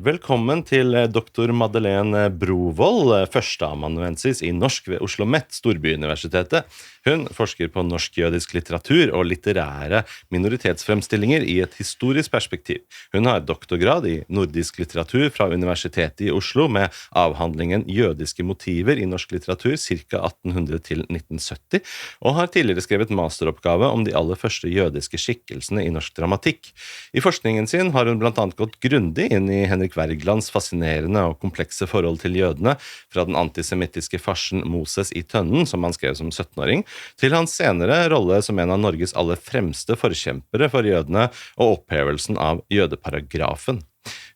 Velkommen til doktor Madeleine Brovold, førsteamanuensis i norsk ved Oslo Met, Storbyuniversitetet. Hun forsker på norsk-jødisk litteratur og litterære minoritetsfremstillinger i et historisk perspektiv. Hun har doktorgrad i nordisk litteratur fra Universitetet i Oslo med avhandlingen Jødiske motiver i norsk litteratur ca. 1800 til 1970, og har tidligere skrevet masteroppgave om de aller første jødiske skikkelsene i norsk dramatikk. I forskningen sin har hun blant annet gått grundig inn i Henrik Wergelands fascinerende og komplekse forhold til jødene, fra den antisemittiske farsen Moses i Tønnen, som han skrev som 17-åring, til hans senere rolle som en av Norges aller fremste forkjempere for jødene og opphevelsen av jødeparagrafen.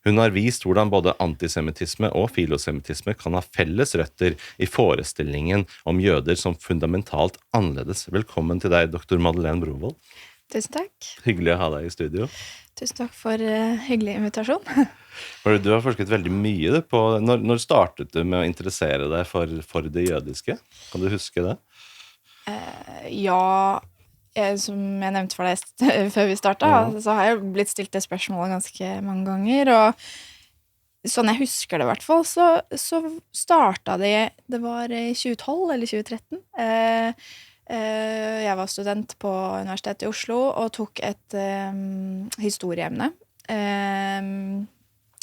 Hun har vist hvordan både antisemittisme og filosemittisme kan ha felles røtter i forestillingen om jøder som fundamentalt annerledes. Velkommen til deg, doktor Madeleine Brovold. Tusen takk. Hyggelig å ha deg i studio. Tusen takk for hyggelig invitasjon. Du har forsket veldig mye på, når startet du med å interessere deg for det jødiske? Kan du huske det? Som jeg nevnte for deg før vi startet, så har jeg blitt stilt det spørsmålet ganske mange ganger, og sånn jeg husker det i hvert fall, så startet det var i 2012 eller 2013. Jeg var student på Universitetet i Oslo og tok et historieemne.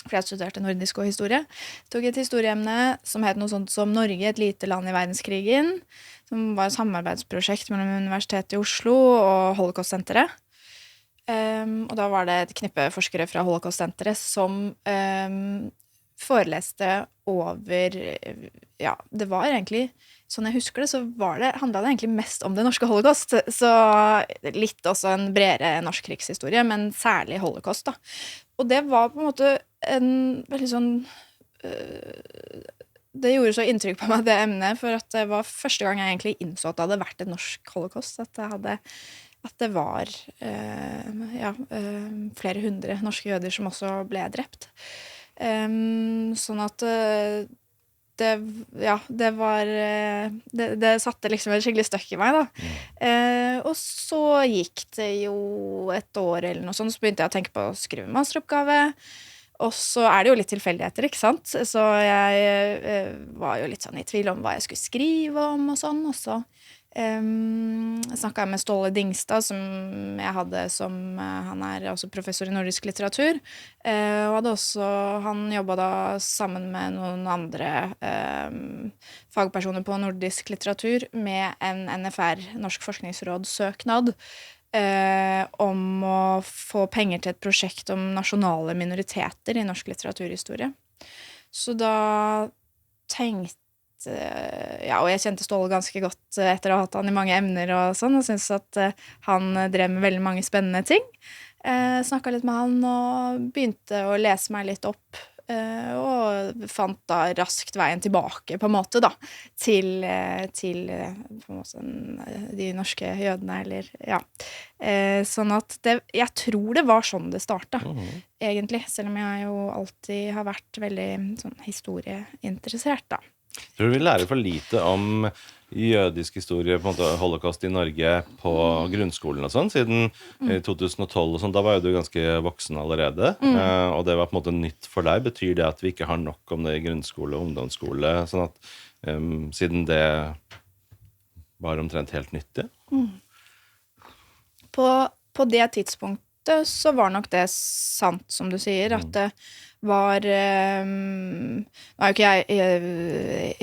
For jeg studerte nordisk og historie. Tok et historieemne som het noe sånt som Norge, et lite land i verdenskrigen, som var et samarbeidsprosjekt mellom Universitetet i Oslo og Holocaust-senteret. Og da var det et knippe forskere fra Holocaust-senteret som foreleste over, det var egentlig, sånn jeg husker det, så handlet det egentlig mest om det norske holocaust, så litt også en bredere norsk krigshistorie, men særlig holocaust da. Og det var på en måte en veldig sånn, det gjorde så inntrykk på meg det emnet, for at det var første gang jeg egentlig innså at det hadde vært et norsk holocaust, at det var flere hundre norske jøder som også ble drept. Sånn at det satte liksom en skikkelig støkk i meg da. Og så gikk det jo et år eller noe sånt, så begynte jeg å tenke på å skrive masteroppgave, og så det jo litt tilfeldigheter, ikke sant? Så jeg var jo litt sånn i tvil om hva jeg skulle skrive om og sånn, og så snakket jeg med Ståle Dingstad, som jeg hadde han også professor i nordisk litteratur, og han jobbet da sammen med noen andre fagpersoner på nordisk litteratur med en NFR, Norsk Forskningsråd, søknad om å få penger til et prosjekt om nasjonale minoriteter i norsk litteraturhistorie. Så da tenkte og jeg kjente Ståle ganske godt etter å ha hatt han i mange emner og sånn, og synes at han drev med veldig mange spennende ting. Snakket litt med han og begynte å lese meg litt opp, og fant da raskt veien tilbake på en måte da, til på en måte, de norske jødene, eller sånn at jeg tror det var sånn det startet, egentlig, selv om jeg jo alltid har vært veldig sånn historieinteressert da. Tror du vi lærer for lite om jødisk historie, på en måte holocaust i Norge på grunnskolen og sånn, siden 2012 og sånn, da var jo du ganske voksen allerede, og det var på en måte nytt for deg. Betyr det at vi ikke har nok om det i grunnskole og ungdomsskole, sånn at siden det var omtrent helt nyttig? På det tidspunktet så var nok det sant, som du sier, at det var nå jo ikke jeg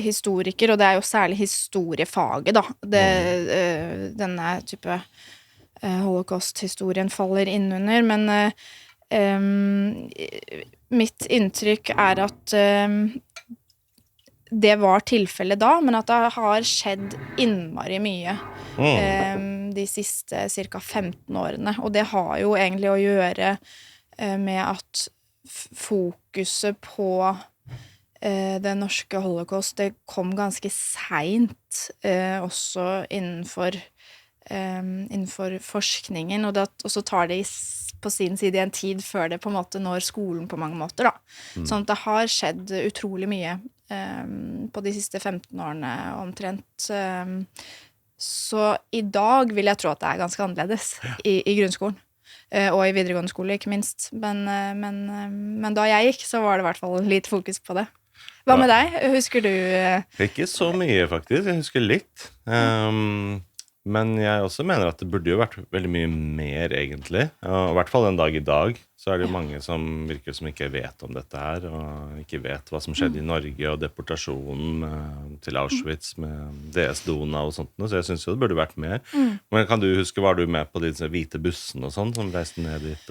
historiker, og det jo særlig historiefaget da, denne type holocaust-historien faller innunder, men mitt inntrykk at det var tilfellet da, men at det har skjedd innmari mye de siste cirka 15 årene, og det har jo egentlig å gjøre med at fokuset på det norske holocaust, det kom ganske sent også innenfor forskningen, og så tar det på sin side en tid før det på en måte når skolen på mange måter da. Sånn at det har skjedd utrolig mye på de siste 15 årene omtrent. Så i dag vil jeg tro at det ganske annerledes i grunnskolen. Og i videregående skole, ikke minst. Men da jeg gikk, så var det i hvert fall litt fokus på det. Hva med deg? Husker du Ikke så mye, faktisk. Jeg husker litt. Men jeg også mener at det burde jo vært veldig mye mer, egentlig. Og i hvert fall en dag i dag så er det jo mange som virker som ikke vet om dette her, og ikke vet hva som skjedde i Norge, og deportasjonen til Auschwitz med DS Donau og sånt. Så jeg synes jo det burde vært mer. Men kan du huske, var du med på disse hvite bussene og sånn, som reiste ned dit?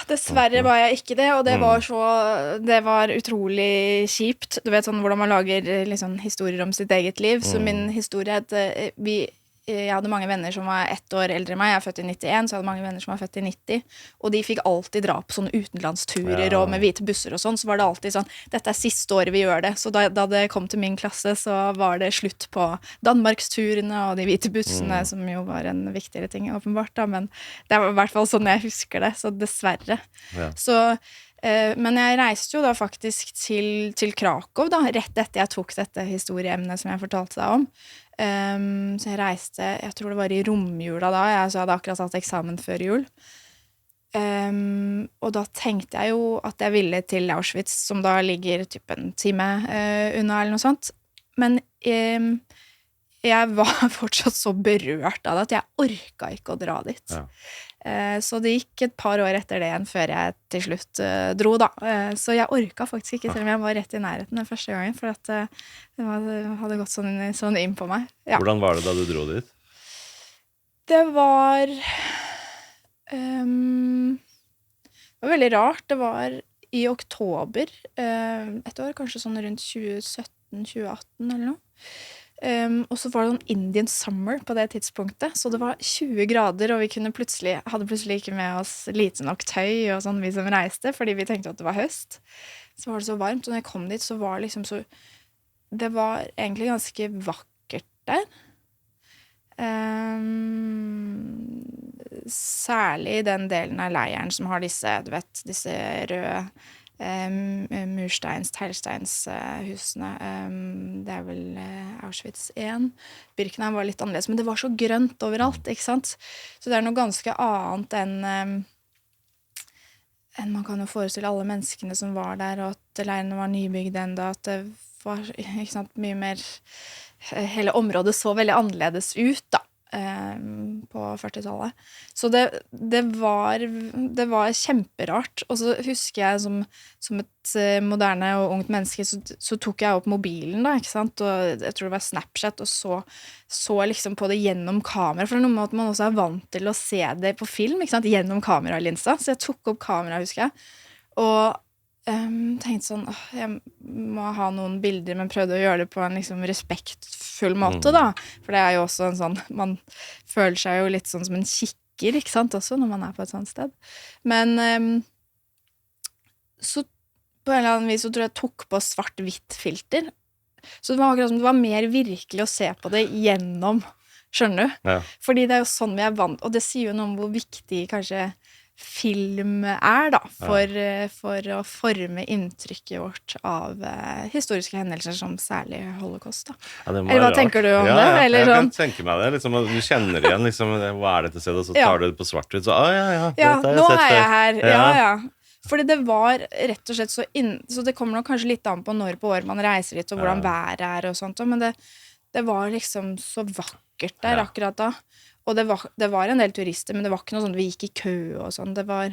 Dessverre var jeg ikke det, og det var utrolig kjipt. Du vet sånn hvordan man lager liksom, historier om sitt eget liv. Så min historie er at jeg hadde mange venner som var 1 år eldre enn meg. Jeg er født i 91, så jeg hadde mange venner som var født i 90. Og de fikk alltid dra på sånne utenlandsturer og med hvite busser og sånn. Så var det alltid sånn, dette er siste året vi gjør det. Så da det kom til min klasse, så var det slutt på Danmarksturene og de hvite bussene, som jo var en viktigere ting, åpenbart. Da. Men det var i hvert fall sånn jeg husker det, så dessverre. Så men jeg reiste jo da faktisk til Krakow da, rett etter jeg tok dette historieemnet som jeg fortalte deg om. Så jeg reiste, jeg tror det var i romjula da, så jeg hadde akkurat tatt eksamen før jul. Og da tenkte jeg jo at jeg ville til Auschwitz, som da ligger typ en time unna eller noe sånt. Men jeg var fortsatt så berørt av det at jeg orket ikke å dra dit. Så det gikk et par år etter det igjen før jeg til slutt dro da. Så jeg orket faktisk ikke, selv om jeg var rett i nærheten den første gangen, for at det hadde gått sånn inn på meg. Hvordan var det da du dro dit? Det var veldig rart. Det var i oktober et år, kanskje sånn rundt 2017-2018 eller noe. Og så var det sånn Indian summer på det tidspunktet, så det var 20 grader, og vi hadde plutselig ikke med oss lite nok tøy og sånn, vi som reiste, fordi vi tenkte at det var høst. Så var det så varmt, og når jeg kom dit, så var det liksom så, det var egentlig ganske vakkert der. Særlig den delen av leiren som har disse, du vet, disse røde teglsteinshusene. Det er vel Auschwitz 1. Birkenheim var litt annerledes, men det var så grønt overalt, ikke sant? Så det er noe ganske annet enn man kan jo forestille alle menneskene som var der, og at leirene var nybygd enda, at det var ikke sant, mye mer hele området så veldig annerledes ut da på 40-tallet. Så det var kjemperart. Og så husker jeg som et moderne og ungt menneske, så tok jeg opp mobilen da, ikke sant? Og jeg tror det var Snapchat, og så liksom på det gjennom kamera, for det er noe med at man også er vant til å se det på film, ikke sant? Gjennom kameralinsa. Så jeg tok opp kamera, husker jeg. Og tenkte sånn, jeg må ha noen bilder, men prøvde å gjøre det på en liksom respektfull måte da, for det er jo også en sånn, man føler seg jo litt sånn som en kikker, ikke sant, også når man er på et sånt sted. Men så på en eller annen vis så tror jeg tok på svart-hvitt filter, så det var akkurat som det var mer virkelig å se på det gjennom, skjønner du? Fordi det er jo sånn vi er vant, og det sier jo noe om hvor viktig kanskje film er da, for å forme inntrykket vårt av historiske hendelser som særlig holocaust da. Eller hva tenker du om det? Eller jeg kan tenke meg det, liksom, du kjenner igjen liksom, hva er dette stedet, og så tar du det på svart-hvitt, så nå er jeg her, fordi det var rett og slett så det kommer nok kanskje litt an på når på år man reiser dit, og hvordan været er og sånt, men det var liksom så vakkert der akkurat da. Og det var en del turister, men det var ikke noe sånn, vi gikk i kø og sånn, det var,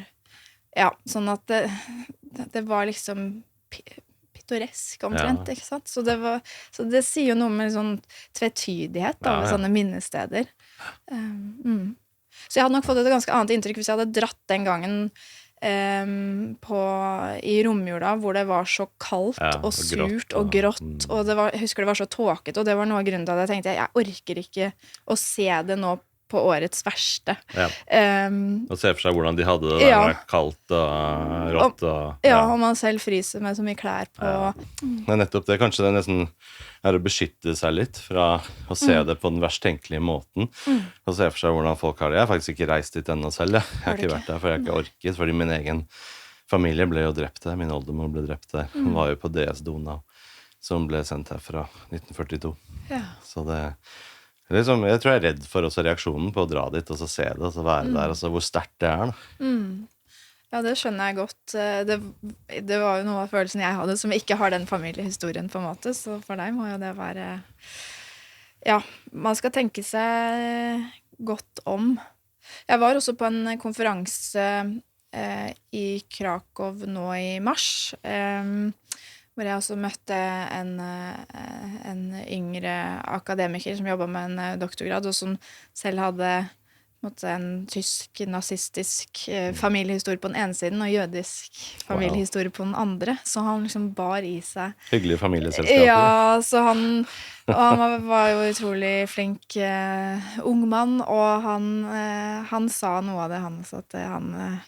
sånn at det var liksom pittoresk omtrent, ikke sant? Så det sier jo noe med sånn tvetydighet da, med sånne minnesteder. Så jeg hadde nok fått et ganske annet inntrykk hvis jeg hadde dratt den gangen i romjula, hvor det var så kaldt og surt og grått, og jeg husker det var så tåket, og det var noe av grunnen til at jeg tenkte, jeg orker ikke å se det nå på årets verste. Og se for seg hvordan de hadde det, det var kaldt og rått. Og man selv fryser med så mye klær på. Det er nettopp det, kanskje det nesten er å beskytte seg litt fra å se det på den verst tenkelige måten, og se for seg hvordan folk har det. Jeg har faktisk ikke reist dit ennå selv, jeg har ikke vært der, for jeg har ikke orket, fordi min egen familie ble jo drept der, min oldemor ble drept der, hun var jo på DS Donau, som ble sendt her fra 1942. Så det Liksom, jeg tror jeg redd for også reaksjonen på å dra dit, og så se det, og så være der, og så hvor sterkt det da. Ja, det skjønner jeg godt. Det var jo noe av følelsen jeg hadde, som ikke har den familiehistorien på en måte, så for deg må jo det være... Ja, man skal tenke seg godt om. Jeg var også på en konferanse i Krakow nå i mars, hvor jeg også møtte en yngre akademiker som jobbet med en doktorgrad, og som selv hadde en tysk nazistisk familiehistorie på den ene siden og jødisk familiehistorie på den andre, så han liksom bar i seg Hyggelige familieselskaper. Ja, så han var jo utrolig flink ung mann, og han sa noe av det, han sa at han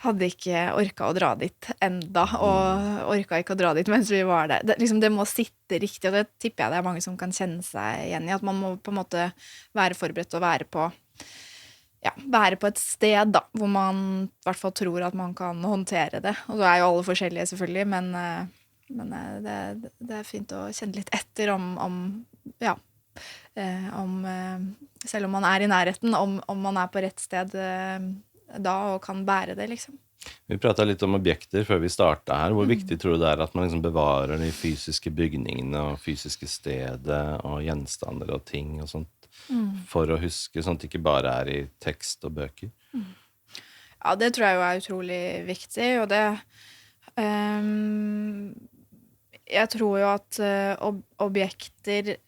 hadde ikke orket å dra dit enda, og orket ikke å dra dit mens vi var der. Det må sitte riktig, og det tipper jeg det mange som kan kjenne seg igjen i, at man må på en måte være forberedt og være på et sted da, hvor man i hvert fall tror at man kan håndtere det. Og så jo alle forskjellige selvfølgelig, men det fint å kjenne litt etter selv om man i nærheten, om man på rett sted da, og kan bære det, liksom. Vi pratet litt om objekter før vi startet her. Hvor viktig tror du det at man liksom bevarer de fysiske bygningene og fysiske stedet og gjenstander og ting og sånt, for å huske, sånn at det ikke bare i tekst og bøker? Ja, det tror jeg jo utrolig viktig, og det jeg tror jo at objekter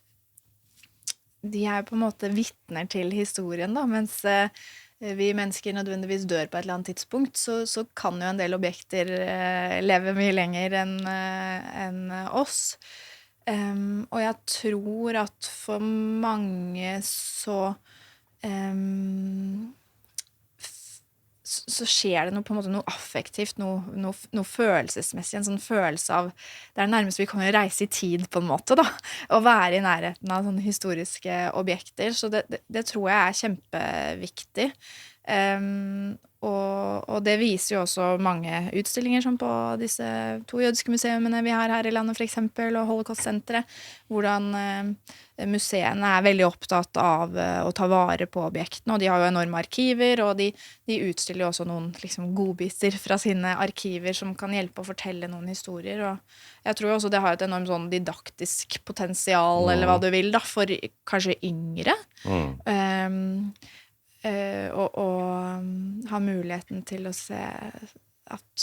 de på en måte vittner til historien da, mens vi mennesker nødvendigvis dør på et eller annet tidspunkt, så kan jo en del objekter leve mye lenger enn oss. Og jeg tror at for mange så skjer det på en måte noe affektivt, noe følelsesmessig, en sånn følelse av, det nærmest vi kan jo reise i tid på en måte da, å være i nærheten av sånne historiske objekter, så det tror jeg kjempeviktig. Og det viser jo også mange utstillinger som på disse 2 jødiske museumene vi har her i landet for eksempel, og Holocaust-senteret, hvordan museene veldig opptatt av å ta vare på objektene, og de har jo enorme arkiver, og de utstiller jo også noen liksom, godbiter fra sine arkiver som kan hjelpe å fortelle noen historier, og jeg tror også det har et enormt sånn didaktisk potensial, eller hva du vil da, for kanskje yngre. Og ha muligheten til å se at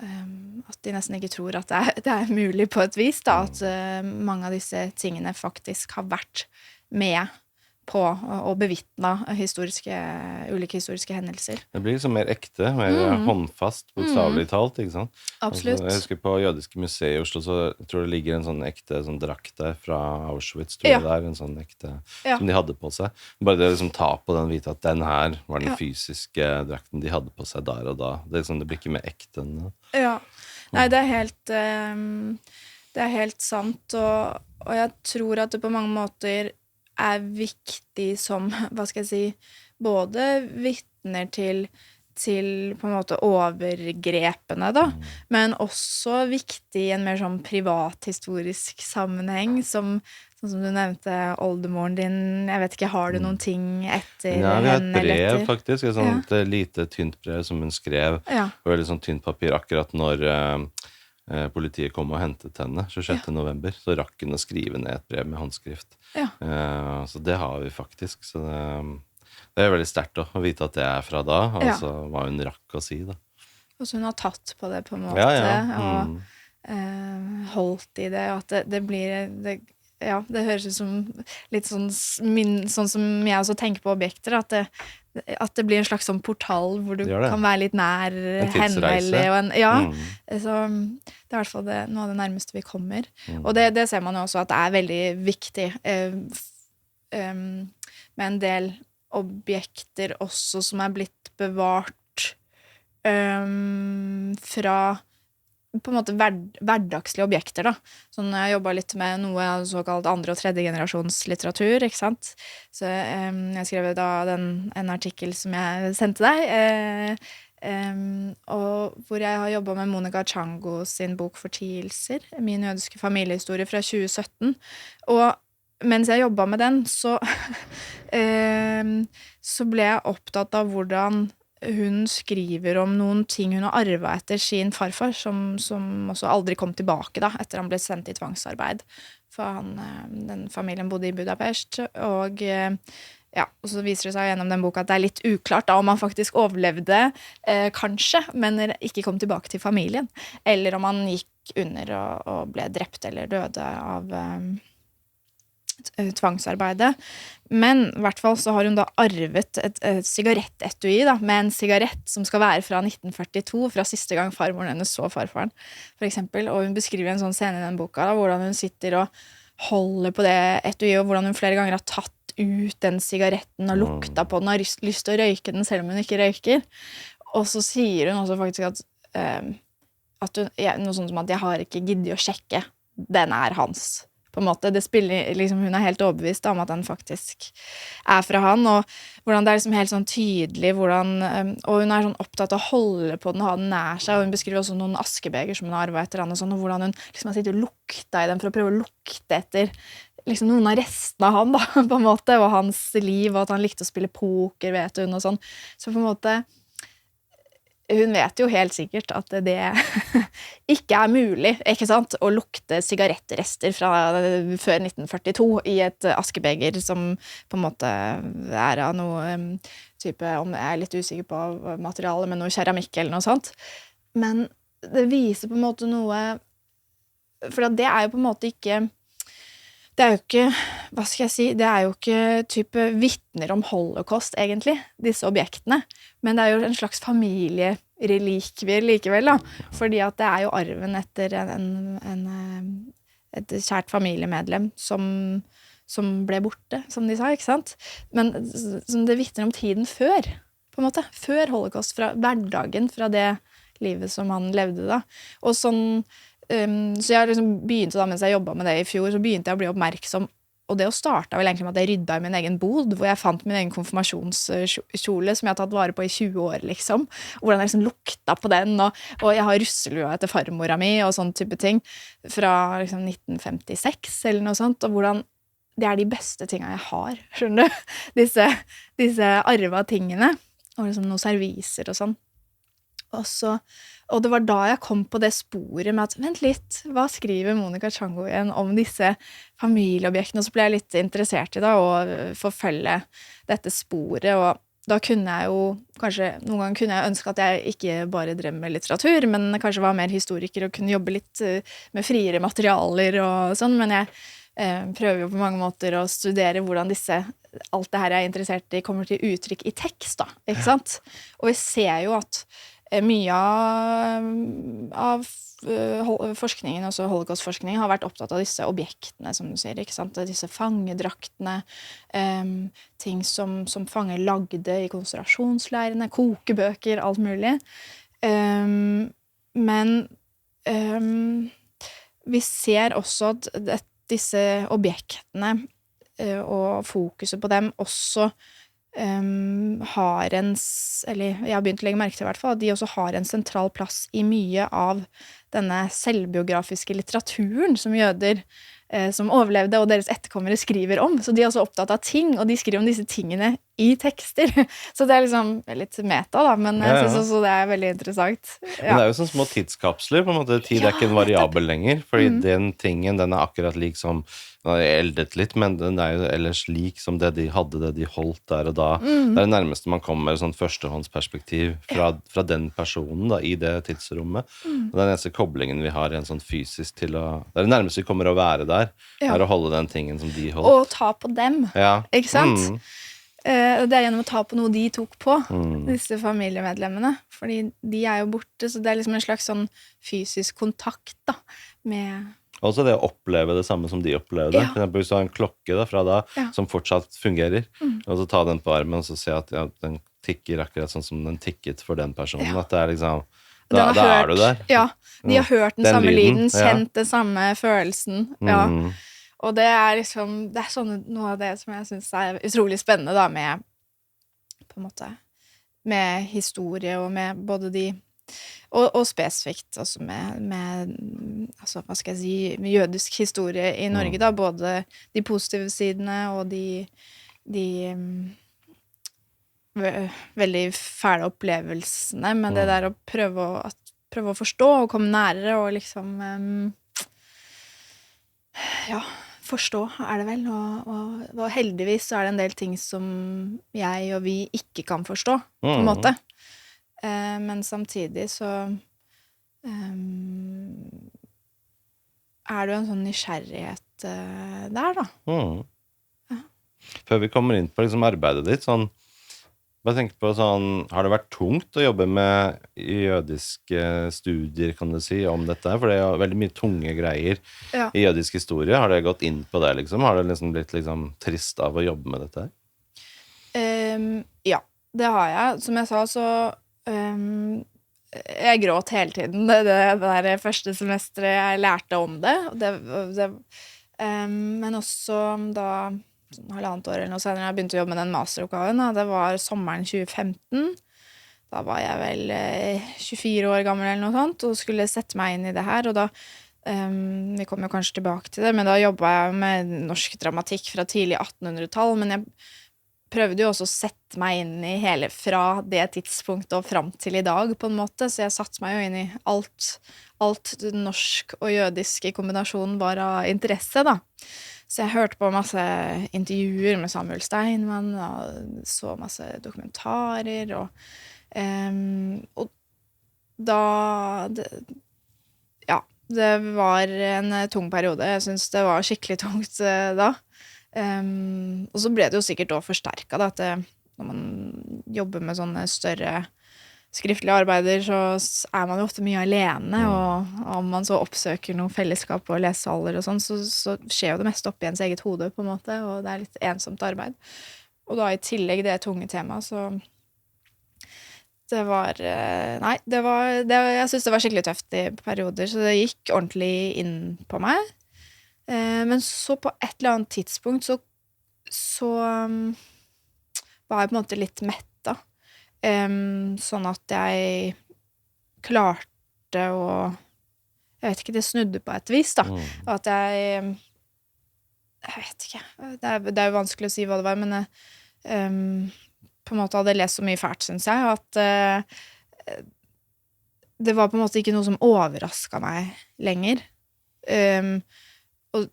at de nesten ikke tror at det mulig på et vis da, at mange av disse tingene faktisk har vært med på å bevittne ulike historiske hendelser. Det blir liksom mer ekte, mer håndfast, bokstavelig talt, ikke sant? Absolutt. Altså, jeg husker på Jødiske museet i Oslo, så jeg tror det ligger en sånn ekte sånn drakt der fra Auschwitz, tror jeg det en sånn ekte, som de hadde på seg. Bare det å liksom ta på den, vite at den her var den fysiske drakten de hadde på seg der og da. Det blir ikke mer ekte enn det. Ja. Nei, det helt sant, og jeg tror at det på mange måter viktig som, hva skal jeg si, både vittner til på en måte overgrepene da, men også viktig i en mer sånn privathistorisk sammenheng, sånn som du nevnte oldemoren din, jeg vet ikke, har du noen ting etter henne? Ja, vi har et brev faktisk, et sånt lite tynt brev som hun skrev, og veldig sånn tynt papir akkurat når politiet kom og hentet henne 26. november, så rakk hun å skrive ned et brev med håndskrift. Så det har vi faktisk, så det veldig sterkt å vite at det fra da, altså hva hun rakk å si da. Og så hun har tatt på det på en måte, og holdt i det, og at det blir det høres ut som litt sånn som jeg også tenker på objekter, at det blir en slags sånn portal hvor du kan være litt nær henne, så det I hvert fall noe av det nærmeste vi kommer. Og det ser man jo også at det veldig viktig med en del objekter også som blitt bevart fra på en måte hverdagslige objekter da. Sånn, jeg jobbet litt med noe såkalt andre- og tredje generasjons litteratur, ikke sant? Så jeg skrev da en artikkel som jeg sendte deg, og hvor jeg har jobbet med Monica Chango sin bok Fortielser, min jødiske familiehistorie fra 2017, og mens jeg jobbet med den, så, så ble jeg opptatt av hvordan hun skriver om noen ting hun har arvet etter sin farfar, som også aldri kom tilbake da, etter han ble sendt i tvangsarbeid. For den familien bodde i Budapest, og og så viser det seg gjennom den boka at det litt uklart da, om han faktisk overlevde, kanskje, men ikke kom tilbake til familien. Eller om han gikk under og ble drept eller døde av tvangsarbeidet. Men i hvert fall så har hun da arvet et sigarettetui da, med en sigarett som skal være fra 1942, fra siste gang farmoren hennes så farfaren, for eksempel. Og hun beskriver en sånn scene i den boka da, hvordan hun sitter og holder på det etui, og hvordan hun flere ganger har tatt ut den sigaretten og lukta på den, og har lyst til å røyke den selv om hun ikke røyker. Og så sier hun også faktisk at hun, noe sånt som at jeg har ikke giddet å sjekke, den hans. På en måte, det spiller, liksom, hun helt overbevist om at den faktisk fra han, og hvordan det liksom helt sånn tydelig, hvordan, og hun sånn opptatt av å holde på den, ha den nær seg, og hun beskriver også noen askebeger som hun har arvet etter han, og sånn, og hvordan hun liksom har sittet og lukta i dem for å prøve å lukte etter liksom noen av restene av han da, på en måte, og hans liv, og at han likte å spille poker, vet hun, og sånn. Så på en måte, hun vet jo helt sikkert at det ikke mulig, ikke sant, å lukte sigarettrester fra før 1942 i et askebeger som på en måte av noe type, om jeg litt usikker på materialet, men noe keramikk eller noe sånt. Men det viser på en måte noe, for det jo på en måte ikke, det jo ikke, hva skal jeg si, det jo ikke type vittner om holocaust egentlig, disse objektene, men det jo en slags familierelikvier likevel da, fordi at det jo arven etter et kjært familiemedlem som ble borte, som de sa, ikke sant? Men som det vittner om tiden før, på en måte, før holocaust, fra hverdagen, fra det livet som han levde da, og sånn. Så jeg liksom begynte da, mens jeg jobbet med det i fjor, så begynte jeg å bli oppmerksom, og det startet vel egentlig med at jeg rydda i min egen bod, hvor jeg fant min egen konfirmasjonskjole som jeg har tatt vare på i 20 år, liksom. Hvordan jeg liksom lukta på den, og jeg har russelua etter farmora mi, og sånn type ting, fra liksom 1956 eller noe sånt, og hvordan det de beste tingene jeg har, skjønner du? Disse arva tingene, og liksom noen serviser og sånn. Og det var da jeg kom på det sporet med at, vent litt, hva skriver Monica Chango igjen om disse familieobjektene? Og så ble jeg litt interessert i det, og forfølge dette sporet, og da kunne jeg jo, kanskje, noen ganger kunne jeg ønske at jeg ikke bare drev med litteratur, men kanskje var mer historiker og kunne jobbe litt med friere materialer og sånn, men jeg prøver jo på mange måter å studere hvordan alt det her jeg interessert i kommer til uttrykk i tekst da, ikke sant? Og vi ser jo at mye av forskningen, også holocaust-forskningen, har vært opptatt av disse objektene, som du sier, ikke sant? Disse fangedraktene, ting som fanger lagde i konsentrasjonsleirene, kokebøker, alt mulig. Men vi ser også at disse objektene og fokuset på dem også eller jeg har begynt å legge merke til i hvert fall, at de også har en sentral plass i mye av denne selvbiografiske litteraturen som jøder som overlevde og deres etterkommere skriver om. Så de er også opptatt av ting, og de skriver om disse tingene i tekster. Så det liksom litt meta da, men jeg synes også det veldig interessant. Ja. Men det jo sånn små tidskapsler, på en måte. Tid ikke en variabel lenger, fordi den tingen, den akkurat lik som, den har eldet litt, men den jo ellers lik som det de hadde, det de holdt der og da. Det det nærmeste man kommer med sånn førstehåndsperspektiv fra den personen da, i det tidsrommet. Og den eneste koblingen vi har en sånn fysisk til å, det det nærmeste vi kommer å være der, å holde den tingen som de holdt. Og ta på dem, ikke sant? Det gjennom å ta på noe de tok på, disse familiemedlemmene, fordi de jo borte, så det liksom en slags sånn fysisk kontakt da, med... Også det å oppleve det samme som de opplevde. For eksempel hvis du har en klokke da, fra da, som fortsatt fungerer, og så ta den på armen og så se at den tikker akkurat sånn som den tikket for den personen, at det liksom, da du der. Ja, de har hørt den samme lyden, kjent den samme følelsen, og det liksom, det sånn noe av det som jeg synes utrolig spennende da, med på en måte, med historie og med både de Og spesifikt altså med altså, hva skal jeg si, med jødisk historie i Norge, da, både de positive sidene og de veldig fæle opplevelsene, men det der å prøve å forstå og komme nærere og liksom ja, forstå er det vel, og heldigvis så er det en del ting som jeg og vi ikke kan forstå, på en måte. Men samtidig så er det jo en sånn nysgjerrighet der, da. Ja. Før vi kommer inn på liksom arbeidet ditt, sånn, bare tenk på sånn, har det vært tungt å jobbe med jødiske studier, kan du si, om dette? For det er jo veldig mye tunge greier i jødisk historie. Har det gått inn på det, liksom? Har det liksom blitt liksom trist av å jobbe med dette her? Ja, det har jeg. Som jeg sa, så jeg gråt hele tiden det der første semesteret jeg lærte om det, men også da halvannet år eller noe senere jeg begynte å jobbe med den masteroppgaven, det var sommeren 2015. Da var jeg vel 24 år gammel eller noe sånt, og skulle sette meg inn i det her, og da vi kommer jo kanskje tilbake til det, men da jobbet jeg med norsk dramatikk fra tidlig 1800-tall, men jeg prøvde jo også å sette meg inn i hele fra det tidspunktet og fram til i dag, på en måte, så jeg satte meg jo inn i alt norsk og jødisk i kombinasjon var av interesse, da. Så jeg hørte på masse intervjuer med Samuel Steinmann, og så masse dokumentarer, og da det var en tung periode. Jeg synes det var skikkelig tungt da. Og så ble det jo sikkert også forsterket da, at når man jobber med sånne større skriftlige arbeider, så er man jo ofte mye alene, og om man så oppsøker noen fellesskap og lesesaler og sånn, så skjer jo det meste opp i ens eget hode, på en måte, og det er litt ensomt arbeid. Og da i tillegg det tunge temaet, så det var jeg synes det var skikkelig tøft i perioder, så det gikk ordentlig inn på meg. Men så på et eller annet tidspunkt så var jeg på en måte litt metta, sånn at jeg klarte å jeg vet ikke, det snudde på et vis da, og at jeg vet ikke, det er jo vanskelig å si hva det var, men på en måte hadde lest så mye fælt, synes jeg, at det var på en måte ikke noe som overrasket meg lenger, og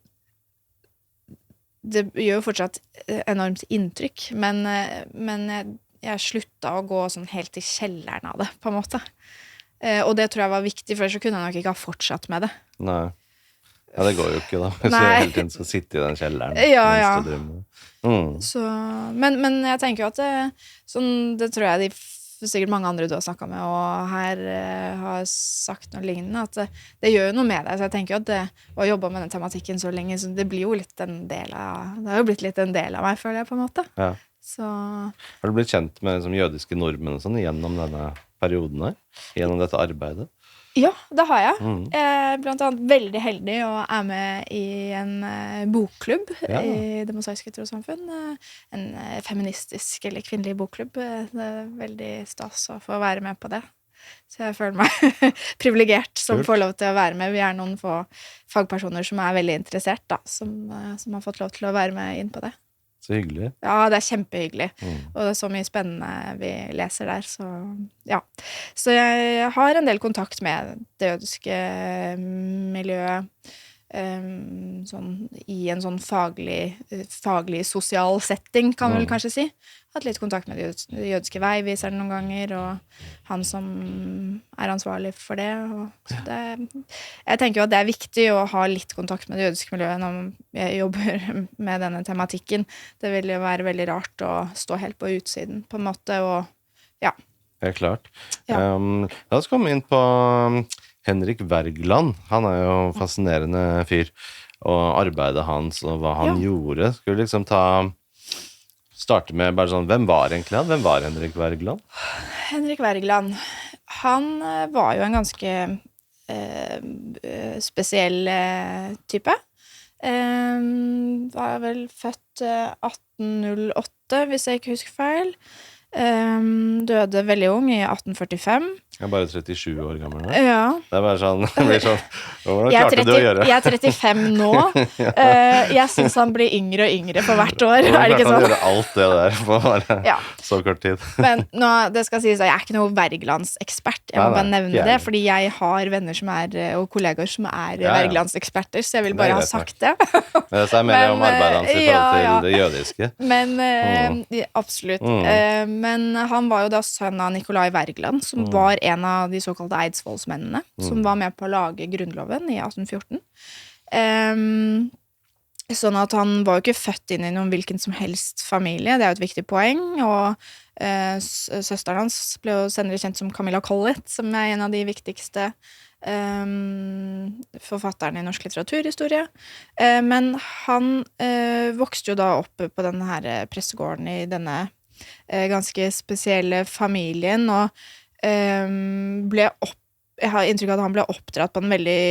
det gjør jo fortsatt enormt inntrykk, men jeg sluttet å gå sånn helt til kjelleren av det, på en måte. Og det tror jeg var viktig, for ellers så kunne jeg nok ikke ha fortsatt med det. Nei. Ja, det går jo ikke da, hvis jeg hele tiden skal sitte i den kjelleren. Ja. Så, men jeg tenker jo at det tror jeg sikkert mange andre du har snakket med, og her har sagt noe lignende, at det gjør jo noe med deg, så jeg tenker jo at å jobbe med den tematikken så lenge, så det blir jo litt en del av, det har jo blitt litt en del av meg, føler jeg, på en måte. Ja. Så har du blitt kjent med som jødiske nordmenn og sånn gjennom denne perioden her? Gjennom dette arbeidet? Ja, det har jeg. Jeg er blant annet veldig heldig og er med i en bokklubb i Det Mosaiske Trossamfunn. En feministisk eller kvinnelig bokklubb. Det er veldig stas å få være med på det. Så jeg føler meg privilegert som får lov til å være med. Vi er noen få fagpersoner som er veldig interessert, da, som har fått lov til å være med inn på det. Så hyggelig. Ja, det er kjempehyggelig. Og det er så mye spennende vi leser der, så ja. Så jeg har en del kontakt med det jødiske miljøet, sånn, i en sånn faglig sosial setting, kan man vel kanskje si. Hatt litt kontakt med de jødiske veiviserne noen ganger, og han som er ansvarlig for det. Og jeg tenker jo at det er viktig å ha litt kontakt med det jødiske miljøet når jeg jobber med denne tematikken. Det vil jo være veldig rart å stå helt på utsiden, på en måte, og ja. Helt klart. La oss komme inn på Henrik Wergeland. Han er jo en fascinerende fyr, og arbeidet hans og hva han gjorde. Skulle liksom starte med bare sånn, hvem var egentlig han? Hvem var Henrik Wergeland? Henrik Wergeland, han var jo en ganske spesiell type. Var vel født 1808, hvis jeg ikke husker feil. Døde veldig ung i 1845. Jeg er bare 37 år gammel nå. Ja. Det er bare sånn, det blir sånn, hvordan Jeg er, klarte du å gjøre? jeg er 35 nå. Jeg synes han blir yngre og yngre for hvert år. Hvordan Er det ikke klarte han å sånn? gjøre alt det der på bare Ja. så kort tid? Men nå, det skal sies at jeg er ikke noe Wergelandsekspert. Jeg må Nei, bare nei, nevne ikke det, jeg. fordi jeg har venner som er, og kollegaer som er Ja, ja. Wergelandseksperter, så jeg vil Det er bare ha greit nok. sagt det. Det er mer om Men, arbeidet hans i ja, forhold til ja. det jødiske. Men absolutt. Men han var jo da sønn av Nicolai Wergeland, som var en av de såkalte Eidsvollsmennene, som var med på å lage grunnloven i 1814. Sånn at han var jo ikke født inn i noen hvilken som helst familie, det er jo et viktig poeng, og søsteren hans ble jo senere kjent som Camilla Collett, som er en av de viktigste forfatterne i norsk litteraturhistorie. Men han vokste jo da opp på denne her pressegården i denne ganske spesielle familien, og jeg har inntrykk av at han ble oppdratt på en veldig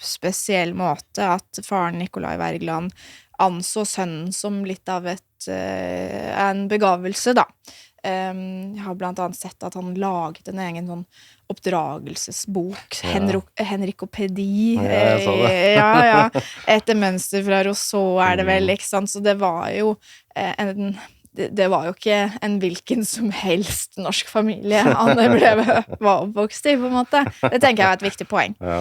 spesiell måte, at faren Nicolai Wergeland anså sønnen som litt av en begavelse, da. Jeg har blant annet sett at han laget en egen sånn oppdragelsesbok, Henrikopedi. Ja, jeg så det. Ja. Etter mønster fra Rousseau er det vel, ikke sant? Så det var jo det var jo ikke en hvilken som helst norsk familie han var oppvokst i, på en måte. Det tenker jeg er et viktig poeng. Ja.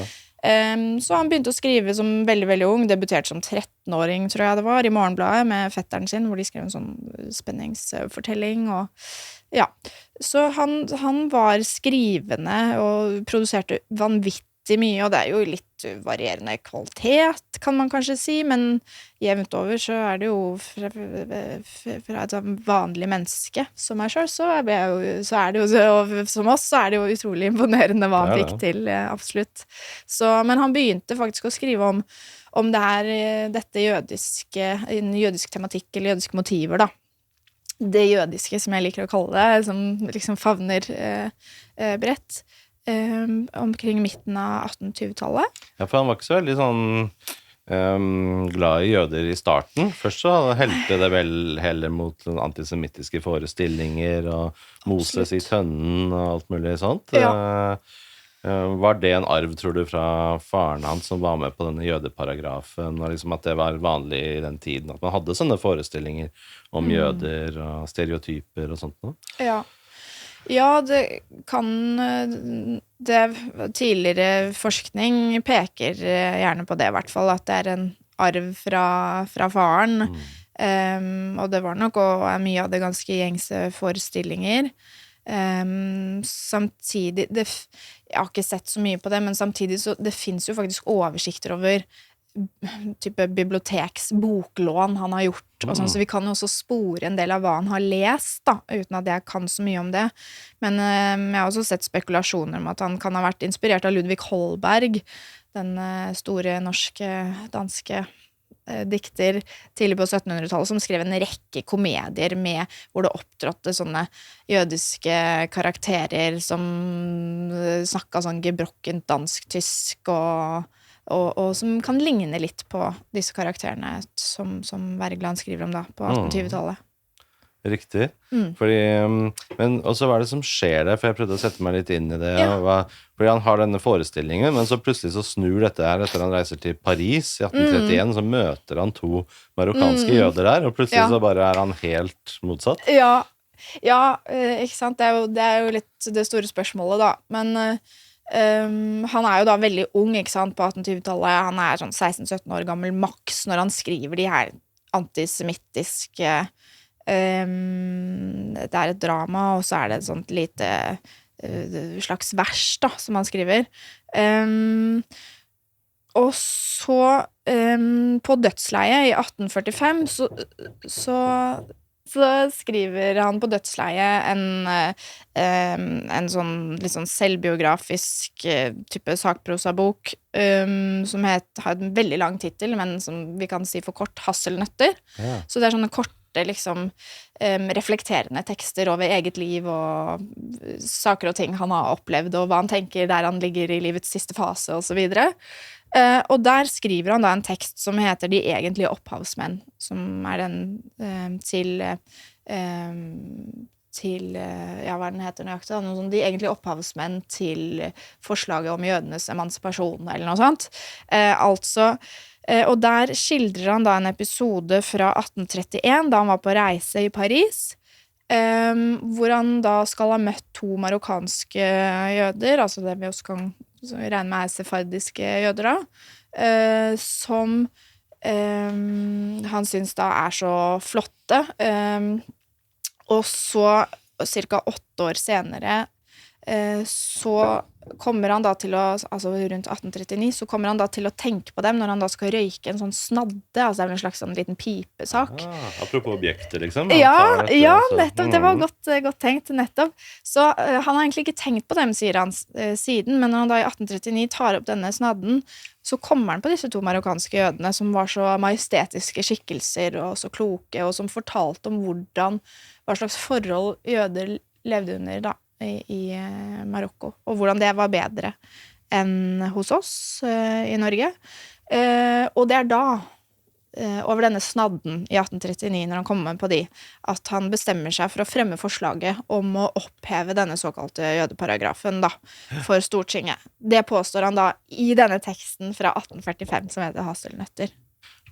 Så han begynte å skrive som veldig, veldig ung, debuterte som 13-åring, tror jeg det var, i Morgenbladet med fetteren sin, hvor de skrev en sånn spenningsfortelling, og ja. Så han var skrivende og produserte vanvittig mye, og det er jo litt varierende kvalitet, kan man kanskje si, men jevnt over så er det jo fra et vanlig menneske som meg selv, så er det jo, og som oss, så er det jo utrolig imponerende hva han Ja, fikk til, absolutt. Så, men han begynte faktisk å skrive om det her, dette en jødisk tematikk, eller jødiske motiver, da. Det jødiske, som jeg liker å kalle det, som liksom favner bredt. Omkring midten av 1820-tallet. Ja, for han var ikke så veldig sånn glad i jøder i starten. Først så heldte det vel heller mot antisemittiske forestillinger og Moses i tønnen og alt mulig sånt. Ja. Var det en arv, tror du, fra faren hans som var med på denne jødeparagrafen, og liksom at det var vanlig i den tiden, at man hadde sånne forestillinger om jøder og stereotyper og sånt noe? Ja, det kan tidligere forskning peker gjerne på det, i hvert fall, at det er en arv fra faren. Og det var nok også mye av det ganske gjengse forestillinger. Samtidig, jeg har ikke sett så mye på det, men samtidig så det finnes jo faktisk oversikter over type biblioteksboklån han har gjort, og sånn, så vi kan jo også spore en del av hva han har lest, da, uten at jeg kan så mye om det. Men jeg har også sett spekulasjoner om at han kan ha vært inspirert av Ludvig Holberg, den store norske, danske dikter tidlig på 1700-tallet, som skrev en rekke komedier hvor det opptrådte sånne jødiske karakterer som snakket sånn gebrokkent dansk-tysk og som kan ligne litt på disse karakterene som Wergeland skriver om da, på 1820-tallet. Riktig. Fordi, men også hva er det som skjer der? For jeg prøvde å sette meg litt inn i det. Fordi han har denne forestillingen, men så plutselig så snur dette her etter han reiser til Paris i 1831, så møter han 2 marokkanske jøder der, og plutselig så bare er han helt motsatt. Ja, ikke sant? Det er jo litt det store spørsmålet, da. Men han er jo da veldig ung, ikke sant, på 1820-tallet. Han er sånn 16-17 år gammel maks når han skriver de her antisemittiske det er et drama, og så er det et sånt lite slags vers da, som han skriver. Og så på dødsleiet i 1845 så skriver han på dødsleiet en sånn litt sånn selvbiografisk type sakprosabok som har en veldig lang titel, men som vi kan si for kort, Hasselnøtter. Ja. Så det er sånne korte liksom reflekterende tekster over eget liv og saker og ting han har opplevd, og hva han tenker der han ligger i livets siste fase og så videre. Og der skriver han da en tekst som heter De egentlige opphavsmenn, som er den til hva den heter nøyaktig, da, noe sånn, de egentlig opphavsmenn til forslaget om jødenes emansipasjon, eller noe sånt. Og der skildrer han da en episode fra 1831, da han var på reise i Paris, hvor han da skal ha møtt 2 marokkanske jøder, altså det vi også kan regne med sefardiske jøder da, som han synes da så flotte. Og så, cirka 8 år senere, så kommer han da til å, altså rundt 1839, så kommer han da til å tenke på dem når han da skal røyke en sånn snadde, altså det en slags sånn liten pipesak. Apropos objekter, liksom. Ja, nettopp, det var godt tenkt, nettopp. Så han har egentlig ikke tenkt på dem, sier han siden, men når han da i 1839 tar opp denne snadden, så kommer han på disse 2 marokkanske jødene, som var så majestetiske skikkelser, og så kloke, og som fortalte om hva slags forhold jøder levde under da, i Marokko, og hvordan det var bedre enn hos oss i Norge. Og det da, over denne snadden i 1839, når han kommer på at han bestemmer seg for å fremme forslaget om å oppheve denne såkalte jødeparagrafen da, for Stortinget. Det påstår han da i denne teksten fra 1845 som heter Hasselnøtter.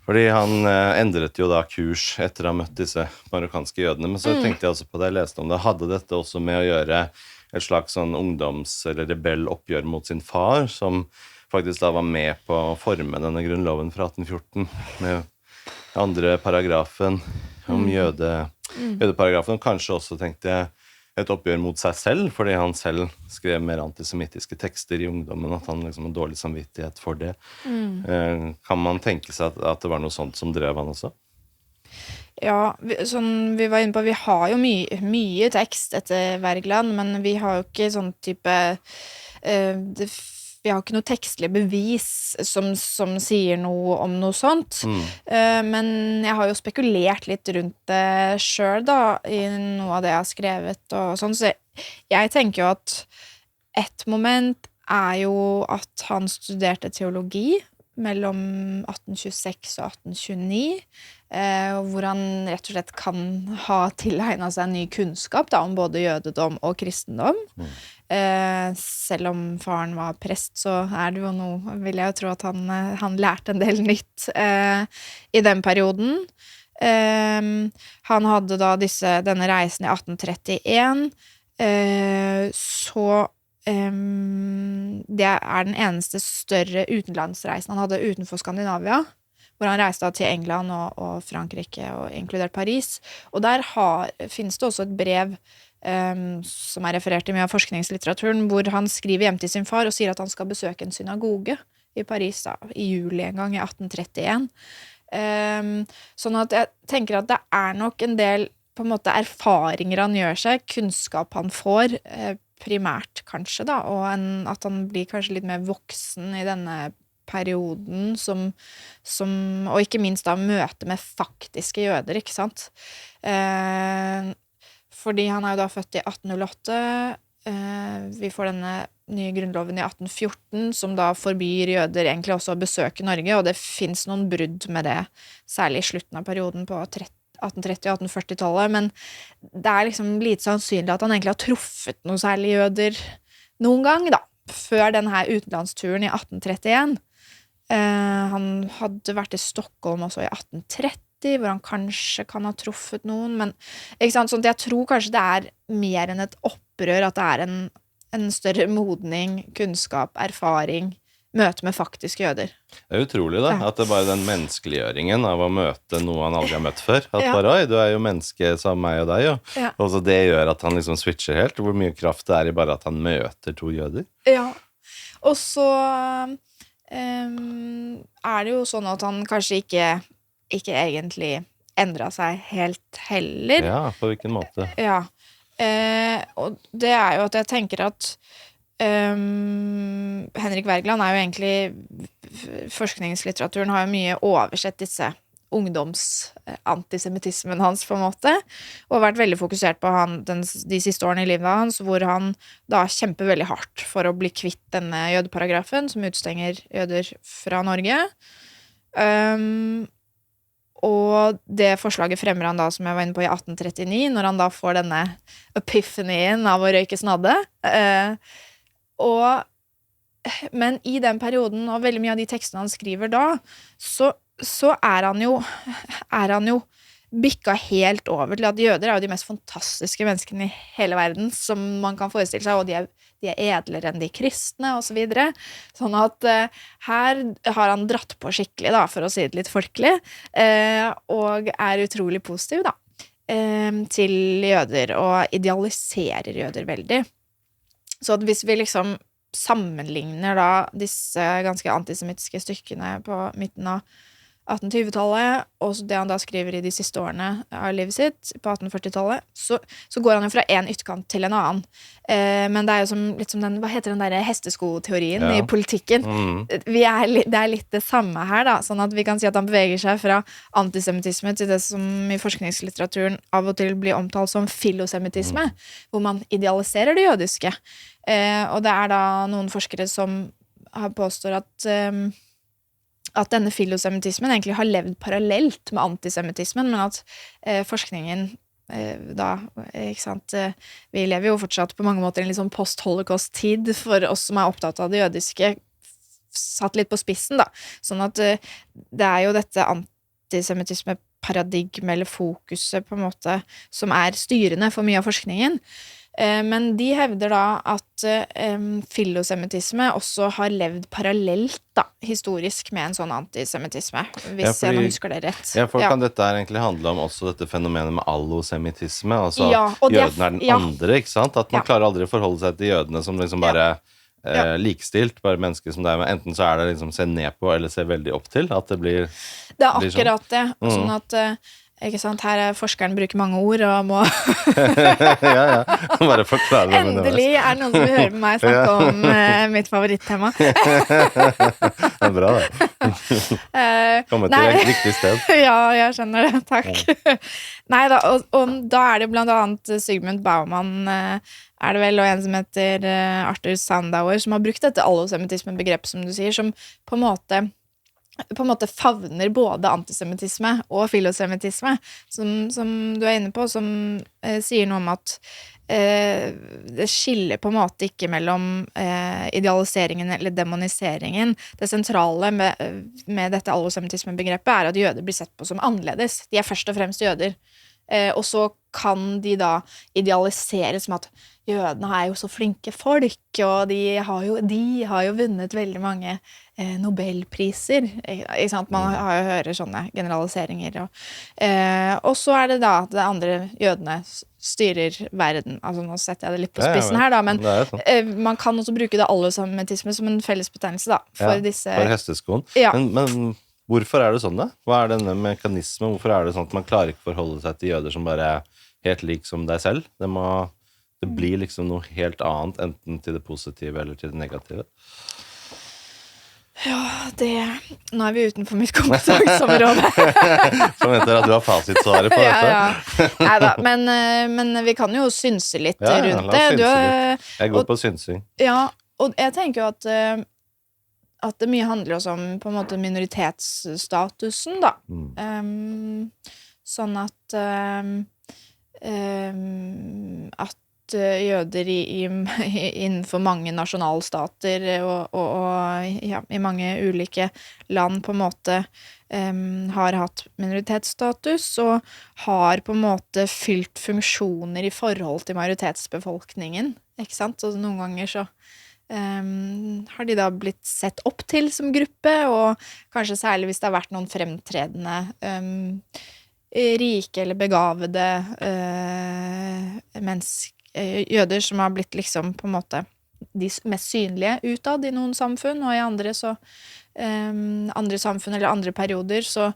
Fordi han endret jo da kurs etter å ha møtt disse marokkanske jødene, men så tenkte jeg også på det jeg leste om det, hadde dette også med å gjøre et slags sånn ungdoms- eller rebell oppgjør mot sin far, som faktisk da var med på å forme denne grunnloven fra 1814, med andre paragrafen om jødeparagrafen, og kanskje også tenkte jeg et oppgjør mot seg selv, fordi han selv skrev mer antisemittiske tekster i ungdommen, at han liksom har dårlig samvittighet for det. Kan man tenke seg at det var noe sånt som drev han også? Ja, sånn vi var inne på, vi har jo mye tekst etter Wergeland, men vi har jo ikke sånn type vi har ikke noe tekstlig bevis som sier noe om noe sånt. Men jeg har jo spekulert litt rundt det selv da, i noe av det jeg har skrevet og sånn, så jeg tenker jo at et moment jo at han studerte teologi mellom 1826 og 1829, hvor han rett og slett kan ha tilegnet seg ny kunnskap da, om både jødedom og kristendom. Selv om faren var prest, så det jo noe, vil jeg jo tro at han lærte en del nytt i den perioden. Han hadde da denne reisen i 1831, så det den eneste større utenlandsreisen han hadde utenfor Skandinavia, hvor han reiste til England og Frankrike, og inkludert Paris. Og der finnes det også et brev som referert i mye av forskningslitteraturen, hvor han skriver hjem til sin far og sier at han skal besøke en synagoge i Paris da, i juli en gang i 1831. Sånn at jeg tenker at det nok en del på en måte erfaringer han gjør seg, kunnskap han får, primært kanskje da, og at han blir kanskje litt mer voksen i denne perioden og ikke minst da møte med faktiske jøder, ikke sant? Fordi han jo da født i 1808, vi får denne nye grunnloven i 1814, som da forbyr jøder egentlig også å besøke Norge, og det finnes noen brudd med det, særlig i slutten av perioden på 1830- og 1840-tallet, men det liksom lite sannsynlig at han egentlig har truffet noen særlig jøder noen gang da, før denne utenlandsturen i 1831. Han hadde vært i Stockholm også i 1830, hvor han kanskje kan ha truffet noen, men ikke sant, sånn at jeg tror kanskje det mer enn et opprør, at det en større modning, kunnskap, erfaring, møte med faktiske jøder. Det utrolig da, at det bare den menneskeliggjøringen av å møte noe han aldri har møtt før, at bare, oi, du jo menneske som meg og deg, og så det gjør at han liksom switcher helt, hvor mye kraft det i bare at han møter 2 jøder. Ja, og så det jo sånn at han kanskje ikke egentlig endret seg helt heller. Ja, på hvilken måte? Ja, og det jo at jeg tenker at Henrik Wergeland jo egentlig forskningslitteraturen har jo mye oversett disse ungdomsantisemittismen hans på en måte, og vært veldig fokusert på de siste årene i livet hans, hvor han da kjemper veldig hardt for å bli kvitt denne jødeparagrafen som utstenger jøder fra Norge. og det forslaget fremmer han da, som jeg var inne på, i 1839, når han da får denne epiphanien av å røyke snadde. Men i den perioden, og veldig mye av de tekstene han skriver da, så er han jo bykka helt over til at jøder er jo de mest fantastiske menneskene i hele verden som man kan forestille seg, og de er edlere enn de kristne, og så videre. Sånn at her har han dratt på skikkelig, da, for å si det litt folkelig, og er utrolig positiv, da, til jøder, og idealiserer jøder veldig. Så at hvis vi liksom sammenligner da disse ganske antisemittiske stykkene på midten av 1820-tallet, og det han da skriver i de siste årene av livet sitt, på 1840-tallet, så går han jo fra en ytterkant til en annen. Men det er jo litt som den, hva heter den der hesteskoteorien i politikken? Det er litt det samme her, da, sånn at vi kan si at han beveger seg fra antisemittisme til det som i forskningslitteraturen av og til blir omtalt som filosemittisme, hvor man idealiserer det jødiske. Og det er da noen forskere som påstår at denne filosemittismen egentlig har levd parallelt med antisemittismen, men at forskningen da, ikke sant, vi lever jo fortsatt på mange måter i en litt sånn post-holocaust-tid for oss som er opptatt av det jødiske, satt litt på spissen, da. Sånn at det er jo dette antisemittisme-paradigmet eller fokuset på en måte som er styrende for mye av forskningen. Men de hevder da at filosemittisme også har levd parallelt da, historisk med en sånn antisemittisme, hvis jeg nå husker det rett. Ja, for kan dette her egentlig handle om også dette fenomenet med allosemittisme, altså jødene er den andre, ikke sant? At man klarer aldri å forholde seg til jødene som liksom bare likestilt, bare mennesker som det er, men enten så er det liksom se ned på eller se veldig opp til, at det blir det er akkurat det, sånn at ikke sant, her forskeren bruker mange ord og må bare forklare det. Endelig er det noen som vil høre meg snakke om mitt favorittema. Det er bra det. Kommer til et riktig sted. Ja, jeg skjønner det, takk. Neida, og da er det blant annet Sigmund Baumann, er det vel, og en som heter Arthur Sandauer, som har brukt dette allosemittisme-begrepet, som du sier, som på en måte favner både antisemittisme og filosemittisme, som du er inne på, som sier noe om at det skiller på en måte ikke mellom idealiseringen eller demoniseringen. Det sentrale med dette allosemittisme-begrepet er at jøder blir sett på som annerledes. De er først og fremst jøder. Og så kan de da idealiseres med at jødene er jo så flinke folk, og de har jo vunnet veldig mange Nobelpriser, ikke sant? Man har jo hørt sånne generaliseringer, og så er det da det andre jødene styrer verden, altså nå setter jeg det litt på spissen her da, men man kan også bruke det allosemittisme som en felles betegnelse da, for disse... For hesteskoen. Men hvorfor er det sånn da? Hva er denne mekanismen? Hvorfor er det sånn at man klarer ikke forholde seg til jøder som bare er helt lik som deg selv? Det blir liksom noe helt annet, enten til det positive eller til det negative. Ja, nå er vi utenfor mitt kompetanseområde. Som heter at du har fasitsvaret på dette. Neida, men vi kan jo synse litt rundt det. Jeg går på synsing. Ja, og jeg tenker jo at det mye handler også om på en måte minoritetsstatusen da. Sånn at jøder innenfor mange nasjonalstater og i mange ulike land på en måte har hatt minoritetsstatus og har på en måte fylt funksjoner i forhold til majoritetsbefolkningen, ikke sant? Så noen ganger så har de da blitt sett opp til som gruppe, og kanskje særlig hvis det har vært noen fremtredende rike eller begavede jøder som har blitt liksom på en måte de mest synlige utad i noen samfunn, og i andre samfunn eller andre perioder så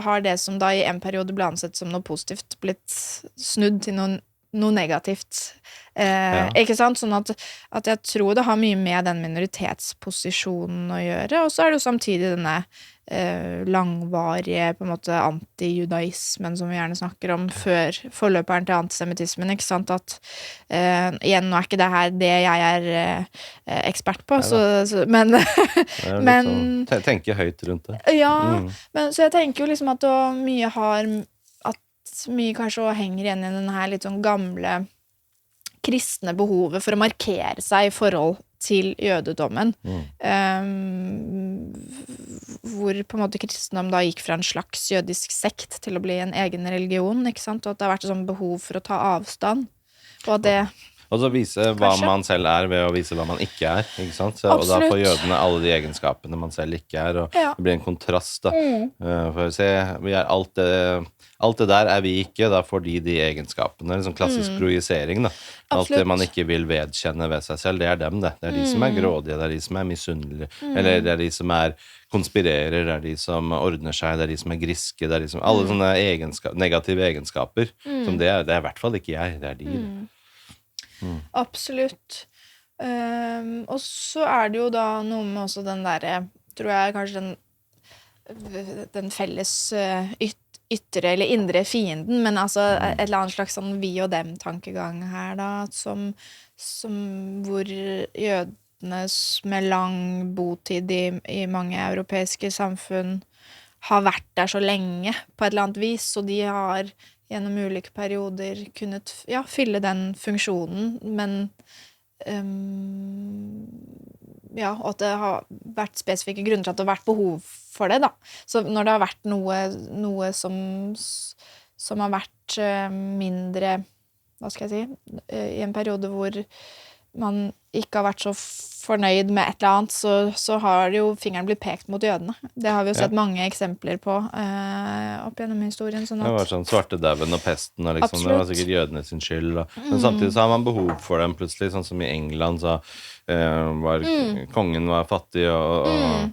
har det som da i en periode ble ansett som noe positivt blitt snudd til noe noe negativt. Ja. Ikke sant? Sånn at jeg tror det har mye med den minoritetsposisjonen å gjøre, og så er det jo samtidig denne langvarige på en måte anti-judaismen som vi gjerne snakker om før forløperen til antisemittismen, ikke sant? At igjen, nå er ikke det her det jeg er ekspert på, men Det er jo litt men sånn, tenke høyt rundt det. ja, men så jeg tenker jo liksom at mye kanskje også henger igjen i den her litt sånn gamle kristne behovet for å markere seg i forhold til jødedommen. Hvor på en måte kristendom da gikk fra en slags jødisk sekt til å bli en egen religion, ikke sant? Og at det har vært et sånn behov for å ta avstand. Og at det Og så vise hva Kanskje. man selv er ved å vise hva man ikke er, ikke sant? Så, og da får Absolutt. jødene alle de egenskapene man selv ikke er, og Ja. det blir en kontrast da. For å se, vi er alt det der er vi ikke, da får de egenskapene, en sånn klassisk projisering da. Alt det Absolutt. man ikke vil vedkjenne ved seg selv, det er dem det. Det er de som er grådige, det er de som er misunnelige, eller det er de som konspirerer, det er de som ordner seg, det er de som er griske, det er de som, alle sånne negative egenskaper, som det er i hvert fall ikke jeg, det er de. Absolutt. Og så er det jo da noe med også den derre, tror jeg kanskje den felles ytre eller indre fienden, men altså et eller annet slags sånn vi og dem-tankegang her da, som hvor jødene med lang botid i mange europeiske samfunn har vært der så lenge på et eller annet vis, og de har gjennom ulike perioder kunnet fylle den funksjonen, men og at det har vært spesifikke grunner til at det har vært behov for det da. Så når det har vært noe som har vært mindre, hva skal jeg si, i en periode hvor man ikke har vært så fornøyd med et eller annet, så har det jo fingeren blitt pekt mot jødene. Det har vi jo sett mange eksempler på opp gjennom historien. Sånn Det var sånn svartedauden og pesten, og liksom, det var sikkert jødene sin skyld. Men samtidig så har man behov for dem plutselig, sånn som i England, så kongen var fattig, og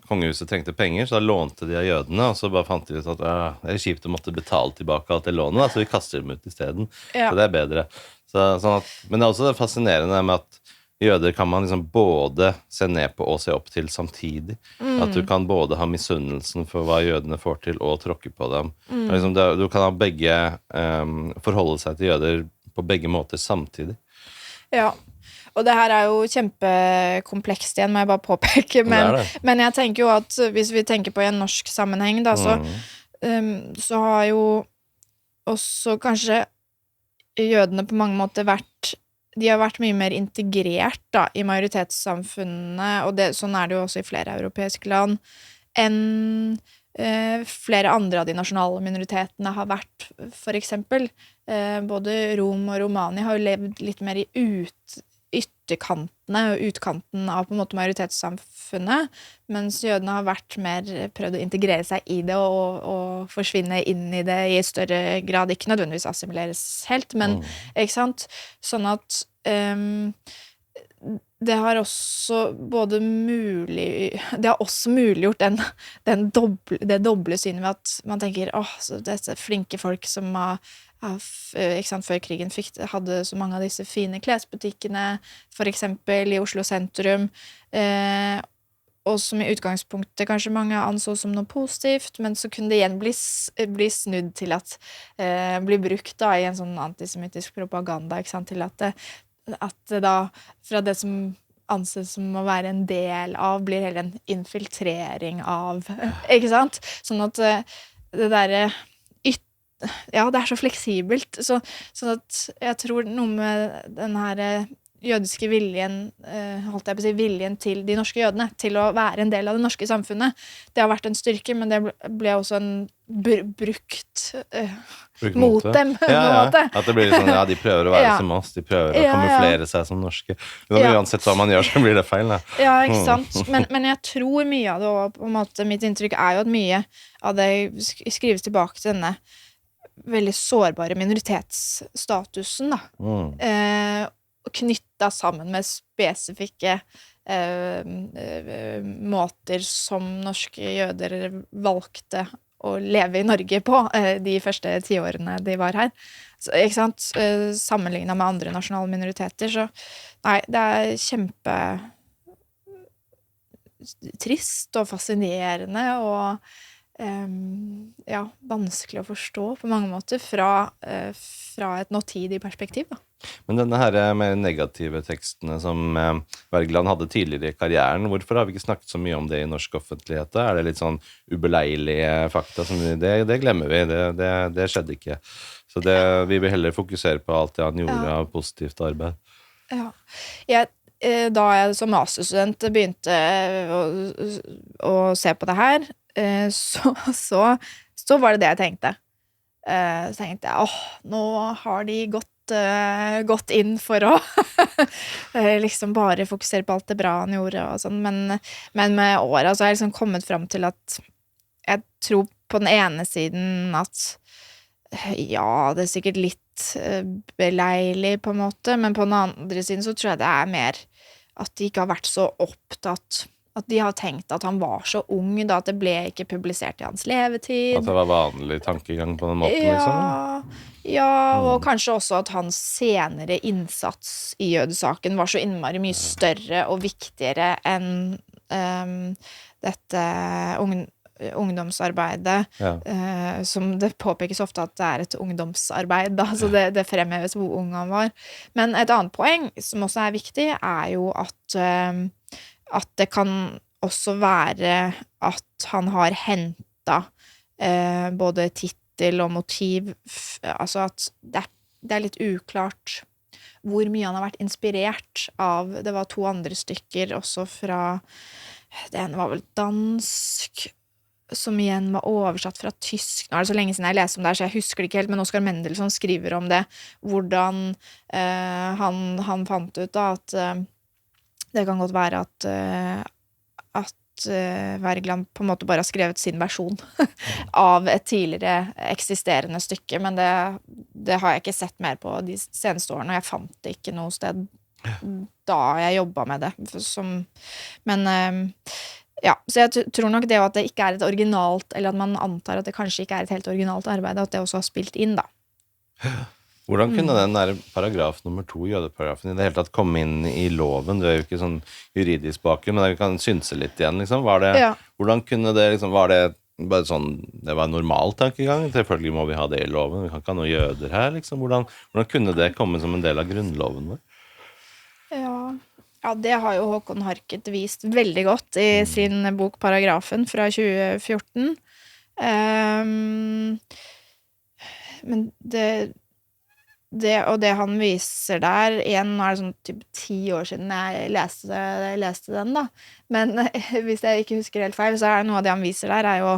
kongehuset trengte penger, så da lånte de av jødene, og så bare fant de ut at det er kjipt å måtte betale tilbake alt det lånet, så vi kaster dem ut i stedet. Så det er bedre. Men det er også fascinerende med at jøder kan man liksom både se ned på og se opp til samtidig. At du kan både ha misunnelsen for hva jødene får til, og tråkke på dem. Liksom du kan ha begge forholde seg til jøder på begge måter samtidig. Ja, og det her er jo kjempekomplekst igjen, må jeg bare påpeke, men jeg tenker jo at hvis vi tenker på i en norsk sammenheng da, så har jo også kanskje jødene på mange måter de har vært mye mer integrert da, i majoritetssamfunnene, og sånn er det jo også i flere europeiske land, enn flere andre av de nasjonale minoritetene har vært, for eksempel. Både Rom og Romani har jo levd litt mer i ytterkantene og utkanten av på en måte majoritetssamfunnet, mens jødene har vært mer prøvd å integrere seg i det og forsvinne inn i det i større grad, ikke nødvendigvis assimileres helt, men ikke sant? Sånn at det har også det har også muliggjort det doble synet ved at man tenker, så disse flinke folk som ikke sant, før krigen hadde så mange av disse fine klesbutikkene, for eksempel i Oslo sentrum, og som i utgangspunktet kanskje mange anså som noe positivt, men så kunne det igjen bli snudd til at bli brukt da, i en sånn antisemittisk propaganda, ikke sant, til at det da, fra det som anses som å være en del av, blir heller en infiltrering av, ikke sant? Sånn at det derre det er så fleksibelt, sånn at jeg tror noe med den her jødiske viljen, holdt jeg på å si, viljen til de norske jødene, til å være en del av det norske samfunnet, det har vært en styrke, men det ble også en brukt mot dem, på en måte. At det blir sånn, de prøver å være som oss, de prøver å kamuflere seg som norske. Uansett hva man gjør, så blir det feil, da. Ja, ikke sant? Men jeg tror mye av det, og på en måte mitt inntrykk er jo at mye av det skrives tilbake til denne veldig sårbare minoritetsstatusen, da. Knyttet sammen med spesifikke måter som norske jøder valgte å leve i Norge på de første 10 årene de var her. Så, ikke sant? Sammenlignet med andre nasjonale minoriteter, så nei, det kjempe trist og fascinerende og ja, vanskelig å forstå på mange måter fra et nåtidig perspektiv, da. Men denne her mer negative tekstene som Wergeland hadde tidligere i karrieren, hvorfor har vi ikke snakket så mye om det i norsk offentlighet? Er det litt sånn ubeleilige fakta? Det glemmer vi, det skjedde ikke. Så vi vil heller fokusere på alt det han gjorde av positivt arbeid. Ja, da jeg som masterstudent begynte å se på det her, så var det jeg tenkte. Så tenkte jeg, nå har de gått inn for å liksom bare fokusere på alt det bra han gjorde og sånn, men med året så har jeg liksom kommet frem til at jeg tror på den ene siden at ja, det sikkert litt beleilig på en måte, men på den andre siden så tror jeg det mer at de ikke har vært så opptatt, at de har tenkt at han var så ung da, at det ble ikke publisert i hans levetid. At det var vanlig tankegang på den måten, liksom? Ja, og kanskje også at hans senere innsats i jødesaken var så innmari mye større og viktigere enn dette ungdomsarbeidet, som det påpekes ofte at det et ungdomsarbeid, da, så det fremheves hvor ung han var. Men et annet poeng, som også viktig, jo at det kan også være at han har hentet både tittel og motiv, altså at det litt uklart hvor mye han har vært inspirert av. Det var 2 andre stykker også fra, det ene var vel dansk, som igjen var oversatt fra tysk. Nå det så lenge siden jeg leste om det her, så jeg husker det ikke helt, men Oscar Mendelssohn skriver om det, hvordan han fant ut da, at det kan godt være at Wergeland på en måte bare har skrevet sin versjon av et tidligere eksisterende stykke, men det har jeg ikke sett mer på de seneste årene, og jeg fant det ikke noe sted da jeg jobbet med det. Men ja, så jeg tror nok det at det ikke et originalt, eller at man antar at det kanskje ikke et helt originalt arbeid, at det også har spilt inn, da. Hvordan kunne den der paragraf nummer 2, jødeparagrafen, i det hele tatt komme inn i loven? Du jo ikke sånn juridisk bakgrunn, men det kan synse litt igjen, liksom. Hvordan kunne det, liksom, var det bare sånn, det var en normal tankegang? Selvfølgelig må vi ha det i loven, vi kan ikke ha noen jøder her, liksom. Hvordan kunne det komme som en del av grunnloven vår? Ja, det har jo Håkon Harket vist veldig godt i sin bok Paragrafen fra 2014. Men det han viser der, igjen, nå det sånn typ 10 år siden jeg leste den da, men hvis jeg ikke husker helt feil, så noe av det han viser der jo,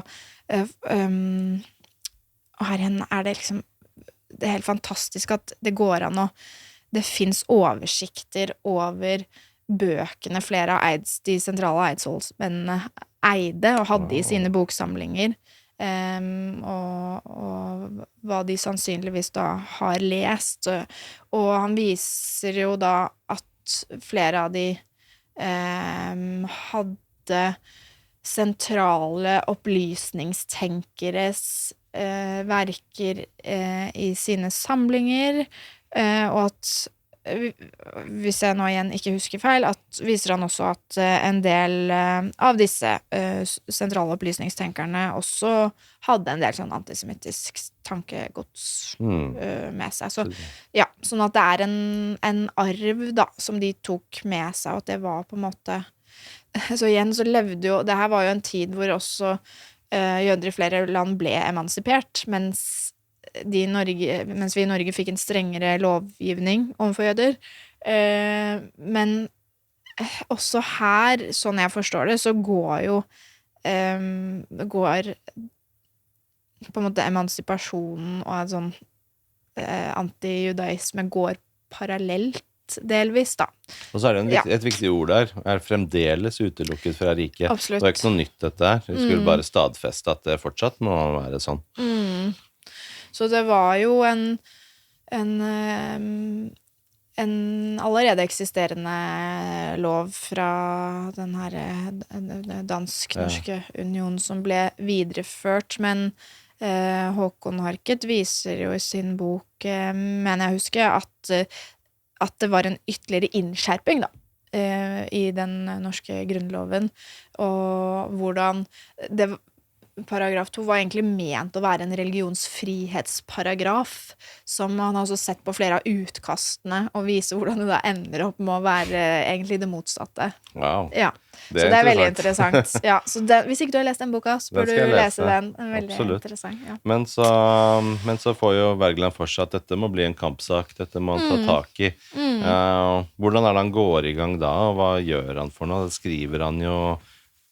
og her igjen det liksom, det helt fantastisk at det går an det finnes oversikter over bøkene flere av de sentrale eidsvollsmennene eide og hadde i sine boksamlinger, og hva de sannsynligvis da har lest, og han viser jo da at flere av de hadde sentrale opplysningstenkeres verker i sine samlinger, og at hvis jeg nå igjen ikke husker feil, viser han også at en del av disse sentrale opplysningstenkerne også hadde en del sånn antisemittisk tankegods med seg. Så, ja, sånn at det en arv da, som de tok med seg, og at det var på en måte så igjen så levde jo, det her var jo en tid hvor også jøder i flere land ble emansipert, mens vi i Norge fikk en strengere lovgivning overfor jøder. Men også her, sånn jeg forstår det, så går på en måte emansipasjonen og en sånn antijudaisme går parallelt delvis, da. Og så det et viktig ord der, fremdeles utelukket fra riket. Absolutt. Det ikke noe nytt dette her. Vi skulle bare stadfeste at det fortsatt må være sånn. Så det var jo en allerede eksisterende lov fra den her dansk-norske union som ble videreført, men Håkon Harket viser jo i sin bok, mener jeg husker, at det var en ytterligere innskjerping da, i den norske grunnloven, og hvordan paragraf 2 var egentlig ment å være en religionsfrihetsparagraf, som man har også sett på flere av utkastene, og viser hvordan det da ender opp med å være egentlig det motsatte. Wow. Ja, så det er veldig interessant. Ja, så hvis ikke du har lest den boka, så bør du lese den. Veldig Absolutt. Interessant. Ja. Men så får jo Wergeland for seg at dette må bli en kampsak, dette må han ta tak i. Hvordan det han går i gang da, og hva gjør han for noe? Det skriver han jo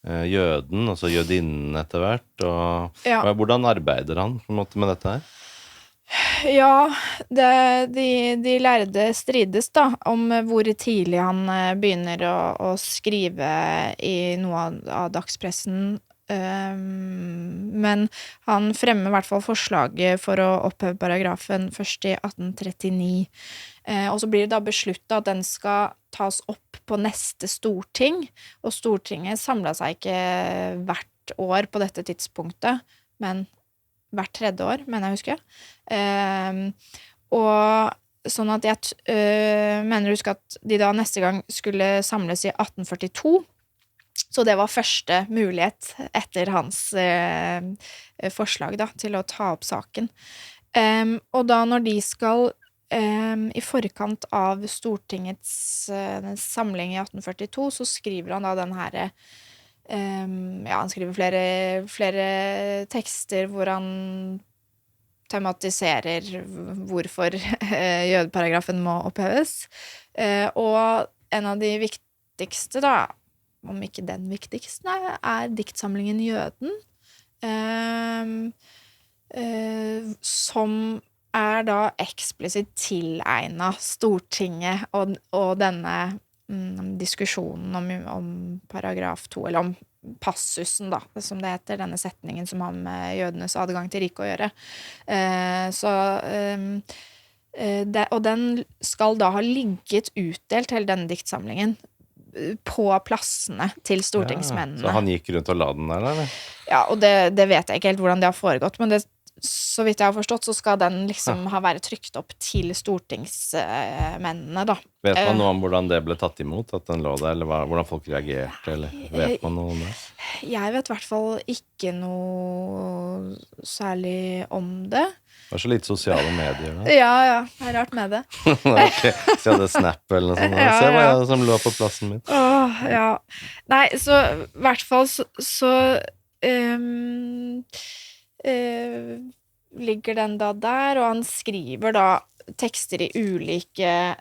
jøden, og så jødinnen etter hvert, og hvordan arbeider han på en måte med dette her? Ja, de lærde strides da, om hvor tidlig han begynner å skrive i noe av dagspressen, men han fremmer i hvert fall forslaget for å oppheve paragrafen først i 1839, og så blir det da besluttet at den skal tas opp på neste storting, og Stortinget samlet seg ikke hvert år på dette tidspunktet, men hvert tredje år, mener jeg husker. Og sånn at jeg mener husker at de da neste gang skulle samles i 1842, så det var første mulighet etter hans forslag da, til å ta opp saken. Og da når de skal i forkant av Stortingets samling i 1842, så skriver han da den her han skriver flere tekster hvor han tematiserer hvorfor jødeparagrafen må oppheves. Og en av de viktigste da, om ikke den viktigste, diktsamlingen Jøden, som da eksplisitt tilegnet Stortinget og denne diskusjonen om paragraf 2, eller om passusen da, som det heter, denne setningen som har med jødenes adgang til riket å gjøre. Og den skal da ha ligget utdelt til denne diktsamlingen på plassene til stortingsmennene. Så han gikk rundt og la den der, eller? Ja, og det vet jeg ikke helt hvordan det har foregått, men så vidt jeg har forstått, så skal den liksom ha vært trykt opp til stortingsmennene, da. Vet man noe om hvordan det ble tatt imot, at den lå der, eller hvordan folk reagerte, eller vet man noe om det? Jeg vet i hvert fall ikke noe særlig om det. Det var så litt sosiale medier, da. Ja, det er rart med det. Ok, så jeg hadde Snap eller noe sånt. Se hva jeg som lå på plassen min. Ja. Nei, så i hvert fall så ligger den da der, og han skriver da tekster i ulike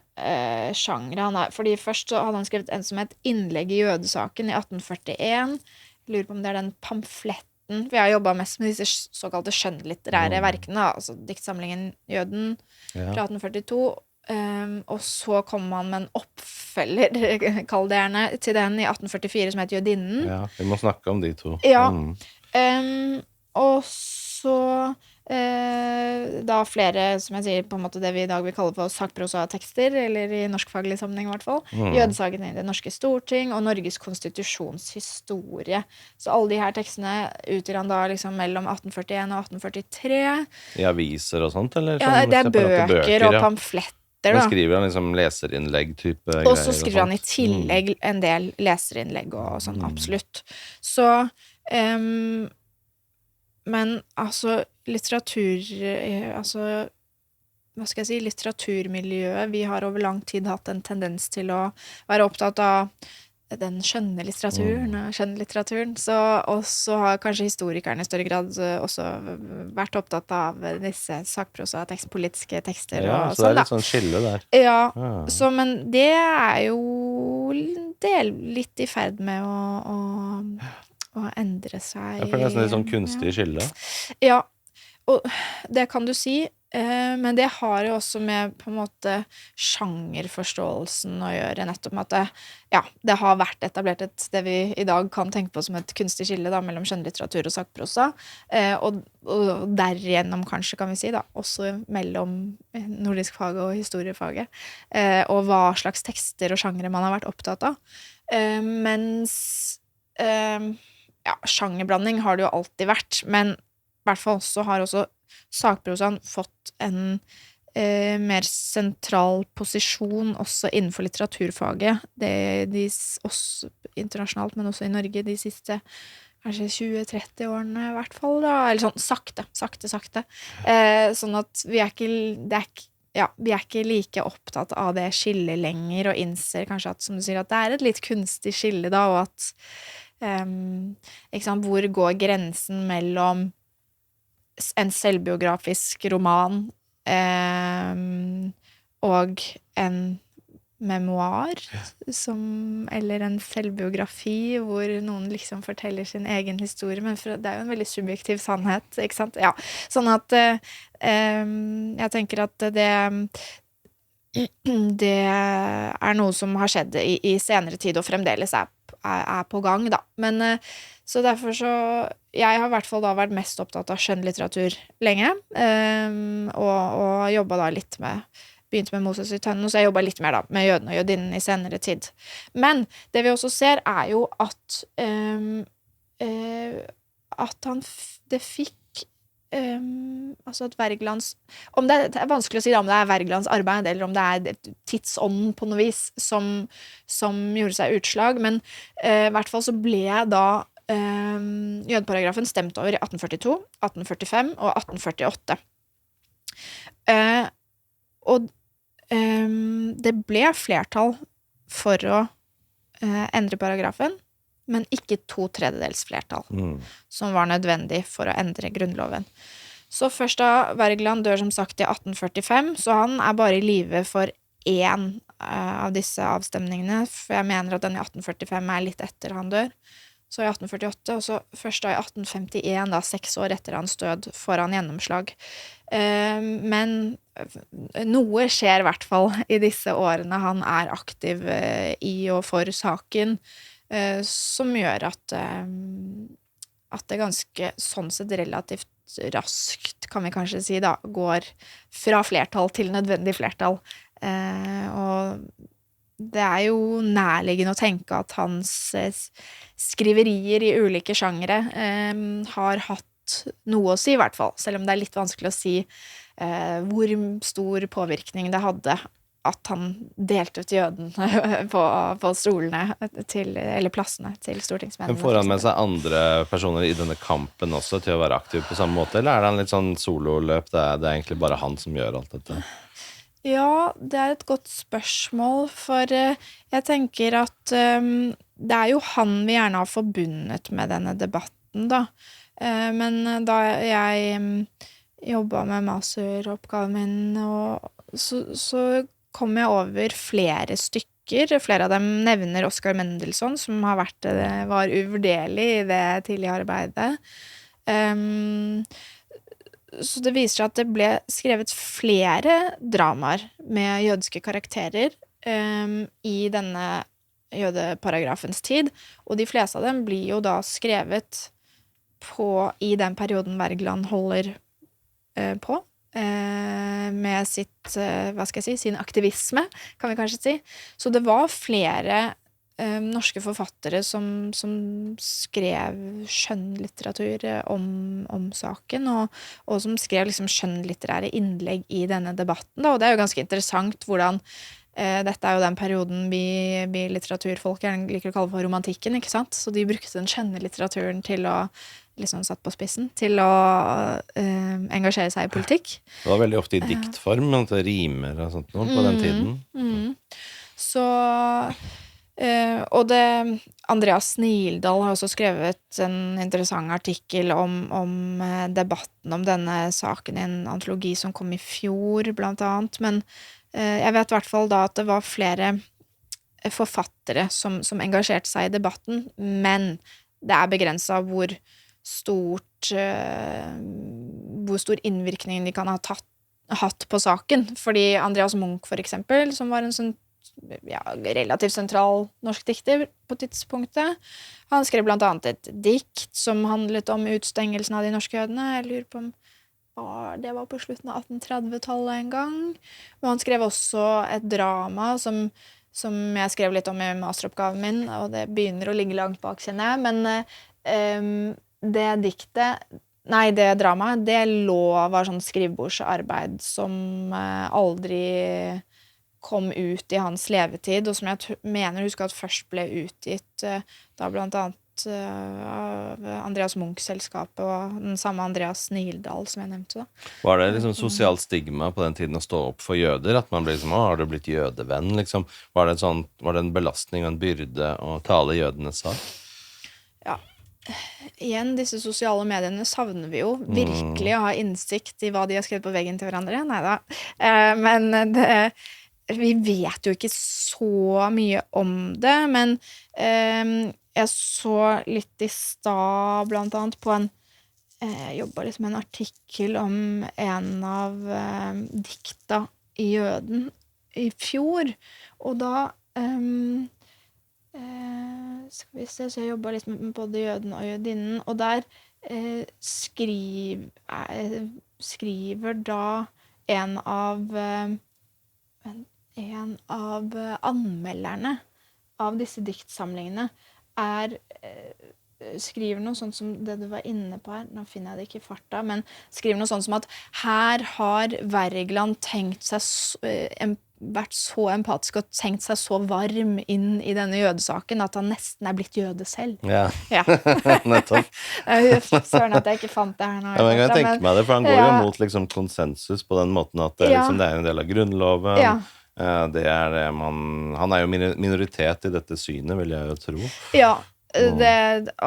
sjangre. Fordi først så hadde han skrevet en som het Innlegg i jødesaken i 1841. Jeg lurer på om det er den pamfletten, for jeg har jobbet mest med disse såkalte skjønnlitterære verkene, altså diktsamlingen Jøden fra 1842, og så kommer man med en oppfølger, kall det gjerne, til den i 1844 som heter Jødinnen. Ja, vi må snakke om de to. Ja, og så da flere, som jeg sier, på en måte det vi i dag vil kalle for sakprosa-tekster, eller i norskfaglig sammenheng i hvert fall, Jødesaken i det norske storting, og Norges konstitusjonshistorie. Så alle de her tekstene utgjør han da liksom mellom 1841 og 1843. I aviser og sånt, eller? Ja, det er bøker og pamfletter. Men skriver han liksom leserinnlegg-type greier? Og så skriver han i tillegg en del leserinnlegg og sånn, absolutt. Så men altså hva skal jeg si, litteraturmiljøet, vi har over lang tid hatt en tendens til å være opptatt av den skjønnlitteraturen, og så har kanskje historikerne i større grad også vært opptatt av disse sakprosa-politiske tekster. Ja, og så det er litt sånn skille der. Ja, så, men det er jo litt i ferd med å endre seg. Ja, for det er nesten litt sånn kunstig skille. Ja, og det kan du si, men det har jo også med på en måte sjangerforståelsen å gjøre, nettopp med at det har vært etablert det vi i dag kan tenke på som et kunstig skille da, mellom skjønnlitteratur og sakprosa, og derigjennom kanskje kan vi si da, også mellom nordisk fag og historiefaget, og hva slags tekster og sjangere man har vært opptatt av. Mens sjangerblanding har det jo alltid vært, men i hvert fall så har også sakprosaen fått en mer sentral posisjon også innenfor litteraturfaget. Også internasjonalt, men også i Norge de siste kanskje 20-30 årene i hvert fall da, eller sånn sakte. Sånn at vi er ikke like opptatt av det skillet lenger, og innser kanskje at, som du sier, at det et litt kunstig skille da, og at ikke sant, hvor går grensen mellom en selvbiografisk roman og en memoar eller en selvbiografi hvor noen liksom forteller sin egen historie, men det jo en veldig subjektiv sannhet, ikke sant? Ja, sånn at jeg tenker at det noe som har skjedd i senere tid og fremdeles på gang da, men så derfor jeg har i hvert fall da vært mest opptatt av skjønnlitteratur lenge, og jobbet da litt begynte med Moses i tønnen, og så jeg jobbet litt mer da med jøden og jødinnen i senere tid. Men det vi også ser jo at det fikk altså at Wergelands om det vanskelig å si da, om det Wergelands arbeid eller om det tidsånden på noe vis som gjorde seg utslag, men i hvert fall så ble da jødeparagrafen stemt over i 1842, 1845 og 1848. Og det ble flertall for å endre paragrafen, men ikke 2/3 flertall, som var nødvendig for å endre grunnloven. Så først da Wergeland dør som sagt i 1845, så han bare i live for én av disse avstemningene, for jeg mener at den i 1845 litt etter han dør, så i 1848, og så først da i 1851, da 6 år etter hans død, får han gjennomslag. Men noe skjer i hvert fall i disse årene han aktiv i og for saken, som gjør at det ganske sånn sett relativt raskt, kan vi kanskje si da, går fra flertall til nødvendig flertall. Og det jo nærliggende å tenke at hans skriverier i ulike sjangere har hatt noe å si i hvert fall, selv om det litt vanskelig å si hvor stor påvirkning det hadde at han delte ut jøden på stolene eller plassene til stortingsmennene. Men får han med seg andre personer i denne kampen også til å være aktiv på samme måte, eller det han litt sånn sololøp, det egentlig bare han som gjør alt dette? Ja, det et godt spørsmål, for jeg tenker at det jo han vi gjerne har forbundet med denne debatten da, men da jeg jobbet med masteroppgaven min, så kom jeg over flere stykker. Flere av dem nevner Oscar Mendelssohn, som var uvurderlig i det tidlige arbeidet. Så det viser seg at det ble skrevet flere dramaer med jødiske karakterer i denne jødeparagrafens tid, og de fleste av dem blir jo da skrevet i den perioden Wergeland holder på, med sitt, hva skal jeg si, sin aktivisme, kan vi kanskje si. Så det var flere norske forfattere som skrev skjønnlitteratur om saken, og som skrev liksom skjønnlitterære innlegg i denne debatten, da, og det jo ganske interessant hvordan dette jo den perioden vi litteraturfolk gjerne liker å kalle for romantikken, ikke sant? Så de brukte den skjønnlitteraturen til å liksom satt på spissen, til å engasjere seg i politikk. Det var veldig ofte i diktform, men det rimer og sånt noe på den tiden. Så og Andreas Nildal har også skrevet en interessant artikkel om debatten om denne saken i en antologi som kom i fjor, blant annet, men jeg vet i hvert fall da at det var flere forfattere som engasjerte seg i debatten, hvor hvor stor innvirkning de kan ha hatt på saken. Fordi Andreas Munch, for eksempel, som var en sånn relativt sentral norsk dikter på tidspunktet, han skrev blant annet et dikt som handlet om utstengelsen av de norske jødene. Jeg lurer på om det var på slutten av 1830-tallet en gang. Og han skrev også et drama som jeg skrev litt om i masteroppgaven min, og det begynner å ligge langt bak, kjenner jeg. Men det dramaet, det var sånn skrivebordsarbeid som aldri kom ut i hans levetid, og som jeg mener husker at først ble utgitt da blant annet av Andreas Munch-selskapet og den samme Andreas Nildal som jeg nevnte da. Var det liksom sosialt stigma på den tiden å stå opp for jøder? At man ble liksom, har du blitt jødevenn, liksom? Var det en belastning og en byrde å tale jødenes sak? Ja. Igjen, disse sosiale mediene savner vi jo virkelig å ha innsikt i hva de har skrevet på veggen til hverandre. Neida. Men vi vet jo ikke så mye om det, men jeg så litt i stad blant annet på jeg jobbet litt med en artikkel om en av dikta i Jøden i fjor, og da skal vi se, så jeg jobbet litt med både Jøden og Jødinnen, og der skriver da en av anmelderne av disse diktsamlingene skriver noe sånt som det du var inne på her, nå finner jeg det ikke i farta, men skriver noe sånt som at her har Wergeland tenkt seg vært så empatisk og tenkt seg så varm inn i denne jødesaken at han nesten blitt jøde selv. Ja. Nettopp. Søren at jeg ikke fant det her nå. Ja, men jeg kan tenke meg det, for han går jo mot liksom konsensus på den måten at det, liksom, det en del av grunnloven. Ja. Det det han jo minoritet i dette synet, vil jeg jo tro. Ja, og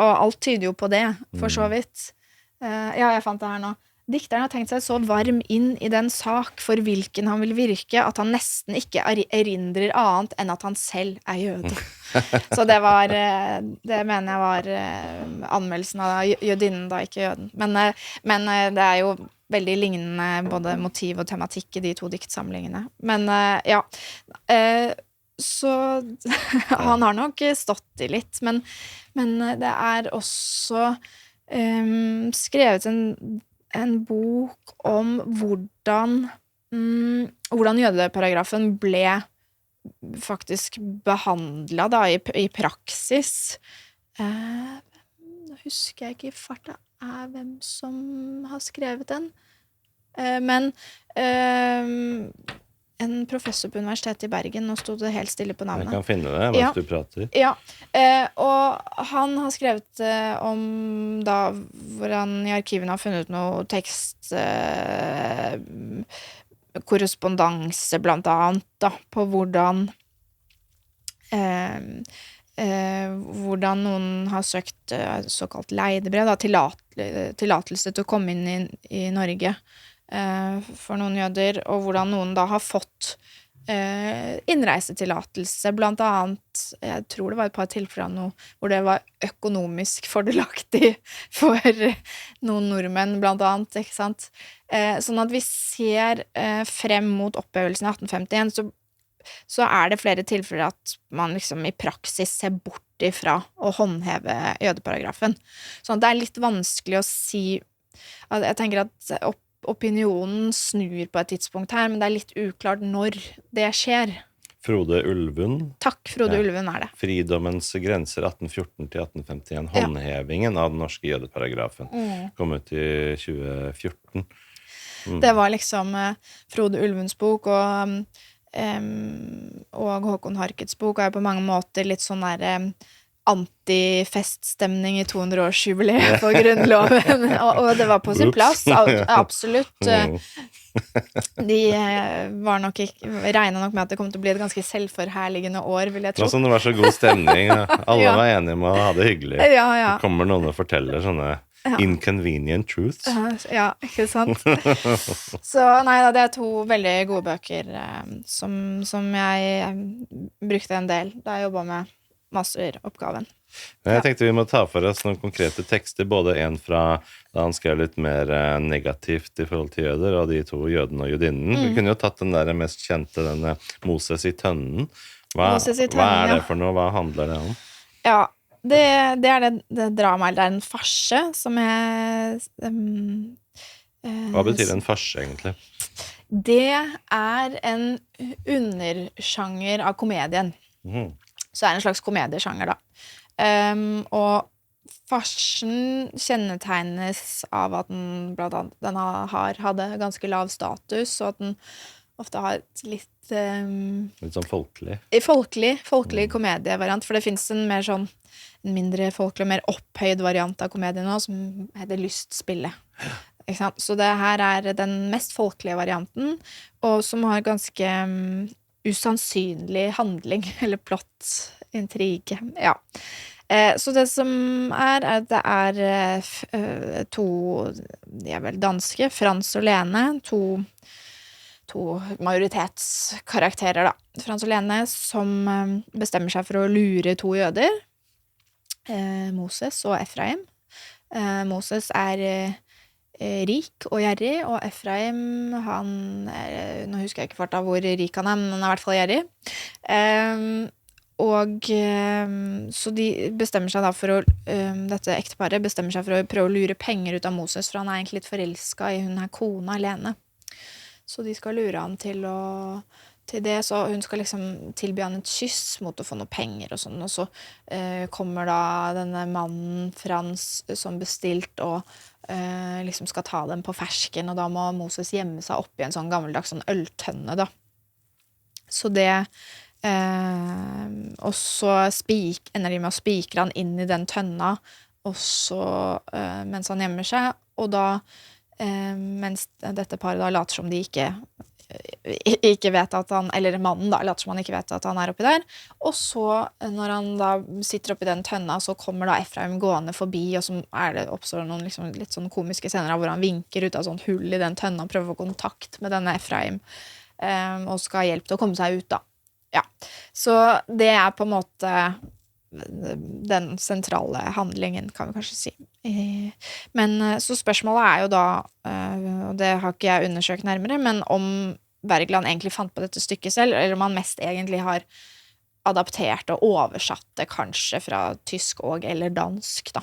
alt tyder jo på det, for så vidt. Jeg fant det her nå. Dikteren har tenkt seg så varm inn i den sak for hvilken han vil virke, at han nesten ikke erindrer annet enn at han selv jøde. Så det mener jeg var anmeldelsen av jødinnen, da, ikke jøden. Men det jo veldig lignende både motiv og tematikk i de to diktsamlingene. Men så han har nok stått i litt, men det også skrevet en bok om hvordan jødeparagrafen ble faktisk behandlet da, i praksis. Nå husker jeg ikke i farta hvem som har skrevet den. Men en professor på Universitetet i Bergen, nå stod det helt stille på navnet. Jeg kan finne det mens du prater. Ja, og han har skrevet om da, hvor han i arkivene har funnet noe tekst, korrespondanse blant annet, da, på hvordan noen har søkt såkalt leidebrev, da, tillatelse til å komme inn i Norge for noen jøder, og hvordan noen da har fått innreisetillatelse, blant annet, jeg tror det var et par tilfeller nå, hvor det var økonomisk fordelaktig for noen nordmenn, blant annet, ikke sant? Sånn at vi ser frem mot opphevelsen i 1851, så det flere tilfeller at man liksom i praksis ser bort ifra å håndheve jødeparagrafen. Sånn at det litt vanskelig å si, jeg tenker at opinionen snur på et tidspunkt her, men det litt uklart når det skjer. Frode Ulvund. Takk, Frode Ulvund det. Fridommens grenser 1814 til 1851. Håndhevingen av den norske jødeparagrafen. Kom ut i 2014. Det var liksom Frode Ulvunds bok, og Håkon Harkets bok på mange måter litt sånn der anti-feststemning i 200-årsjubileet for grunnloven, og det var på sin plass, absolutt. De var nok regnet nok med at det kom til å bli et ganske selvforherligende år, vil jeg tro. Det var så god stemning, alle var enige med å ha det hyggelig. Så kommer noen og forteller sånne inconvenient truths. Ja, ikke sant? Så nei da, det to veldig gode bøker som jeg brukte en del da jeg jobbet med masteroppgaven. Jeg tenkte vi må ta for oss noen konkrete tekster, både en fra da han skrev litt mer negativt i forhold til jøder, og de to jødene og jødinnen. Vi kunne jo tatt den der mest kjente, denne Moses i tønnen. Moses i tønnen, hva det for noe? Hva handler det om? Ja, det er det dramaet, det er en farse som Hva betyr en farse, egentlig? Det er en undersjanger av komedien. Så det er en slags komediesjanger, da. Og farsen kjennetegnes av at den blant annet den hadde ganske lav status, og at den ofte har et litt Litt sånn folkelig. Folkelig komedievariant, for det finnes en mer sånn en mindre folkelig, mer opphøyd variant av komedien nå, som heter Lystspillet. Ikke sant? Så det her er den mest folkelige varianten, og som har ganske usannsynlig handling, eller plott, intrige, ja. Så det som er at det er to, de er vel danske, Frans og Lene, to majoritetskarakterer, da. Frans og Lene som bestemmer seg for å lure to jøder, Moses og Efraim. Moses er rik og gjerrig, og Efraim, han nå husker jeg ikke farta hvor rik han er, men han er i hvert fall gjerrig. Så de bestemmer seg da for å dette ekteparet bestemmer seg for å prøve å lure penger ut av Moses, for han er egentlig litt forelsket i hun her kona alene. Så de skal lure han til det, så hun skal liksom tilby han et kyss mot å få noe penger og sånn, og så kommer da denne mannen Frans som bestilt og liksom skal ta dem på fersken, og da må Moses gjemme seg opp i en sånn gammeldags sånn øltønne, da. Så det og så ender de med å spikre han inn i den tønna, og så mens han gjemmer seg, og da mens dette paret da later som de ikke vet at han, eller mannen da, later som han ikke vet at han er oppi der, og så når han da sitter oppi den tønna, så kommer da Efraim gående forbi, og så oppstår noen liksom litt sånn komiske scener hvor han vinker ut av sånn hull i den tønna, prøver å få kontakt med denne Efraim, og skal ha hjelp til å komme seg ut da. Ja, så det er på en måte den sentrale handlingen, kan vi kanskje si. Men så spørsmålet er jo da, og det har ikke jeg undersøkt nærmere, men om Wergeland egentlig fant på dette stykket selv, eller om han mest egentlig har adaptert og oversatt det kanskje fra tysk og eller dansk da.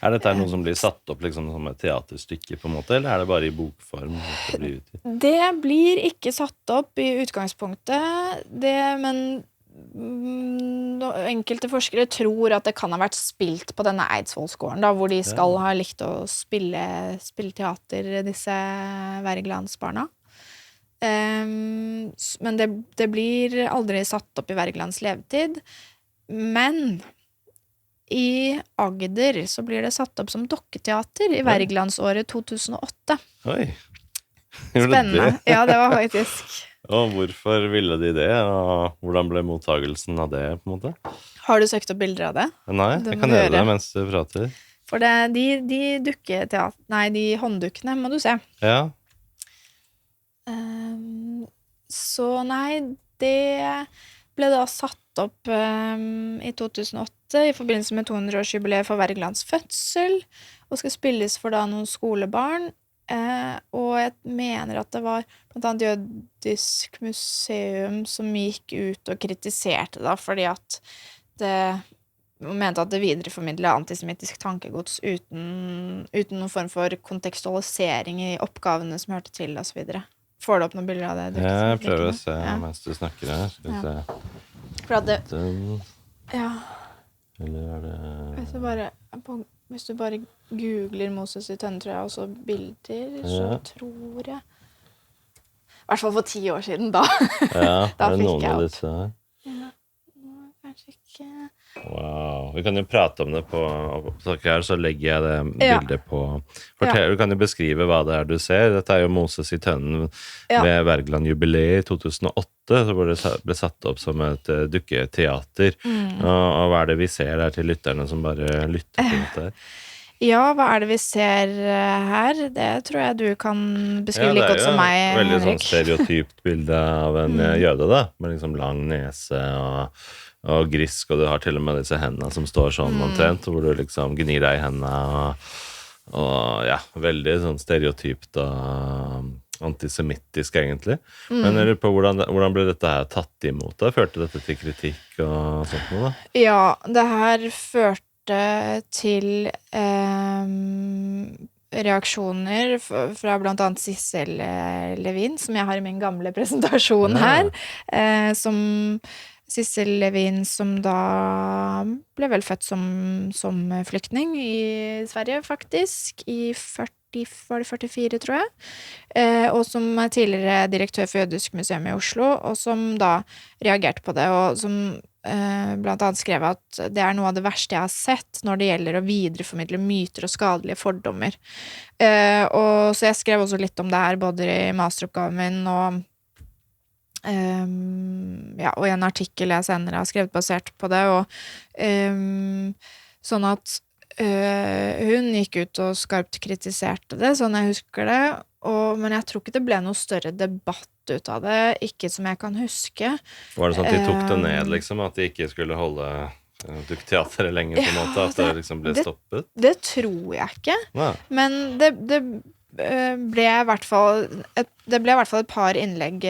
Er dette noe som blir satt opp liksom som et teaterstykke på en måte, eller er det bare i bokform? Det blir ikke satt opp i utgangspunktet, men enkelte forskere tror at det kan ha vært spilt på denne Eidsvollsgården, da, hvor de skal ha likt å spille teater, disse Wergelandsbarna. Men det blir aldri satt opp i Wergelands levetid, men i Agder så blir det satt opp som dokketeater i Wergelandsåret 2008. Oi. Spennende. Ja, det var faktisk. Og hvorfor ville de det, og hvordan ble mottagelsen av det, på en måte? Har du søkt opp bilder av det? Nei, jeg kan gjøre det mens du prater. For de hånddukkene må du se. Ja. Så nei, det ble da satt opp i 2008 i forbindelse med 200-årsjubileet for Wergelands fødsel, og skal spilles for da noen skolebarn, og jeg mener at det var blant annet Jødisk museum som gikk ut og kritiserte da, fordi at mente at det videreformidlet antisemittisk tankegods uten noen form for kontekstualisering i oppgavene som hørte til, og så videre. Får du opp noen bilder av det? Jeg prøver å se mens du snakker her. Skal vi se. For at det... Ja. Eller er det... Hvis du bare googler Moses i tønne, tror jeg, og så bilder, så tror jeg... I hvert fall for 10 år siden, da. Ja, da er det noen av disse her? Ja, kanskje ikke... Wow, vi kan jo prate om det på opptaket her, så legger jeg det bildet på. Du kan jo beskrive hva det er du ser. Dette er jo Moses i tønnen ved Wergeland jubileet i 2008, så hvor det ble satt opp som et dukketeater. Og hva er det vi ser der til lytterne som bare lytter på dette her? Ja, hva er det vi ser her? Det tror jeg du kan beskrive like godt som meg, Henrik. Veldig sånn stereotypt bilde av en jøde da, med liksom lang nese og grisk, og du har til og med disse hendene som står sånn omtrent, hvor du liksom gnir deg i hendene, og ja, veldig sånn stereotypt og antisemittisk egentlig. Men jeg lurer på hvordan ble dette her tatt imot da? Førte dette til kritikk og sånt noe da? Ja, det her førte til reaksjoner fra blant annet Sissel Levin, som jeg har i min gamle presentasjon her, som Sissel Levin, som da ble vel født som flyktning i Sverige, faktisk, i 44, tror jeg, og som er tidligere direktør for Jødisk museum i Oslo, og som da reagerte på det, og som blant annet skrev at det er noe av det verste jeg har sett når det gjelder å videreformidle myter og skadelige fordommer. Og så jeg skrev også litt om det her, både i masteroppgaven min og og i en artikkel jeg senere har skrevet basert på det, og sånn at hun gikk ut og skarpt kritiserte det, sånn jeg husker det, men jeg tror ikke det ble noe større debatt ut av det, ikke som jeg kan huske. Var det sånn at de tok det ned, liksom, at de ikke skulle holde dukketeateret lenger på en måte, at det liksom ble stoppet? Det tror jeg ikke, men det ble i hvert fall et par innlegg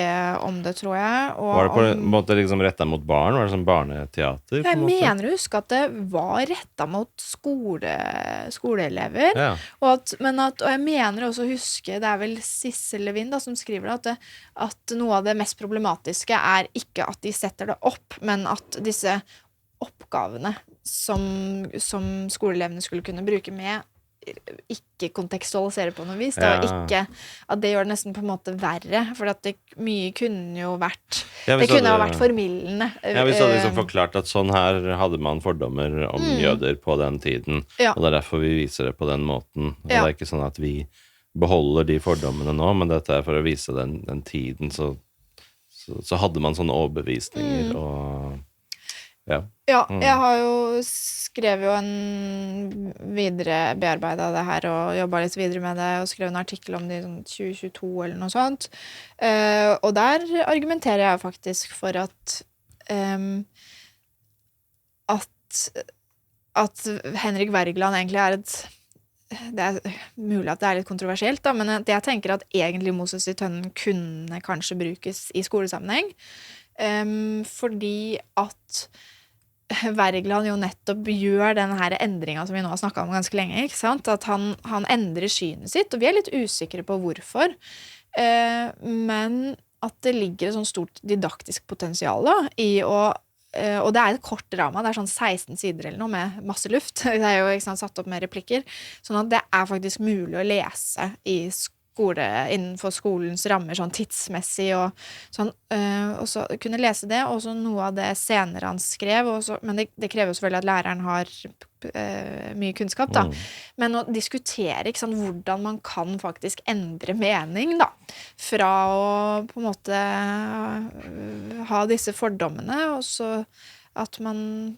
om det, tror jeg. Og var det på en måte liksom rettet mot barn? Var det sånn barneteater? Jeg mener å huske at det var rettet mot skoleelever. Ja. Og jeg mener også å huske, det er vel Sissel Levin da, som skriver det, at noe av det mest problematiske er ikke at de setter det opp, men at disse oppgavene som skoleelevene skulle kunne bruke med ikke kontekstualisere på noe vis, da, ikke at det gjør det nesten på en måte verre, for at mye kunne jo vært det kunne ha vært formildende. Ja, hvis du hadde liksom forklart at sånn her hadde man fordommer om jøder på den tiden, og det er derfor vi viser det på den måten, og det er ikke sånn at vi beholder de fordommene nå, men dette er for å vise den tiden, så hadde man sånne overbevisninger, og ja, jeg har jo skrevet en videre bearbeid av det her, og jobbet litt videre med det, og skrevet en artikkel om det i 2022 eller noe sånt. Og der argumenterer jeg faktisk for at Henrik Wergeland egentlig er det er mulig at det er litt kontroversielt da, men jeg tenker at egentlig Moses i tønnen kunne kanskje brukes i skolesammenheng, fordi at Wergeland jo nettopp gjør denne her endringen som vi nå har snakket om ganske lenge, ikke sant? At han endrer synet sitt, og vi er litt usikre på hvorfor, men at det ligger et sånn stort didaktisk potensial da, i og det er et kort drama, det er sånn 16 sider eller noe med masse luft, det er jo ikke sant, satt opp med replikker, sånn at det er faktisk mulig å lese i innenfor skolens rammer, sånn tidsmessig og sånn, og så kunne lese det, og så noe av det senere han skrev, men det krever jo selvfølgelig at læreren har mye kunnskap da, men å diskutere ikke sant, hvordan man kan faktisk endre mening da, fra å på en måte ha disse fordommene, og så at man,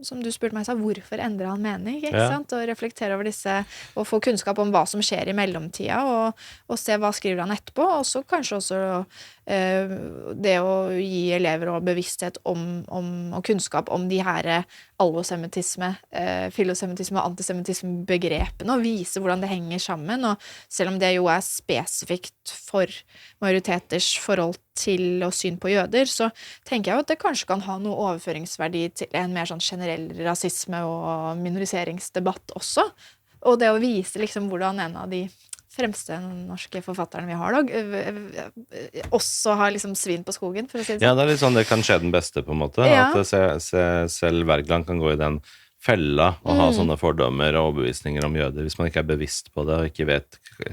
som du spurte meg, hvorfor endrer han mening, ikke sant? Og reflektere over disse, og få kunnskap om hva som skjer i mellomtida, og se hva skriver han etterpå, og så kanskje også det å gi elever og bevissthet om og kunnskap om de her allosemittisme, filosemittisme og antisemittisme-begrepene, og vise hvordan det henger sammen, og selv om det jo er spesifikt for majoriteters forhold til og syn på jøder, så tenker jeg jo at det kanskje kan ha noe overføringsverdi til en mer sånn generell rasisme og minoriseringsdebatt også, og det å vise liksom hvordan en av de fremste norske forfatterne vi har da, også har liksom svin på skogen, for å si det sånn. Ja, det er litt sånn det kan skje den beste på en måte, at selv Wergeland kan gå i den fella og ha sånne fordommer og overbevisninger om jøder, hvis man ikke er bevisst på det og ikke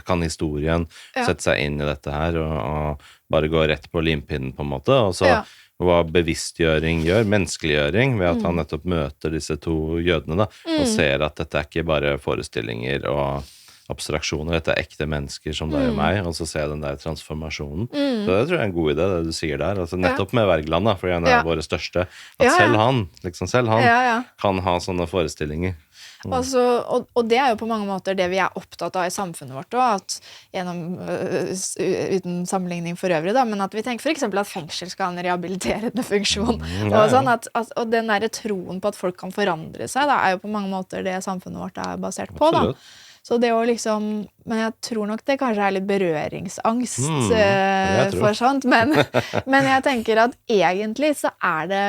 kan historien sette seg inn i dette her og bare gå rett på limpinnen på en måte, og så hva bevisstgjøring gjør, menneskeliggjøring, ved at han nettopp møter disse to jødene da, og ser at dette er ikke bare forestillinger og abstraksjoner, dette er ekte mennesker som deg og meg, og så ser jeg den der transformasjonen. Så det tror jeg er en god idé, det du sier der. Altså, nettopp med Wergeland, da, for en av våre største, at selv han kan ha sånne forestillinger. Og det jo på mange måter det vi opptatt av i samfunnet vårt også, at gjennom, uten sammenligning for øvrig da, men at vi tenker for eksempel at fengsel skal ha en rehabiliterende funksjon, og sånn, og den der troen på at folk kan forandre seg da, jo på mange måter det samfunnet vårt basert på da. Absolutt. Så det å liksom, men jeg tror nok det kanskje litt berøringsangst for sånt, men jeg tenker at egentlig så det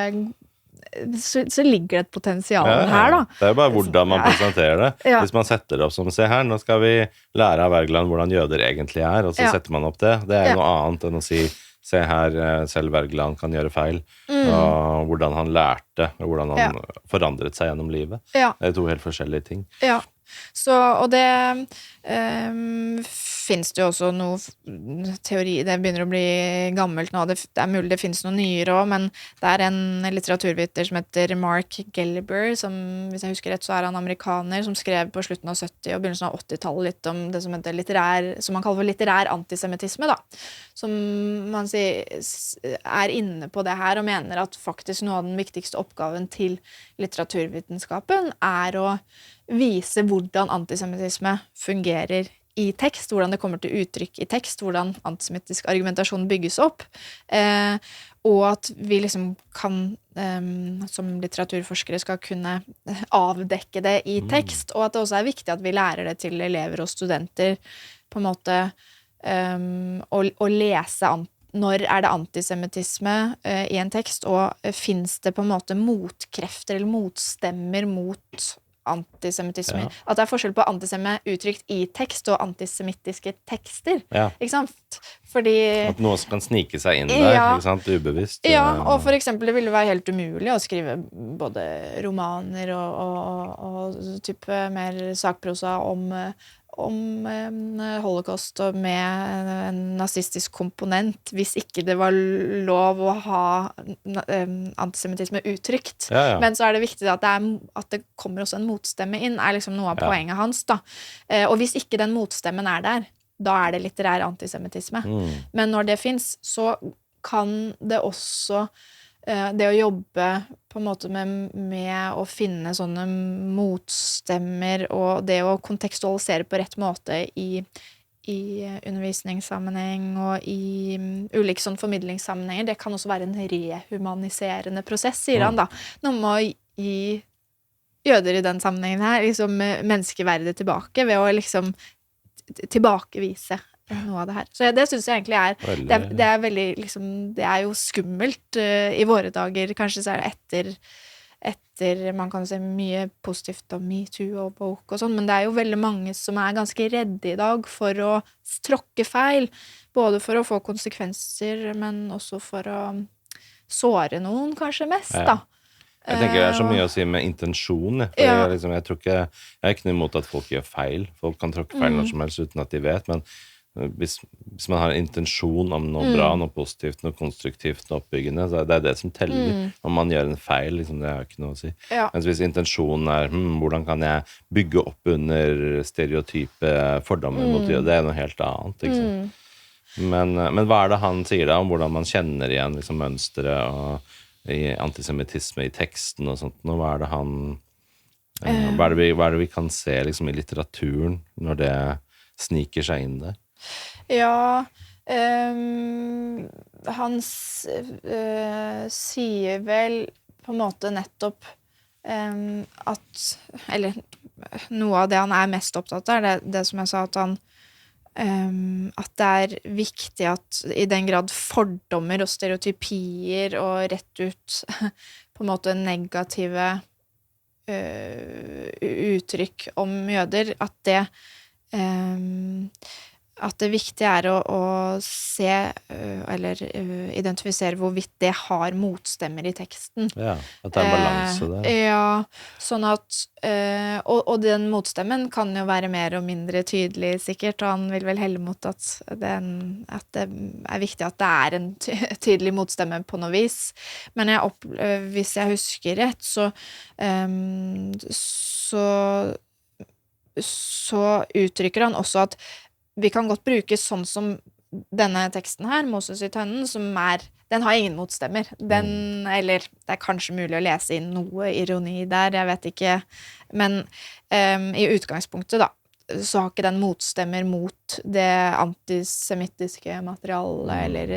så ligger det et potensial her da. Det jo bare hvordan man presenterer det. Hvis man setter det opp som, se her, nå skal vi lære av Wergeland hvordan jøder egentlig og så setter man opp det. Det noe annet enn å si, se her, selv Wergeland kan gjøre feil, og hvordan han lærte, og hvordan han forandret seg gjennom livet. Det to helt forskjellige ting. Ja. Så, og det finnes det jo også noe teori, det begynner å bli gammelt nå, det mulig det finnes noe nyere også, men det en litteraturviter som heter Mark Gelliber, som hvis jeg husker rett så han amerikaner, som skrev på slutten av 70- og begynnelsen av 80-tallet litt om det som heter som man kaller for litterær antisemitisme da, som man sier inne på det her og mener at faktisk noe av den viktigste oppgaven til litteraturvitenskapen å vise hvordan antisemittisme fungerer i tekst, hvordan det kommer til uttrykk i tekst, hvordan antisemittisk argumentasjon bygges opp, og at vi liksom kan, som litteraturforskere skal kunne avdekke det i tekst, og at det også viktig at vi lærer det til elever og studenter på en måte å lese når det antisemittisme i en tekst, og finnes det på en måte motkrefter eller motstemmer mot antisemittisme. At det forskjell på antisemme uttrykt i tekst og antisemittiske tekster. Ikke sant? Fordi at noe kan snike seg inn der, ikke sant? Ubevisst. Og for eksempel det ville være helt umulig å skrive både romaner og type mer sakprosa om holocaust og med en nazistisk komponent hvis ikke det var lov å ha antisemittisme uttrykt. Men så det viktig at det kommer også en motstemme inn, liksom noe av poenget hans da. Og hvis ikke den motstemmen der, da det litterær antisemittisme. Men når det finnes, så kan det også det å jobbe på en måte med å finne sånne motstemmer og det å kontekstualisere på rett måte i undervisningssammenheng og i ulike sånn formidlingssammenhenger, det kan også være en rehumaniserende prosess, sier han da. Noe med å gi jøder i den sammenhengen her liksom menneskeverdet tilbake ved å liksom tilbakevise noe av det her. Så det synes jeg egentlig det veldig liksom, det jo skummelt i våre dager, kanskje så det etter man kan se mye positivt om MeToo og woke og sånn, men det jo veldig mange som ganske redde i dag for å tråkke feil, både for å få konsekvenser, men også for å såre noen kanskje mest da. Jeg tenker det så mye å si med intensjon, jeg tror ikke, jeg ikke noe imot at folk gjør feil, folk kan tråkke feil når som helst uten at de vet, men hvis man har en intensjon om noe bra, noe positivt, noe konstruktivt, noe oppbyggende, så det det som teller. Om man gjør en feil, liksom, det ikke noe å si. Mens hvis intensjonen hvordan kan jeg bygge opp under stereotype fordommer mot det, det noe helt annet, ikke sant? Men hva det han sier da om hvordan man kjenner igjen liksom, mønstre og i antisemittisme i teksten og sånt, hva det han hva det vi kan se liksom, i litteraturen når det sniker seg inn der? Ja, han sier vel på en måte nettopp at, eller noe av det han mest opptatt av, det som jeg sa, at han at det viktig at i den grad fordommer og stereotypier og rett ut på en måte negative uttrykk om jøder, at det viktige å se eller identifisere hvorvidt det har motstemmer i teksten. Ja, at det en balanse der. Ja, sånn at og den motstemmen kan jo være mer og mindre tydelig sikkert, og han vil vel helle mot at det viktig at det en tydelig motstemme på noe vis. Men hvis jeg husker rett, så uttrykker han også at vi kan godt bruke sånn som denne teksten her, Moses i tønnen, som Den har ingen motstemmer. Eller det er kanskje mulig å lese inn noe ironi der, jeg vet ikke. Men i utgangspunktet da, så har ikke den motstemmer mot det antisemittiske materialet eller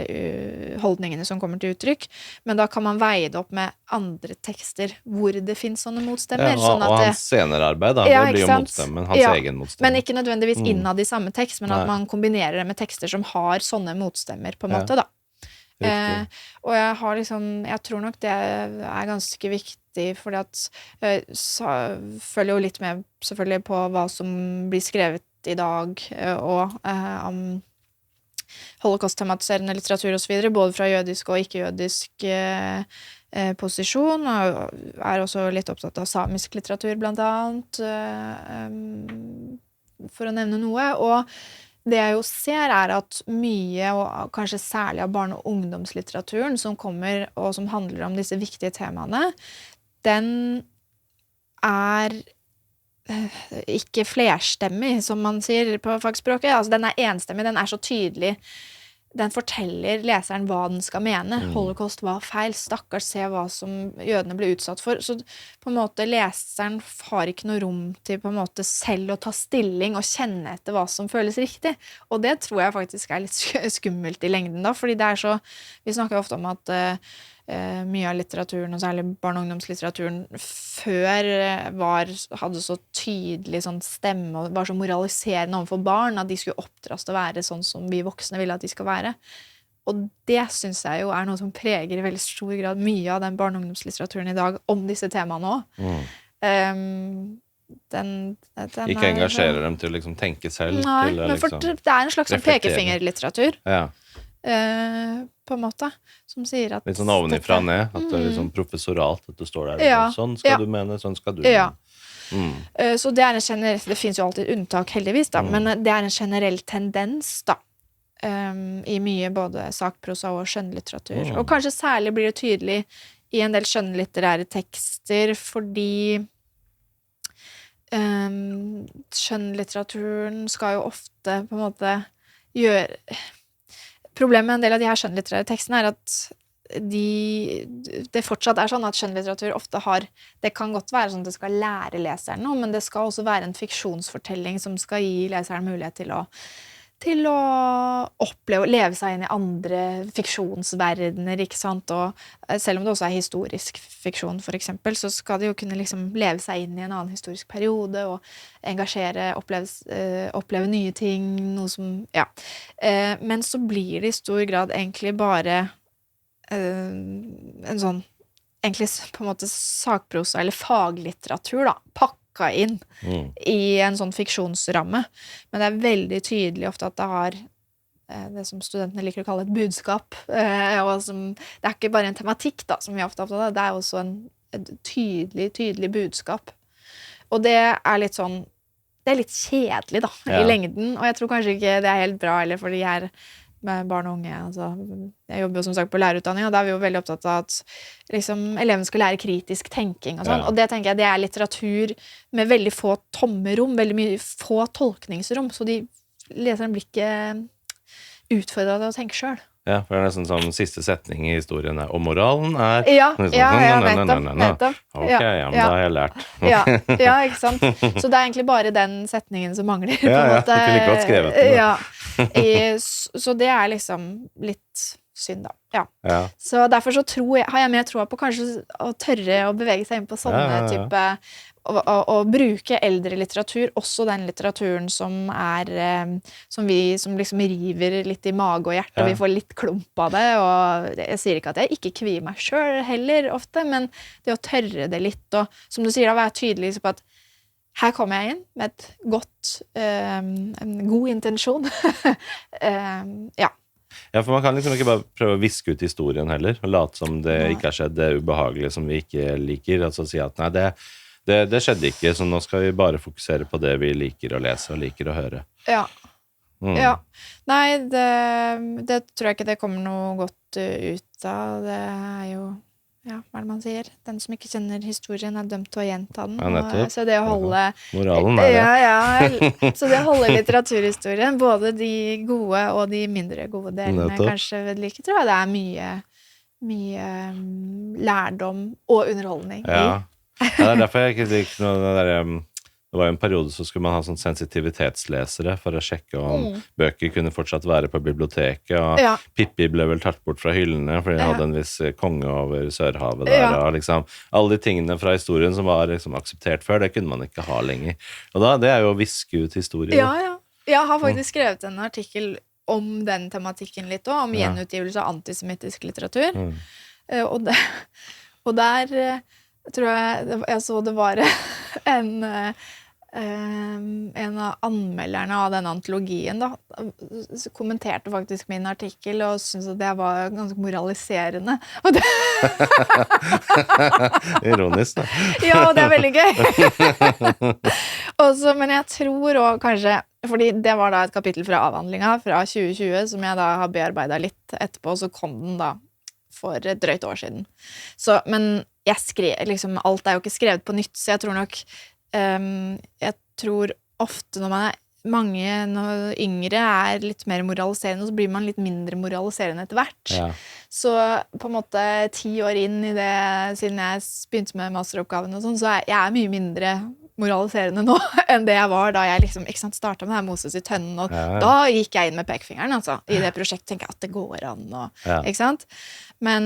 holdningene som kommer til uttrykk. Men da kan man veie det opp med andre tekster hvor det finnes sånne motstemmer. Ja, og hans senere arbeid da, det blir jo motstemmen, hans egen motstemme. Men ikke nødvendigvis innad i samme tekst, men at man kombinerer det med tekster som har sånne motstemmer på en måte da. Og jeg har jeg tror nok det er ganske viktig, fordi at følger jo litt med selvfølgelig på hva som blir skrevet i dag, og om holocaust-tematiserende litteratur og så videre, både fra jødisk og ikke-jødisk posisjon, og er også litt opptatt av samisk litteratur blant annet, for å nevne noe, og det jeg jo ser er at mye, og kanskje særlig av barne- og ungdomslitteraturen som kommer og som handler om disse viktige temaene, den er ikke flerstemmig, som man sier på fagspråket. Altså, den er enstemmig, den er så tydelig. Den forteller leseren hva den skal mene. Holocaust var feil, stakkars, se hva som jødene ble utsatt for. Så på en måte leseren har ikke noe rom til på en måte selv å ta stilling og kjenne etter hva som føles riktig. Og det tror jeg faktisk er litt skummelt i lengden da, fordi det er så, vi snakker jo ofte om at mye av litteraturen, og særlig barne- og ungdomslitteraturen, før hadde så tydelig sånn stemme, og var så moraliserende overfor barn, at de skulle oppdras til å være sånn som vi voksne ville at de skal være. Og det synes jeg jo er noe som preger i veldig stor grad mye av den barne- og ungdomslitteraturen i dag, om disse temaene også. Den ikke engasjerer dem til å liksom tenke selv. Nei, til å, men for det er en slags pekefingerlitteratur. Ja. På en måte, som sier at litt sånn ovenifra ned, at det er litt sånn professoralt, at du står der, sånn skal du mene, sånn skal du mene. Så det er det finnes jo alltid unntak heldigvis da, men det er en generell tendens da, i mye både sakprosa og skjønnlitteratur, og kanskje særlig blir det tydelig i en del skjønnlitterære tekster, fordi skjønnlitteraturen skal jo ofte på en måte problemet med en del av de her skjønnlitterære tekstene er at det fortsatt er sånn at skjønnlitteratur ofte det kan godt være sånn at det skal lære leseren noe, men det skal også være en fiksjonsfortelling som skal gi leseren mulighet til å oppleve, leve seg inn i andre fiksjonsverdener, ikke sant? Og selv om det også er historisk fiksjon, for eksempel, så skal det jo kunne liksom leve seg inn i en annen historisk periode, og engasjere, oppleve nye ting, noe som, men så blir det i stor grad egentlig bare en sånn, egentlig på en måte sakprosa eller faglitteratur da, pakka inn i en sånn fiksjonsramme, men det er veldig tydelig ofte at det har det som studentene liker å kalle et budskap, og det er ikke bare en tematikk da, som vi er ofte opptatt av, det er også et tydelig budskap, og det er litt sånn, det er litt kjedelig da, i lengden, og jeg tror kanskje ikke det er helt bra, eller fordi jeg med barn og unge, altså, jeg jobber jo som sagt på lærerutdanning, og da er vi jo veldig opptatt av at liksom, elevene skal lære kritisk tenking og sånn, og det tenker jeg, det er litteratur med veldig få tomme rom, veldig mye få tolkningsrom, så leseren blir ikke utfordret til å tenke selv. Ja, for det er nesten sånn siste setning i historien og moralen er nettopp. Ok, men da har jeg lært. Ja, ikke sant? Så det er egentlig bare den setningen som mangler. På en måte. Du kunne godt skrevet den. Så det er liksom litt synd da. Så derfor så har jeg mer troa på kanskje å tørre å bevege seg inn på sånne type og bruke eldre litteratur, også den litteraturen som som liksom river litt i mage og hjerte, og vi får litt klump av det, og jeg sier ikke at jeg ikke kvier meg selv heller ofte, men det å tørre det litt, og som du sier da, være tydelig på at her kommer jeg inn med et godt, en god intensjon. Ja, for man kan liksom ikke bare prøve å viske ut historien heller, og late som det ikke har skjedd, det ubehagelige som vi ikke liker, altså si at nei, det skjedde ikke, så nå skal vi bare fokusere på det vi liker å lese og liker å høre. Nei, det tror jeg ikke det kommer noe godt ut av. Det er jo, hva er det man sier? Den som ikke kjenner historien er dømt til å gjenta den. Så det å holde moralen er det. Så det å holde litteraturhistorien, både de gode og de mindre gode delene, kanskje like, tror jeg det er mye lærdom og underholdning i. Ja. Ja, det derfor jeg ikke liker noe det der, det var jo en periode så skulle man ha sånn sensitivitetslesere for å sjekke om bøker kunne fortsatt være på biblioteket, og Pippi ble vel tatt bort fra hyllene fordi den hadde en viss konge over Sørhavet der, og liksom alle de tingene fra historien som var liksom akseptert før, det kunne man ikke ha lenger. Og da, det jo å viske ut historie. Ja. Jeg har faktisk skrevet en artikkel om den tematikken litt også, om gjenutgivelse av antisemittisk litteratur. Og der tror jeg så det var en av anmelderne av den antologien da, kommenterte faktisk min artikkel og syntes at det var ganske moraliserende. Og det ironisk da. Ja, og det veldig gøy. Også, men jeg tror også kanskje, fordi det var da et kapittel fra avhandlingen fra 2020 som jeg da har bearbeidet litt etterpå, så kom den da for et drøyt år siden. Så, men jeg skrev, liksom, alt jo ikke skrevet på nytt, så jeg tror nok jeg tror ofte når man når yngre litt mer moraliserende, så blir man litt mindre moraliserende etter hvert. Så på en måte 10 år inn i det, siden jeg begynte med masteroppgaven og sånn, så jeg mye mindre moraliserende nå enn det jeg var da jeg liksom, ikke sant, startet med det her Moses i tønnen, og da gikk jeg inn med pekefingeren, altså. I det prosjektet tenker jeg at det går an, og, ikke sant? Men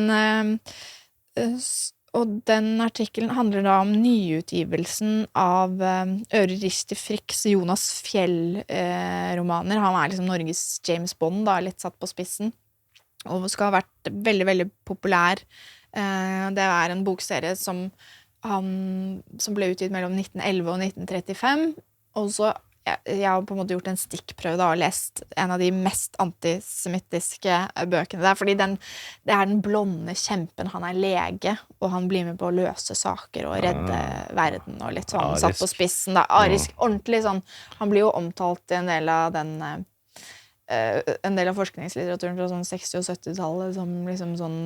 og den artikkelen handler da om nyutgivelsen av Øre Risti Fricks Jonas Fjell-romaner. Han liksom Norges James Bond, da, litt satt på spissen, og skal ha vært veldig, veldig populær. Det en bokserie som ble utgitt mellom 1911 og 1935, og så jeg har på en måte gjort en stikkprøve da, og lest en av de mest antisemittiske bøkene der, fordi det den blonde kjempen, han lege, og han blir med på å løse saker og redde verden, og litt sånn satt på spissen da, arisk, ordentlig sånn, han blir jo omtalt i en del av den en del av forskningslitteraturen fra sånn 60- og 70-tallet som liksom sånn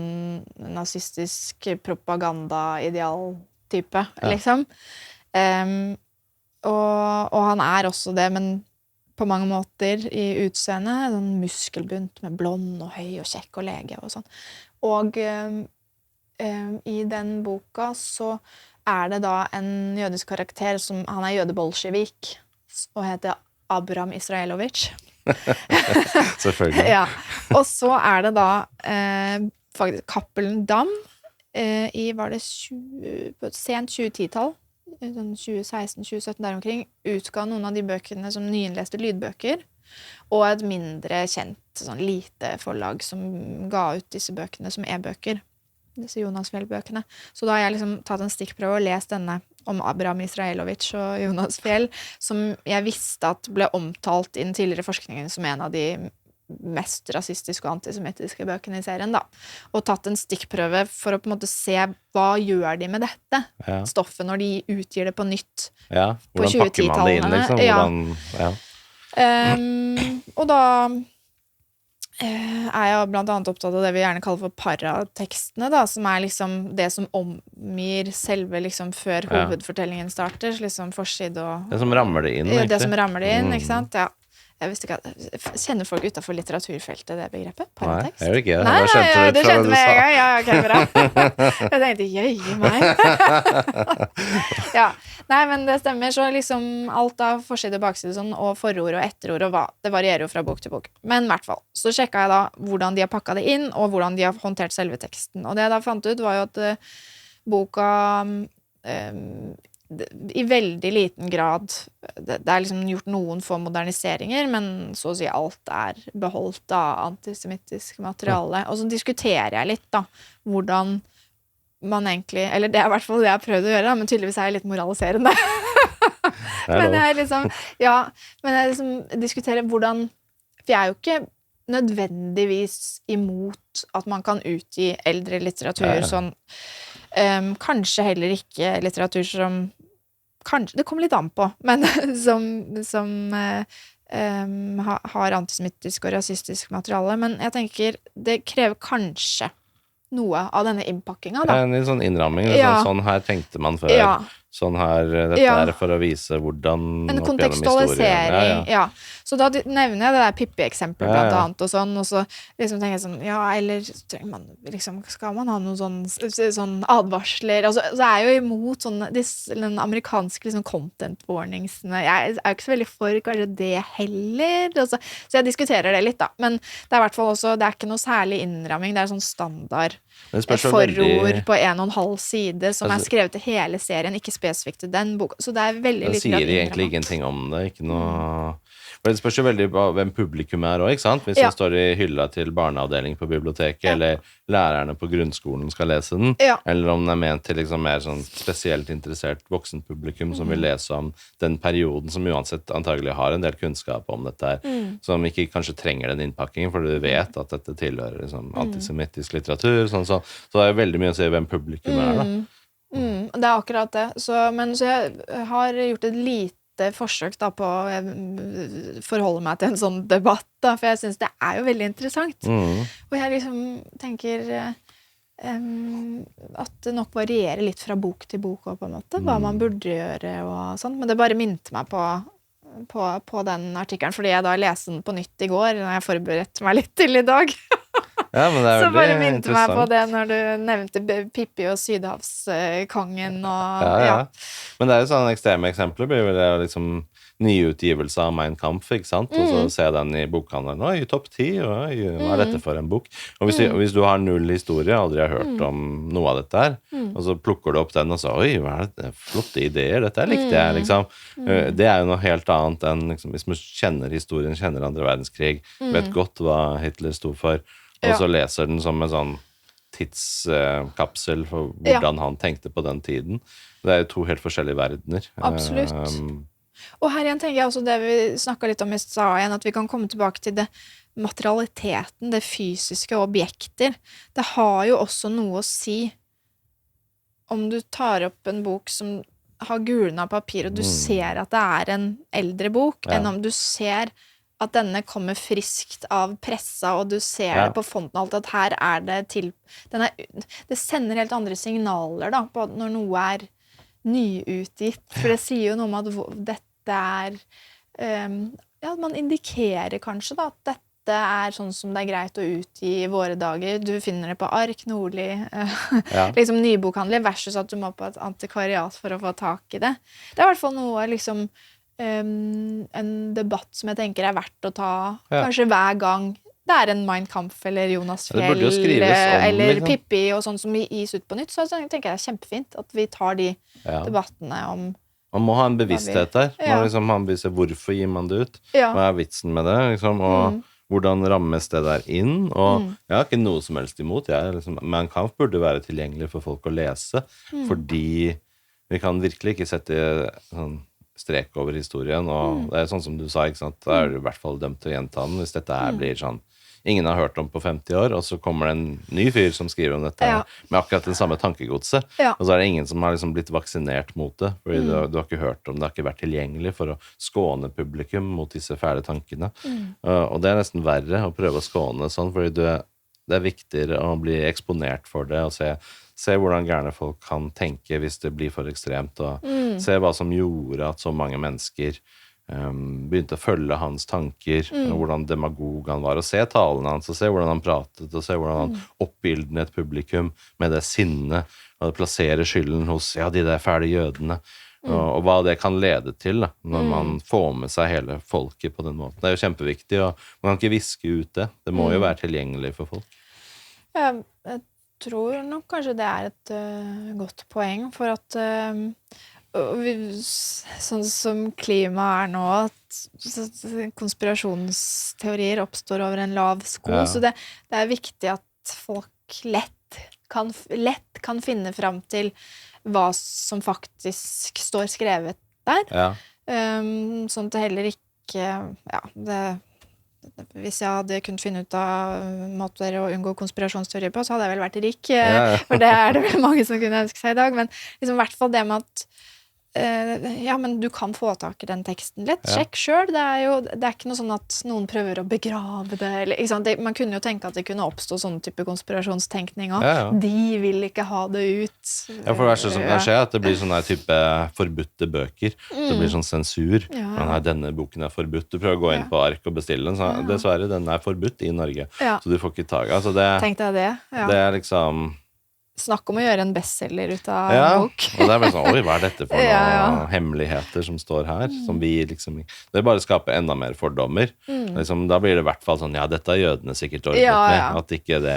nazistisk propaganda-ideal-type, liksom. Og han også det, men på mange måter i utseende, sånn muskelbunt med blond og høy og kjekk og lege og sånn. Og i den boka så det da en jødisk karakter som, han jøde-bolsjevik, og heter Abram Israelovich. Selvfølgelig. Ja, og så det da faktisk Cappelen Dam i, var det sent 2010-tall, 2016-2017 der omkring, utga noen av de bøkene som nyinnleste lydbøker, og et mindre kjent, sånn lite forlag som ga ut disse bøkene som e-bøker, disse Jonas Fjell-bøkene. Så da har jeg liksom tatt en stikkprøve og lest denne om Abram Israelovich og Jonas Fjell, som jeg visste at ble omtalt i den tidligere forskningen som en av de mest rasistiske og antisemittiske bøkene i serien da, og tatt en stikkprøve for å på en måte se hva gjør de med dette stoffet når de utgir det på nytt på 2010-tallene. Liksom? Og da jeg blant annet opptatt av det vi gjerne kaller for paratekstene da, som liksom det som omgir selve liksom før hovedfortellingen starter, liksom forside og... Det som rammer det inn, det som rammer det inn, ikke sant? Ja. Jeg visste ikke at... Kjenner folk utenfor litteraturfeltet det begrepet? Paratekst? Nei, jeg gjør ikke det. Nei, du kjente meg en gang. Ja, ok, bra. Jeg tenkte, jøye meg. Ja, nei, men det stemmer. Så liksom alt av forside og bakside sånn, og forord og etterord, og hva. Det varierer jo fra bok til bok. Men i hvert fall, så sjekket jeg da hvordan de har pakket det inn, og hvordan de har håndtert selve teksten. Og det jeg da fant ut var jo at boka... i veldig liten grad det liksom gjort noen få moderniseringer, men så å si alt beholdt av antisemittisk materiale, og så diskuterer jeg litt da, hvordan man egentlig, eller det i hvert fall det jeg har prøvd å gjøre, men tydeligvis jeg litt moraliserende men jeg liksom men jeg liksom diskuterer hvordan, for jeg jo ikke nødvendigvis imot at man kan utgi eldre litteratur sånn, kanskje heller ikke litteratur som kanskje, det kommer litt an på, men som har antisemittisk og rasistisk materiale, men jeg tenker det krever kanskje noe av denne innpakkingen da. En sånn innramming, sånn her tenkte man før, sånn her, dette for å vise hvordan en kontekstualisering, Så da nevner jeg det der Pippi-eksempelet Ja, blant ja. annet og sånn, og så liksom tenker jeg sånn, ja, eller trenger man, liksom, skal man ha noen sånn advarsler, altså, så er jeg jo imot den amerikanske liksom content warningsene, jeg er jo ikke så veldig for kanskje det heller, altså, så jeg diskuterer det litt da, men det er i hvert fall også, det er ikke noe særlig innramming, det er sånn standard Det spørs jo forord veldig- på 1,5 side som Altså- er skrevet til hele serien, ikke spesifikt til den boka, så det er veldig Det lite sier grad egentlig innrammet. ingenting om det. Ikke noe For det spørs jo veldig på hvem publikum er òg, ikke sant? Hvis Ja. den står i hylla til barneavdeling på biblioteket, Ja. eller lærerne på grunnskolen skal lese den, Ja. eller om den er ment til liksom mer sånn spesielt interessert voksenpublikum som vil lese om den perioden som uansett antagelig har en del kunnskap om dette her, som ikke kanskje trenger den innpakkingen, for du vet at dette tilhører liksom, antisemittisk litteratur, så det er veldig mye å si hvem publikum er, da. Det er akkurat det. Så jeg har gjort et lite forsøk da på å forholde meg til en sånn debatt, da, for jeg synes det er jo veldig interessant. Og jeg liksom tenker at det nok varierer litt fra bok til bok og på en måte, hva man burde gjøre og sånt, men det bare minte meg på den artikkelen, fordi jeg da leste den på nytt i går, når jeg forberedte meg litt til i dag. Ja, men det er Så bare veldig minte meg på interessant. det når du nevnte Pippi og Sydhavskongen og Ja. Men det er jo sånne ekstreme eksempler, blir vel det liksom nyutgivelse av Mein Kampf, ikke sant? Og så ser den i bokhandelen, oi, topp 10, oi, hva er dette for en bok? Og hvis du har null historie, aldri har hørt om noe av dette her, og så plukker du opp den og så, oi, hva er det? Flotte ideer, dette likte jeg, liksom. Det er jo noe helt annet enn, liksom, hvis man kjenner historien, kjenner andre verdenskrig, vet godt hva Hitler sto for, og så leser den som en sånn tidskapsel for hvordan han tenkte på den tiden. Det er jo to helt forskjellige verdener. Absolutt. Og her igjen tenker jeg også det vi snakket litt om i stad igjen, at vi kan komme tilbake til det materialiteten, det fysiske objekter. Det har jo også noe å si om du tar opp en bok som har gulnet papir, og du ser at det er en eldre bok, enn om du ser at denne kommer friskt av pressa, og du ser det på fonten alt, at her er det til det sender helt andre signaler da, på når noe er nyutgitt, for det sier jo noe om at dette er man indikerer kanskje da, at dette er sånn som det er greit å utgi i våre dager. Du finner det på Ark, Nordli, liksom nybokhandler, versus at du må på et antikvariat for å få tak i det. Det er i hvert fall noe liksom en debatt som jeg tenker er verdt å ta kanskje hver gang det er en Mein Kampf eller Jonas Det burde jo Fjell skrives om, eller liksom. Pippi og sånn som gis ut på nytt, så tenker jeg det er kjempefint at vi tar de debattene om Man må ha en bevissthet der. Man må liksom ha en bevissthet, hvorfor gir man det ut? Hva er vitsen med det? Liksom? Og hvordan rammes det der inn? Og jeg har ikke noe som helst imot. Mein Kampf burde være tilgjengelig for folk å lese, fordi vi kan virkelig ikke sette sånn strek over historien, og det er sånn som du sa, ikke sant? Da er du i hvert fall dømt til å gjenta den, hvis dette her blir sånn ingen har hørt om på 50 år, og så kommer det en ny fyr som skriver om dette med akkurat den samme tankegodset, og så er det ingen som har liksom blitt vaksinert mot det, fordi du har ikke hørt om det, har ikke vært tilgjengelig for å skåne publikum mot disse fæle tankene, og det er nesten verre å prøve å skåne sånn, fordi det er viktigere å bli eksponert for det, og se hvordan gærne folk kan tenke hvis det blir for ekstremt, og se hva som gjorde at så mange mennesker begynte å følge hans tanker, og hvordan demagog han var, og se talene hans, og se hvordan han pratet, og se hvordan han oppildnet et publikum med det sinnet, og plassere skylden hos, de der fæle jødene, og hva det kan lede til da, når man får med seg hele folket på den måten. Det er jo kjempeviktig, og man kan ikke viske ut det. Det må jo være tilgjengelig for folk. Jeg tror nok kanskje det er et godt poeng, for at sånn som klima er nå, at konspirasjonsteorier oppstår over en lav sko, så det er viktig at folk lett kan finne fram til hva som faktisk står skrevet der. Sånn at det heller ikke hvis jeg hadde kunnet finne ut av måter å unngå konspirasjonsteorier på, så hadde jeg vel vært rik, for det er det vel mange som kunne ønske seg i dag, men liksom i hvert fall det med Ja, men du kan få tak i den teksten litt. Ja. Sjekk selv. Det er ikke noe sånn at noen prøver å begrave det. Eller, ikke sant? Man kunne jo tenke at det kunne oppstå sånn type konspirasjonstenkning også. Ja. De vil ikke ha det ut. Ja, for det verste som kan skje er at det blir sånn her type forbudte bøker. Det blir sånn sensur. Ja. Men nei, denne boken er forbudt. Du prøver å gå inn på ark og bestille den. Så dessverre, den er forbudt i Norge. Ja. Så du får ikke tak. Altså det, Tenk deg det. Ja. det er liksom Snakk om å gjøre en bestselger ut av Ja, en bok. og det er bare sånn, oi, hva er dette for noe Ja. hemmeligheter som står her, som vi liksom, det bare skaper enda mer fordommer. Liksom, da blir det i hvert fall sånn, ja, dette har jødene sikkert ordnet Ja, med, ja. at ikke det,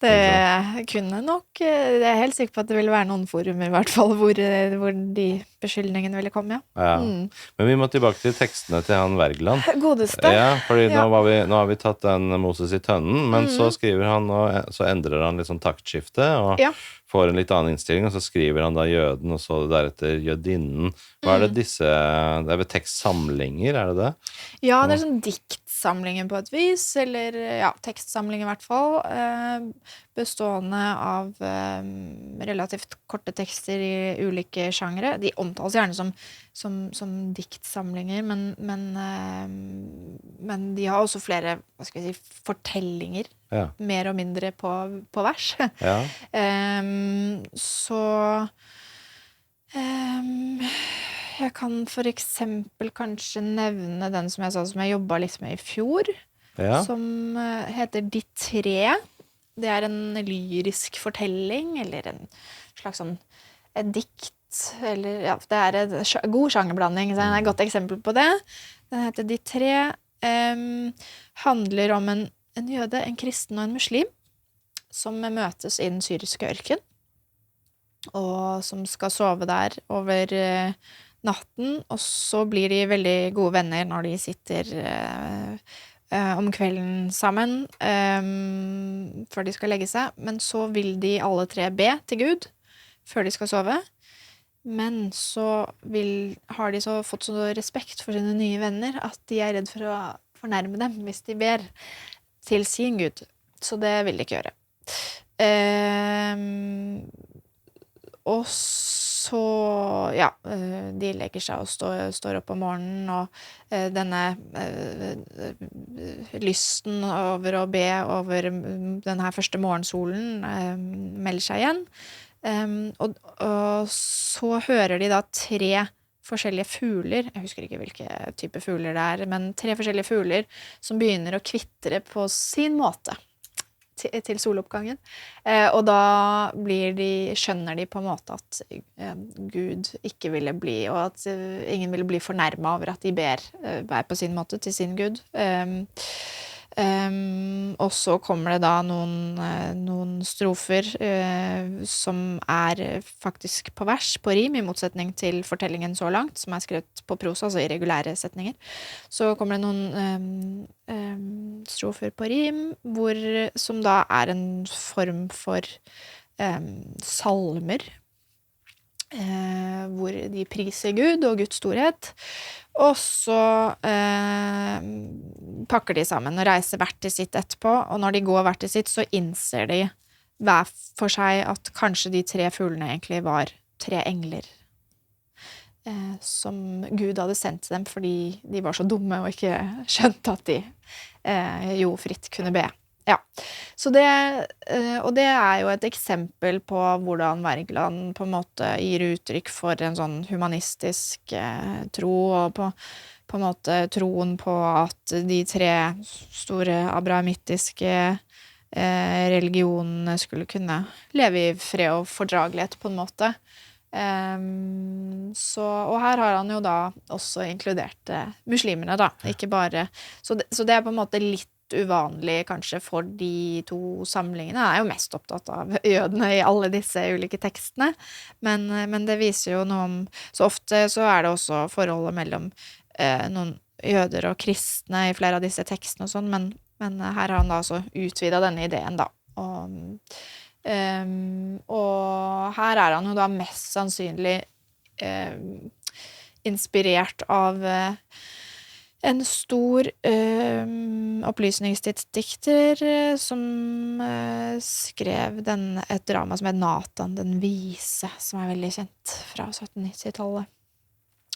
Det kunne nok Jeg er helt sikker på at det ville være noen forum i hvert fall hvor de beskyldningene ville komme, ja. Men vi må tilbake til tekstene til han Wergeland. Godeste. Ja, fordi Ja. nå har vi tatt den Moses i tønnen, men så skriver han, og så endrer han litt sånn taktskifte, og Ja. får en litt annen innstilling, og så skriver han da jøden, og så deretter jødinnen. Hva er det disse, det er vel tekstsamlinger, er det det? Ja, det er sånn diktsamlinger på et vis, eller ja, tekstsamling i hvert fall, bestående av relativt korte tekster i ulike sjangere. De omtales gjerne som diktsamlinger, men de har også flere, hva skal vi si, fortellinger, Ja. mer og mindre på vers. Ja. Så jeg kan for eksempel kanskje nevne den som jeg sa som jeg jobbet litt med i fjor, Ja. som heter De tre. Det er en lyrisk fortelling, eller en slags sånn et dikt, eller ja, det er en god sjangerblanding, så det er et godt eksempel på det. Den heter De tre, handler om en jøde, en kristen og en muslim, som møtes i den syriske ørken, og som skal sove der over natten, og så blir de veldig gode venner når de sitter om kvelden sammen, før de skal legge seg, men så vil de alle tre be til Gud før de skal sove, men så har de så fått så respekt for sine nye venner at de er redd for å fornærme dem hvis de ber til sin Gud, så det vil de ikke gjøre. Og så, ja, de legger seg og står opp om morgenen, og denne lysten over å be over denne første morgensolen melder seg igjen. Og så hører de da tre forskjellige fugler, jeg husker ikke hvilke type fugler det er, men tre forskjellige fugler som begynner å kvitre på sin måte til soloppgangen. Og da skjønner de på en måte at Gud ikke ville bli, og at ingen ville bli fornærmet over at de ber hver på sin måte til sin Gud. Og så kommer det da noen strofer som er faktisk på vers, på rim, i motsetning til fortellingen så langt, som er skrevet på prosa, altså irregulære setninger. Så kommer det noen strofer på rim, som da er en form for salmer, hvor de priser Gud og Guds storhet, og så pakker de sammen og reiser hvert til sitt etterpå, og når de går hvert til sitt, så innser de hver for seg at kanskje de tre fuglene egentlig var tre engler, som Gud hadde sendt til dem fordi de var så dumme og ikke skjønte at de jo fritt kunne be. Ja, så og det er jo et eksempel på hvordan Wergeland på en måte gir uttrykk for en sånn humanistisk tro, og på en måte troen på at de tre store abrahamittiske religionene skulle kunne leve i fred og fordragelighet på en måte. Og her har han jo da også inkludert muslimene da, ikke bare, så det er på en måte litt uvanlig kanskje for de to samlingene. Han er jo mest opptatt av jødene i alle disse ulike tekstene, men det viser jo noe om, så ofte så er det også forholdet mellom noen jøder og kristne i flere av disse tekstene og sånn, men her har han da altså utvidet denne ideen da, og her er han jo da mest sannsynlig inspirert av En stor opplysningstidsdikter som skrev et drama som het Nathan den vise, som veldig kjent fra 1790-tallet.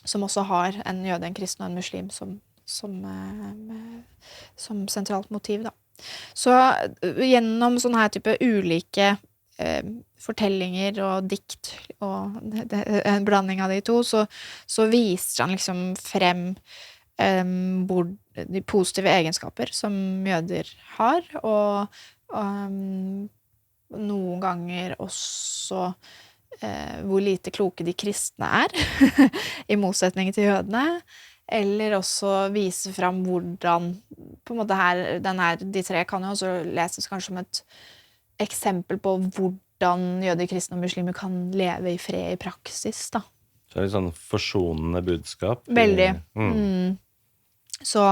Som også har en jøde, en kristen og en muslim som sentralt motiv, da. Så gjennom sånne her type ulike fortellinger og dikt, og en blanding av de to, så viser han liksom frem de positive egenskaper som jøder har, og noen ganger også hvor lite kloke de kristne i motsetning til jødene, eller også vise fram hvordan på en måte de tre kan jo også leses kanskje som et eksempel på hvordan jøder, kristne og muslimer kan leve i fred i praksis, da. Så det sånn forsonende budskap. Veldig. Så,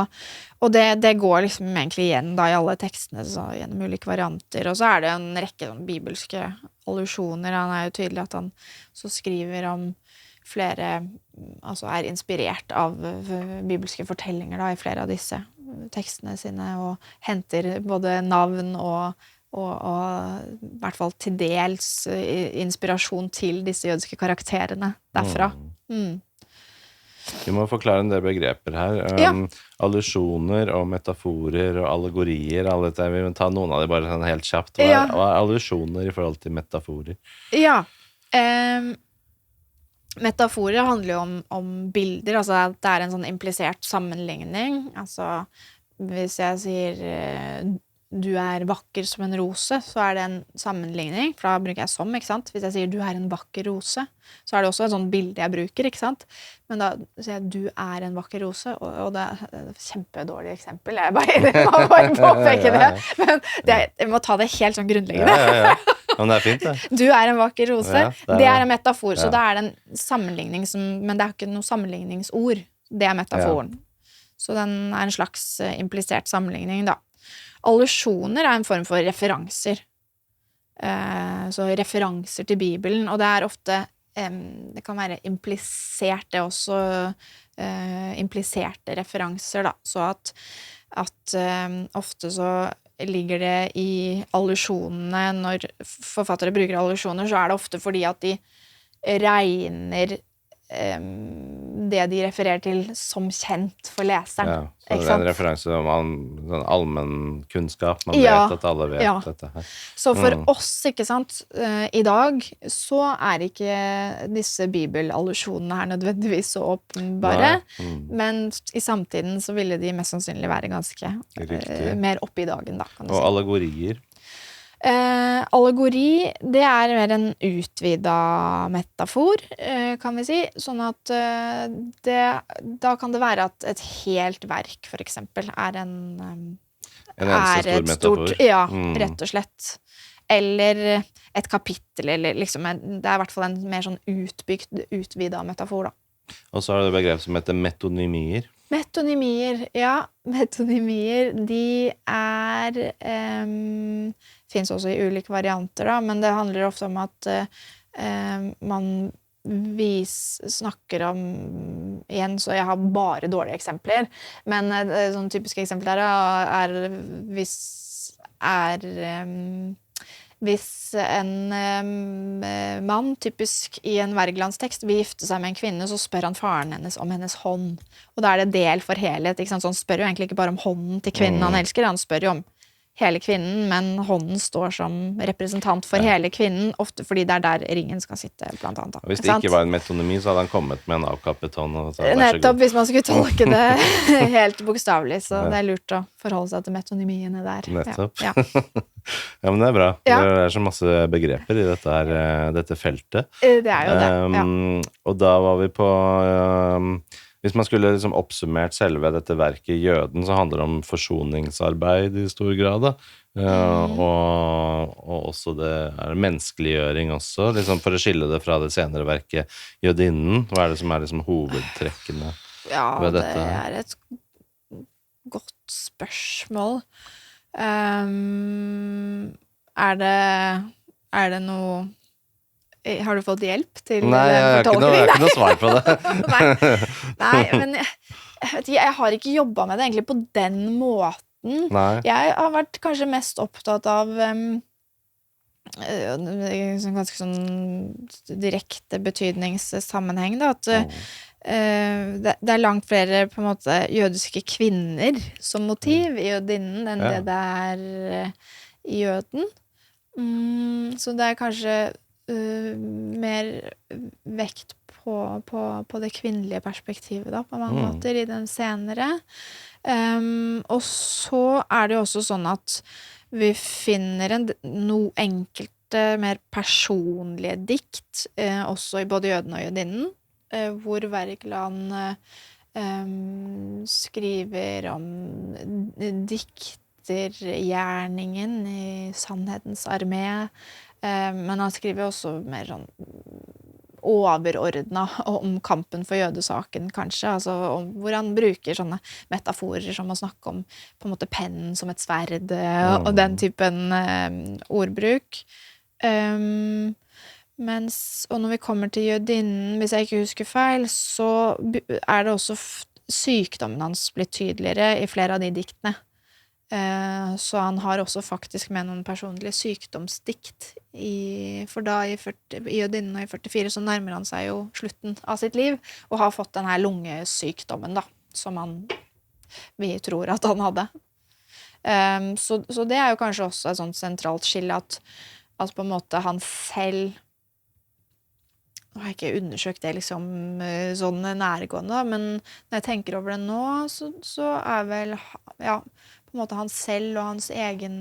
og det går liksom egentlig igjen da i alle tekstene, så gjennom ulike varianter, og så det en rekke sånn bibelske allusjoner. Han jo tydelig at han så skriver om flere, altså inspirert av bibelske fortellinger da, i flere av disse tekstene sine, og henter både navn og i hvert fall til dels inspirasjon til disse jødiske karakterene derfra. Vi må forklare en del begreper her. Allusjoner og metaforer og allegorier, alle dette. Vi må ta noen av de bare sånn helt kjapt. Hva allusjoner i forhold til metaforer? Ja, metaforer handler jo om bilder, altså at det en sånn implisert sammenligning. Altså, hvis jeg sier du vakker som en rose, så det en sammenligning, for da bruker jeg som, ikke sant? Hvis jeg sier du en vakker rose, så det også et sånt bilde jeg bruker, ikke sant? Men da sier jeg du en vakker rose, og det et kjempedårlig eksempel, jeg må bare påpeke det, men jeg må ta det helt sånn grunnleggende. Ja. Men det fint, det. Du en vakker rose, det en metafor, så det en sammenligning, men det ikke noe sammenligningsord, det metaforen. Så den en slags implisert sammenligning, da. Allusjoner en form for referanser. Så referanser til Bibelen, og det ofte, det kan være implisert, det også impliserte referanser, da. Så at ofte så ligger det i allusjonene, når forfattere bruker allusjoner, så det ofte fordi at de regner det de refererer til som kjent for leseren. Så det en referanse om sånn allmenn kunnskap, man vet at alle vet dette her. Så for oss, ikke sant, i dag så ikke disse bibelallusjonene her nødvendigvis så åpenbare, men i samtiden så ville de mest sannsynlig være ganske mer oppe i dagen, da, kan du si. Og allegorier? Allegori, det mer en utvidet metafor, kan vi si, sånn at da kan det være at et helt verk, for eksempel, en eneste stor metafor. Ja, rett og slett. Eller et kapittel, eller liksom, det i hvert fall en mer sånn utvidet metafor, da. Og så det begrep som heter metonymier. Metonymier, ja. Metonymier, de finnes også i ulike varianter, da, men det handler ofte om at man snakker om, igjen, så jeg har bare dårlige eksempler, men sånn typiske eksempler hvis en mann, typisk i en Wergelandstekst, vil gifte seg med en kvinne, så spør han faren hennes om hennes hånd. Og da det del for helhet, ikke sant? Så han spør jo egentlig ikke bare om hånden til kvinnen han elsker, han spør jo om hele kvinnen, men hånden står som representant for hele kvinnen, ofte fordi det der ringen skal sitte, blant annet. Hvis det ikke var en metonymi, så hadde han kommet med en avkappet hånd. Nettopp, hvis man skulle tolke det helt bokstavelig, så det lurt å forholde seg til metonymiene der. Nettopp. Ja, men det bra. Det så masse begreper i dette feltet. Det jo det, ja. Og da var vi på... Hvis man skulle liksom oppsummert selve dette verket Jøden, så handler det om forsoningsarbeid i stor grad, da. Og også det menneskeliggjøring også, liksom for å skille det fra det senere verket Jødinnen. Hva det som liksom hovedtrekkene ved dette? Ja, det et godt spørsmål. Det noe... Har du fått hjelp til Nei, jeg har ikke noe svar på det. Nei, men Jeg har ikke jobbet med det egentlig på den måten. Nei. Jeg har vært kanskje mest opptatt av ganske sånn direkte betydningssammenheng, da, at det langt flere på en måte jødiske kvinner som motiv i jødinnen enn det i jøden. Så det kanskje mer vekt på det kvinnelige perspektivet da, på mange måter i den senere. Og så det jo også sånn at vi finner enkelte mer personlige dikt, også i både jøden og jødinnen, hvor Wergeland skriver om diktergjerningen i Sannhetens armé, men han skriver også mer sånn overordnet om kampen for jødesaken, kanskje, altså hvor han bruker sånne metaforer som å snakke om på en måte pennen som et sverd, og den typen ordbruk. Og når vi kommer til jødinnen, hvis jeg ikke husker feil, så det også sykdommen hans blitt tydeligere i flere av de diktene. Så han har også faktisk med noen personlige sykdomsdikt for da i jødinnen og i 44 så nærmer han seg jo slutten av sitt liv og har fått den her lungesykdommen da, som vi tror at han hadde. Så det jo kanskje også et sånt sentralt skille at på en måte han selv, nå har jeg ikke undersøkt det liksom sånn nærgående, men når jeg tenker over det nå, så vel, ja, på en måte han selv og hans egen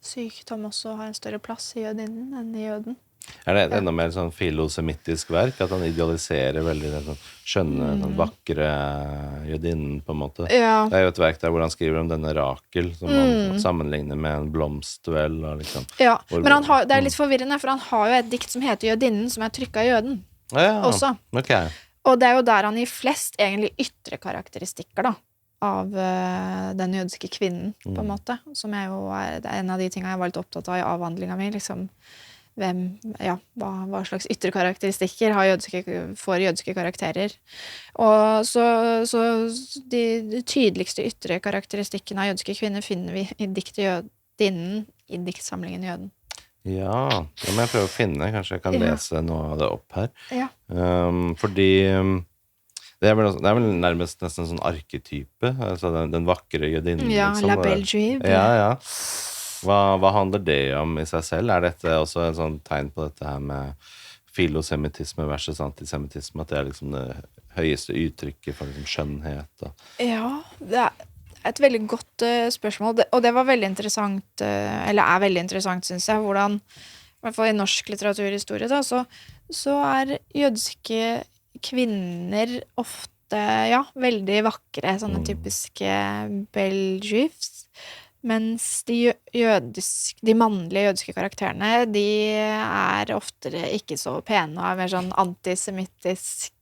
sykdom også har en større plass i jødinnen enn i jøden. Det enda mer sånn filosemittisk verk, at han idealiserer veldig den sånn skjønne, sånn vakre jødinnen på en måte. Ja. Det jo et verk der hvor han skriver om denne Rakel, som han sammenligner med en blomst vel. Og liksom, ja, men det litt forvirrende, for han har jo et dikt som heter Jødinnen, som trykket i jøden også. Okay. Og det jo der han gir flest egentlig ytre karakteristikker da, av den jødiske kvinnen, på en måte, som jo det en av de tingene jeg var litt opptatt av i avhandlingen min, liksom, hva slags ytre karakteristikker får jødiske karakterer. Og så de tydeligste ytre karakteristikkene av jødiske kvinner finner vi i diktet Jødinnen, i diktsamlingen Jøden. Ja, det må jeg prøve å finne, kanskje jeg kan lese noe av det opp her. Ja. Fordi det vel nærmest nesten en sånn arketype, altså den vakre jødinnen. Ja, liksom, la belle juive. Ja. Hva handler det om i seg selv? Dette også en sånn tegn på dette her med filosemittisme versus antisemittisme, at det liksom det høyeste uttrykket for liksom skjønnhet? Ja, det et veldig godt spørsmål, og det var veldig interessant, eller veldig interessant, synes jeg, hvordan, i hvert fall i norsk litteraturhistorie da, så jødiske kvinner ofte, veldig vakre, sånne typiske belle juifs, mens de mannlige jødiske karakterene, de oftere ikke så pene, og mer sånn antisemittisk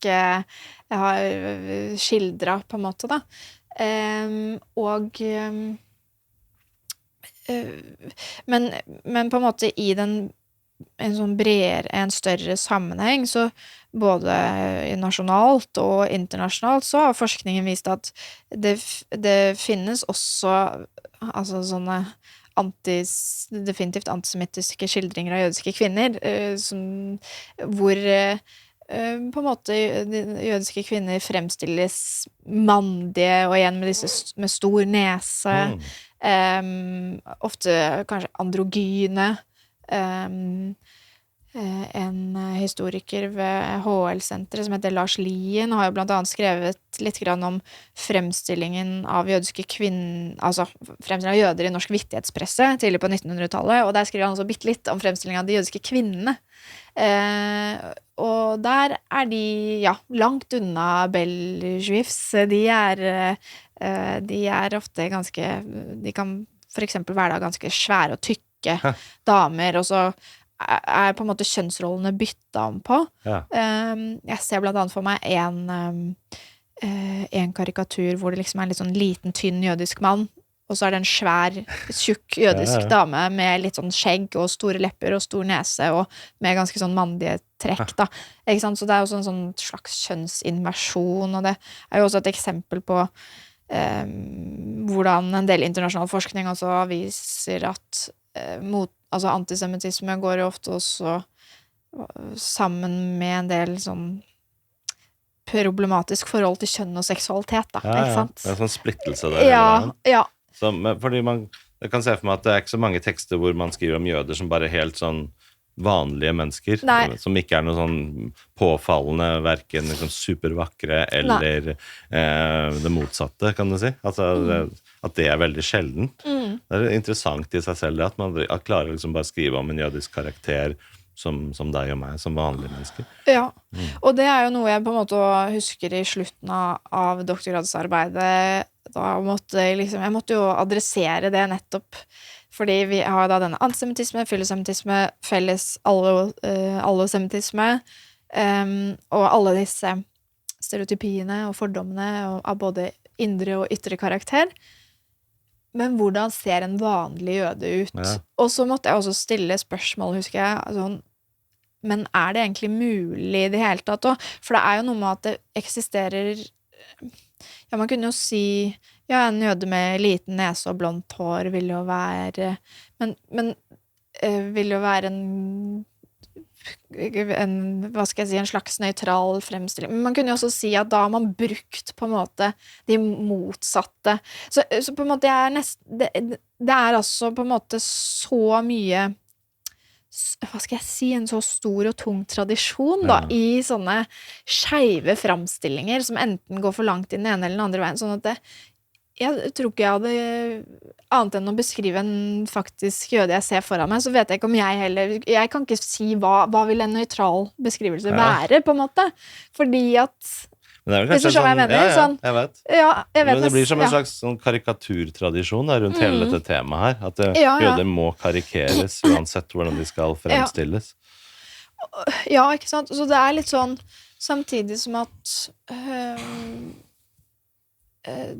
skildret på en måte da. Men på en måte i en sånn en større sammenheng, så både nasjonalt og internasjonalt så har forskningen vist at det finnes også altså sånne definitivt antisemittiske skildringer av jødiske kvinner, hvor på en måte jødiske kvinner fremstilles mandige, og igjen med stor nese, ofte kanskje androgyne. En historiker ved HL-senteret som heter Lars Lien har jo blant annet skrevet litt grann om fremstillingen av jødiske altså fremstillingen av jøder i norsk vittighetspresse tidlig på 1900-tallet, og der skriver han også bitte litt om fremstillingen av de jødiske kvinnene. Og der de langt unna belle juifs. De ofte ganske, de kan for eksempel være da ganske svære og tykke damer, og så på en måte kjønnsrollene byttet om på. Jeg ser blant annet for meg en karikatur hvor det liksom en litt sånn liten, tynn jødisk mann, og og så det en svær, tjukk jødisk dame med litt sånn skjegg og store lepper og stor nese og med ganske sånn mandige trekk, da. Ikke sant? Så det jo også en sånn slags kjønnsinversjon, og det jo også et eksempel på hvordan en del internasjonal forskning også viser at altså antisemittisme går jo ofte også sammen med en del sånn problematisk forhold til kjønn og seksualitet, da, ikke sant? Det en sånn splittelse der. Ja. Fordi jeg kan se for meg at det ikke så mange tekster hvor man skriver om jøder som bare helt sånn vanlige mennesker, som ikke noe sånn påfallende, hverken liksom supervakre eller det motsatte, kan du si. Altså, at det veldig sjeldent. Det interessant i seg selv det, at man klarer liksom bare å skrive om en jødisk karakter som deg og meg, som vanlige mennesker. Ja, og det jo noe jeg på en måte husker i slutten av doktorgradsarbeidet. Jeg måtte jo adressere det nettopp, fordi vi har da denne antisemittisme, filosemittisme, felles allosemittisme, og alle disse stereotypiene og fordommene av både indre og ytre karakter. Men hvordan ser en vanlig jøde ut? Ja. Og så måtte jeg også stille spørsmål, husker jeg, sånn, men det egentlig mulig i det hele tatt også? For det jo noe med at det eksisterer, ja, man kunne jo si, ja, en jøde med liten nese og blondt hår vil jo være, men vil jo være hva skal jeg si, en slags nøytral fremstilling. Men man kunne jo også si at da har man brukt på en måte de motsatte. Så på en måte det altså på en måte så mye, hva skal jeg si, en så stor og tung tradisjon da, i sånne skeive fremstillinger som enten går for langt i den ene eller den andre veien, sånn at jeg tror ikke jeg hadde annet enn å beskrive en faktisk jøde jeg ser foran meg, så vet jeg ikke om jeg kan ikke si hva vil en nøytral beskrivelse være, på en måte, fordi at men det vel kanskje sånn, jeg mener, sånn, jeg vet. Ja, jeg vet. Men det blir som en slags sånn karikaturtradisjon rundt hele dette temaet her, at jøder må karikeres uansett hvordan de skal fremstilles. Ja, ikke sant? Så det litt sånn, samtidig som at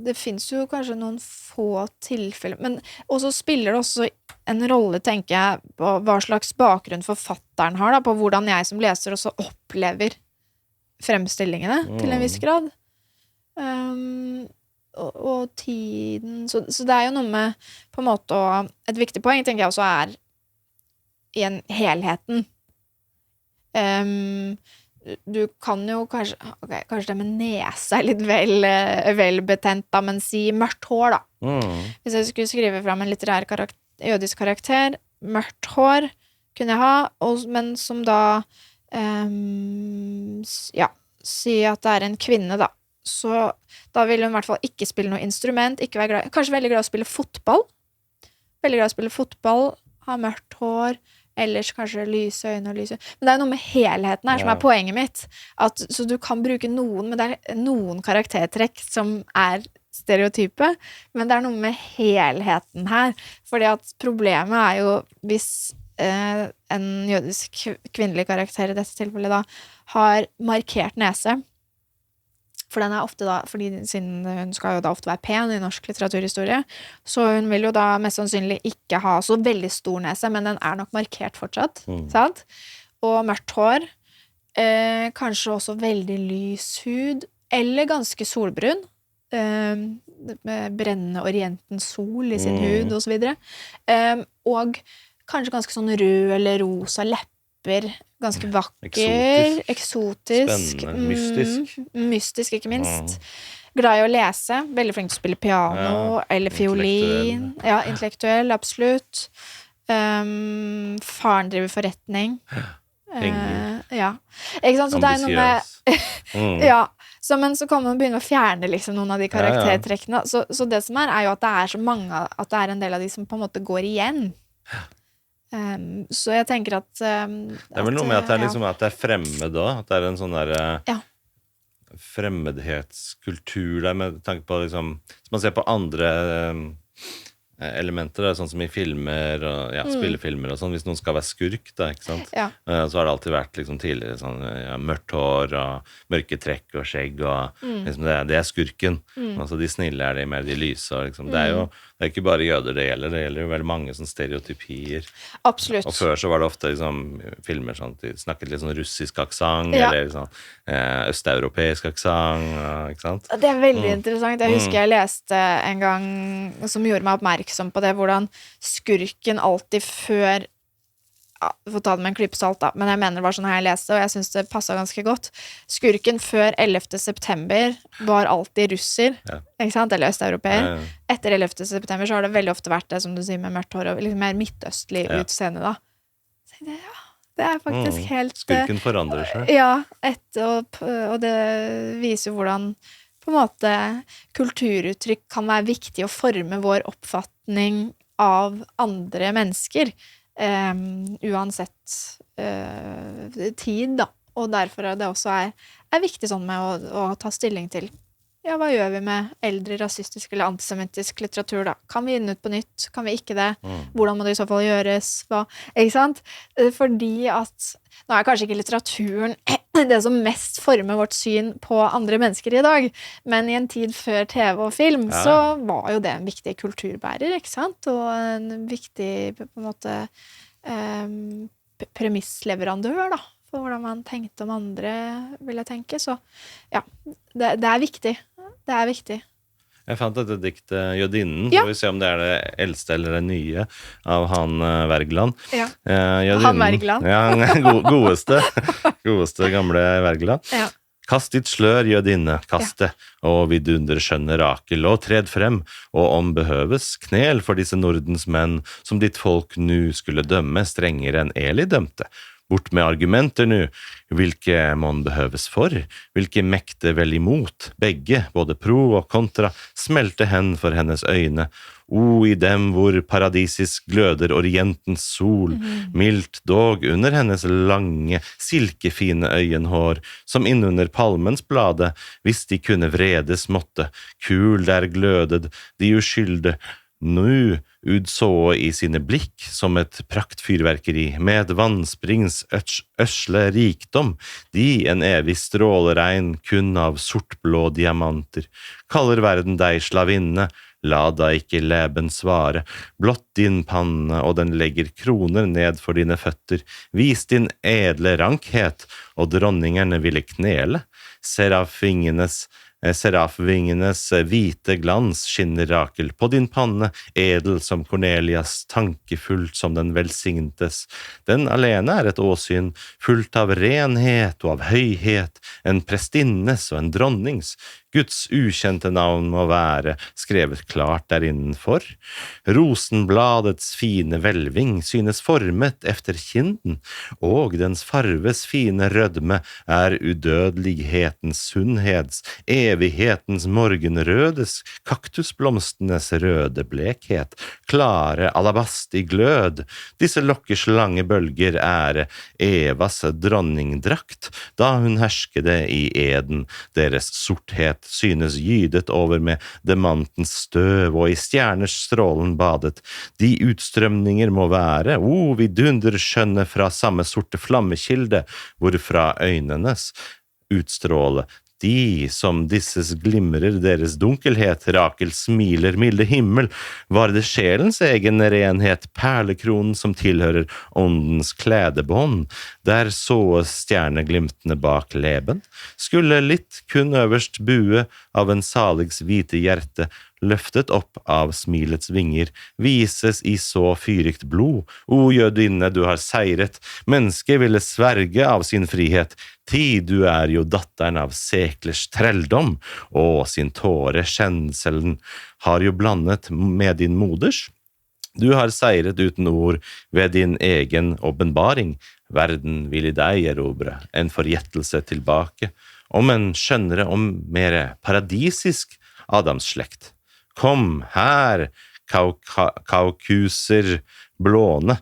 det finnes jo kanskje noen få tilfeller, men også spiller det også en rolle, tenker jeg, på hva slags bakgrunn forfatteren har, da, på hvordan jeg som leser også opplever fremstillingene til en viss grad. Og tiden, så det jo noe med, på en måte, et viktig poeng, tenker jeg også i helheten. Du kan jo kanskje det med nese litt vel betent da, men si mørkt hår da. Hvis jeg skulle skrive frem en litterær jødisk karakter, mørkt hår kunne jeg ha, men som da si at det en kvinne da, så da vil hun i hvert fall ikke spille noe instrument, ikke være glad, kanskje veldig glad å spille fotball, ha mørkt hår, ellers kanskje lyse øyne og lyse. Men det noe med helheten her som poenget mitt. Så du kan bruke noen, men det noen karaktertrekk som stereotype, men det noe med helheten her. Fordi at problemet jo hvis en jødisk kvinnelig karakter i dette tilfellet da har markert nese, for den ofte da, fordi siden hun skal jo da ofte være pen i norsk litteraturhistorie, så hun vil jo da mest sannsynlig ikke ha så veldig stor nese, men den nok markert fortsatt, sant? Og mørkt hår, kanskje også veldig lys hud, eller ganske solbrun, med brennende orientens sol i sin hud og så videre, og kanskje ganske sånn rød eller rosa lepper, ganske vakker, eksotisk, spennende, mystisk ikke minst, glad i å lese, veldig flink til å spille piano eller fiolin, intellektuell, absolutt, faren driver forretning, ikke sant, så det noe med men så kan man begynne å fjerne liksom noen av de karaktertrekkene, så det som jo at det så mange, at det en del av de som på en måte går igjen. Så jeg tenker at det vel noe med at det liksom at det fremmed da, at det en sånn der fremmedhetskultur der, med tanke på liksom, hvis man ser på andre elementer, sånn som i filmer og spillefilmer og sånn, hvis noen skal være skurk da, ikke sant? Ja. Så har det alltid vært liksom tidligere sånn, mørkt hår og mørke trekk og skjegg og liksom det skurken. Altså de snille de mer de lyse og liksom, det jo det ikke bare jøder det gjelder jo veldig mange sånn stereotypier. Absolutt. Og før så var det ofte liksom filmer sånn, de snakket litt sånn russisk aksent eller sånn østeuropeisk aksent, ikke sant? Det veldig interessant. Jeg husker jeg leste en gang som gjorde meg oppmerksom på det, hvordan skurken alltid før får ta det med en klype salt da, men jeg mener det var sånn her jeg leste, og jeg synes det passet ganske godt. Skurken før 11. september var alltid russer, ikke sant? Eller østeuropeer. Etter 11. september så har det veldig ofte vært det, som du sier, med mørkt hår og litt mer midtøstlig utseende da. Så det faktisk helt... Skurken forandrer seg. Ja, og det viser hvordan på en måte kulturuttrykk kan være viktig å forme vår oppfatning av andre mennesker, uansett tid da, og derfor det også viktig sånn med å ta stilling til hva gjør vi med eldre rasistisk eller antisemittisk litteratur da? Kan vi inn ut på nytt? Kan vi ikke det? Hvordan må det i så fall gjøres? Ikke sant? Fordi at nå kanskje ikke litteraturen det som mest former vårt syn på andre mennesker i dag, men i en tid før TV og film så var jo det en viktig kulturbærer, ikke sant? Og en viktig på en måte premissleverandør da, for hvordan man tenkte om andre, vil jeg tenke. Så ja, det viktig. Det viktig. Jeg fant dette diktet Jødinnen, så vi se om det det eldste eller det nye av han Wergeland. Ja, han Wergeland. Ja, godeste gamle Wergeland. Ja. Kast ditt slør, jødinne, kast det, og vidunder skjønne Rakel, og tred frem, og om behøves, knel for disse Nordens menn, som ditt folk nu skulle dømme strengere enn Eli dømte. Bort med argumenter nu, hvilke man behøves for, hvilke mekte vel imot, begge, både pro og kontra, smelte hen for hennes øyne, i dem hvor paradisisk gløder orientens sol, mildt dog under hennes lange, silkefine øyenhår, som innunder palmens blade, hvis de kunne vredes måtte, kul der gløded, de uskylde, nu udså i sine blikk som et praktfyrverkeri med vannsprings øsle rikdom, de en evig stråleregn kun av sortblå diamanter. Kaller verden deg slavinne, la da ikke leben svare, blott din panne, og den legger kroner ned for dine føtter. Vis din edle rankhet, og dronningerne ville knele. Serafvingenes hvite glans skinner Rakel på din panne, edel som Cornelias, tankefullt som den velsigntes. Den alene et åsyn, fullt av renhet og av høyhet, en prestinnes og en dronnings. Guds ukjente navn må være skrevet klart der innenfor. Rosenbladets fine hvelving synes formet efter kinden, og dens farves fine rødme udødelighetens sunnheds, evighetens morgenrødes, kaktusblomstenes røde blekhet, klare alabast i glød. Disse lokkers lange bølger Evas dronningdrakt, da hun herskede i eden, deres sorthet synes gydet over med demantens støv og i stjerners strålen badet. De utstrømninger må være, vidunder skjønne fra samme sorte flammekilde, hvorfra øynenes utstråle. De som disses glimrer deres dunkelhet, Rakel smiler, milde himmel, var det sjelens egen renhet, perlekronen som tilhører åndens klædebånd, der såes stjerneglimtene bak leben, skulle litt kun øverst bue av en saligs hvite hjerte, løftet opp av smilets vinger, vises i så fyrykt blod. Jødinne, du har seiret, mennesket ville sverge av sin frihet, tid du jo datteren av seklers trelldom, og sin tåre kjenselen har jo blandet med din moders. Du har seiret uten ord ved din egen åpenbaring, verden vil i deg erobre en forgjettelse tilbake, om en skjønnere og mer paradisisk Adams-slekt. Kom her, kaukuser blåne,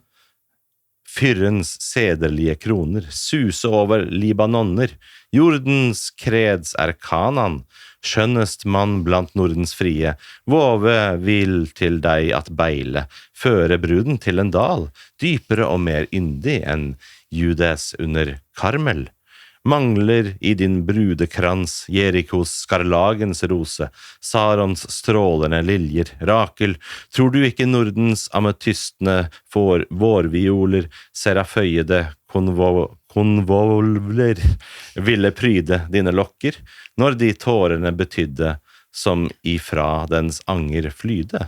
Fyrrens sederlige kroner, suse over Libanonner, jordens kreds Kanan, skjønnest mann blant Nordens frie, våve vil til deg at beile, føre bruden til en dal, dypere og mer yndig enn Judes under Karmel. Mangler i din brudekrans, Jerikos skarlagens rose, Sarons strålende liljer, Rakel, tror du ikke Nordens ametystene får vårvioler, seraføyede konvolvler, ville pryde dine lokker, når de tårene betydde, som ifra dens anger flyde?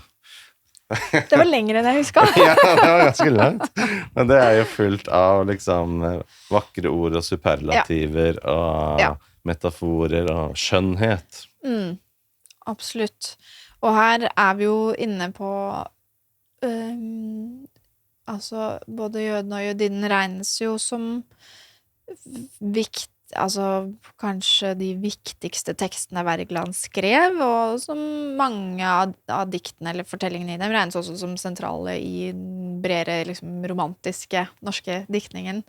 Det var lengre enn jeg husker. Ja, det var ganske langt. Men det jo fullt av liksom vakre ord og superlativer og metaforer og skjønnhet. Absolutt. Og her vi jo inne på altså både jødene og jødinnen regnes jo som kanskje de viktigste tekstene Wergeland skrev, og som mange av diktene eller fortellingene i dem regnes også som sentrale i den bredere liksom, romantiske norske diktningen.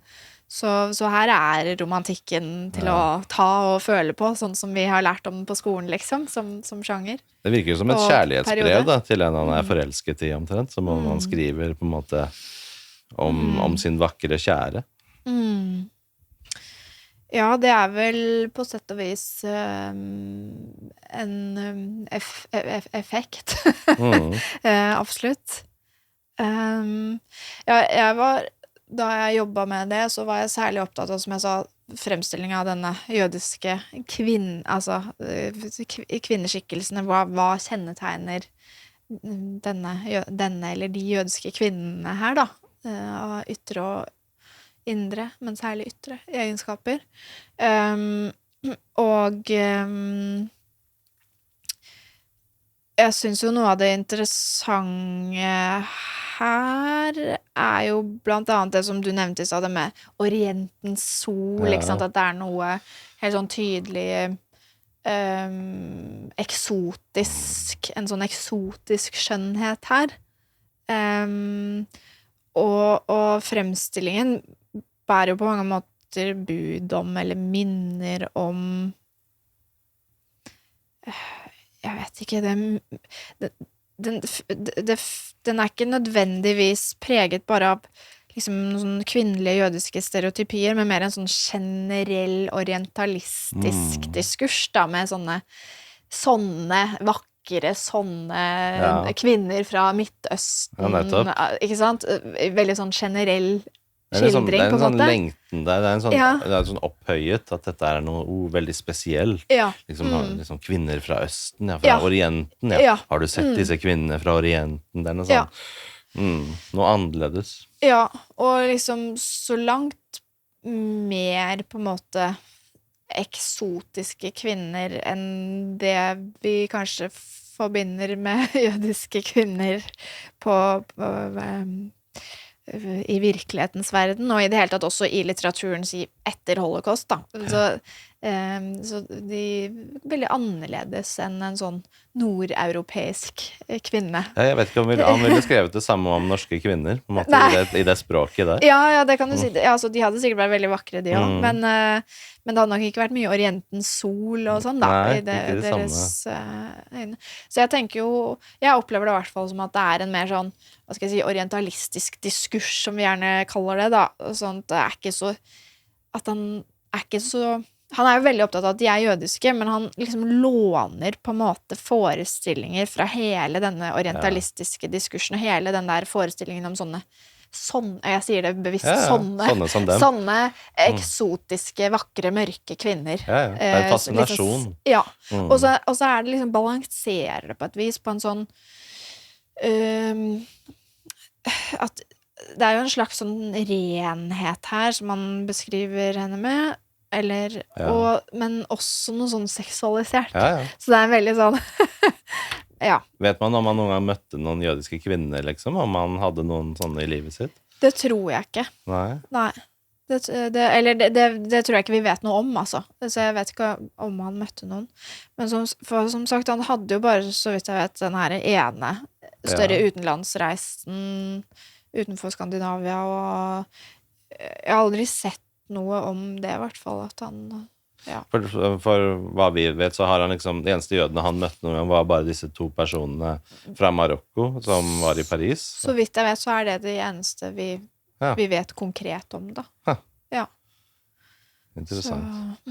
Så her romantikken til å ta og føle på, sånn som vi har lært om på skolen, liksom, som sjanger. Det virker jo som et kjærlighetsbrev da, til en han forelsket i omtrent, som om han skriver på en måte om sin vakre kjære. Ja, det vel på sett og vis en effekt. Absolutt. Da jeg jobbet med det, så var jeg særlig opptatt av, som jeg sa, fremstillingen av denne jødiske kvinneskikkelsene. Hva kjennetegner denne eller de jødiske kvinnene her, da? Av ytre og indre, men særlig ytre egenskaper. Jeg synes jo noe av det interessante her jo blant annet det som du nevnte i stad, det med orientens sol, ikke sant? At det noe helt sånn tydelig eksotisk, en sånn eksotisk skjønnhet her. Og fremstillingen bærer jo på mange måter bud om, eller minner om jeg vet ikke, den ikke nødvendigvis preget bare av liksom noen sånne kvinnelige jødiske stereotypier, men mer en sånn generell orientalistisk diskurs da, med sånne vakre, sånne kvinner fra Midtøsten, ikke sant? Veldig sånn generell skildring, på en måte. Det lengten der, det sånn opphøyet, at dette noe veldig spesielt. Liksom kvinner fra Østen, fra Orienten, Har du sett disse kvinnene fra Orienten? Det noe sånn, noe annerledes. Ja, og liksom så langt mer på en måte eksotiske kvinner enn det vi kanskje forbinder med jødiske kvinner i virkelighetens verden, og i det hele tatt også i litteraturen etter holocaust, da. Så de veldig annerledes enn en sånn nordeuropeisk kvinne. Jeg vet ikke om han ville skrevet det samme om norske kvinner, på en måte, i det språket der. Ja, det kan du si. Altså, de hadde sikkert vært veldig vakre, de også, men det hadde nok ikke vært mye orientens sol og sånn, da, i deres øyne. Så jeg tenker jo, jeg opplever det i hvert fall som at det en mer sånn, hva skal jeg si, orientalistisk diskurs, som vi gjerne kaller det, da. Sånn at det ikke så, at han ikke så, han jo veldig opptatt av at de jødiske, men han liksom låner på en måte forestillinger fra hele denne orientalistiske diskursen, og hele den der forestillingen om sånne, jeg sier det bevisst, sånne eksotiske, vakre, mørke kvinner. Det en fascinasjon. Liksom, og så det liksom balanserer det på et vis, på en sånn at det jo en slags sånn renhet her, som man beskriver henne med, men også noe sånn seksualisert. Så det en veldig sånn Vet man om han noen gang møtte noen jødiske kvinner, liksom? Om han hadde noen sånne i livet sitt? Det tror jeg ikke. Nei. Det tror jeg ikke vi vet noe om, altså. Så jeg vet ikke om han møtte noen. Men som sagt, han hadde jo bare, så vidt jeg vet, den her ene større utenlandsreisen utenfor Skandinavia, og jeg har aldri sett noe om det, i hvert fall, at han ja. For hva vi vet, så har han liksom de eneste jødene han møtte noen gang, var bare disse 2 personene fra Marokko som var i Paris. Så vidt jeg vet, så er det de eneste vi vet konkret om, da. Ja. Interessant.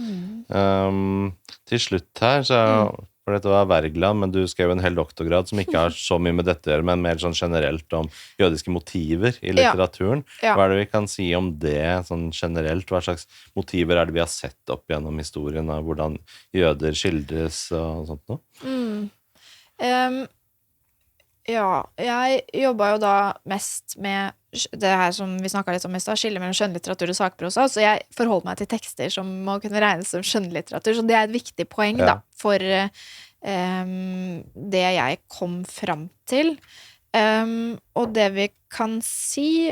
Så, til slutt her, så for dette var Wergeland, men du skrev en hel doktorgrad som ikke har så mye med dette å gjøre, men mer sånn generelt om jødiske motiver i litteraturen. Hva er det vi kan si om det sånn generelt? Hva slags motiver er det vi har sett opp gjennom historien av hvordan jøder skildres og sånt noe? Ja, jeg jobbet jo da mest med det her som vi snakket litt om i stad, skille mellom skjønnlitteratur og sakprosa, så jeg forholder meg til tekster som må kunne regnes som skjønnlitteratur, så det er et viktig poeng da, for det jeg kom fram til. Og det vi kan si,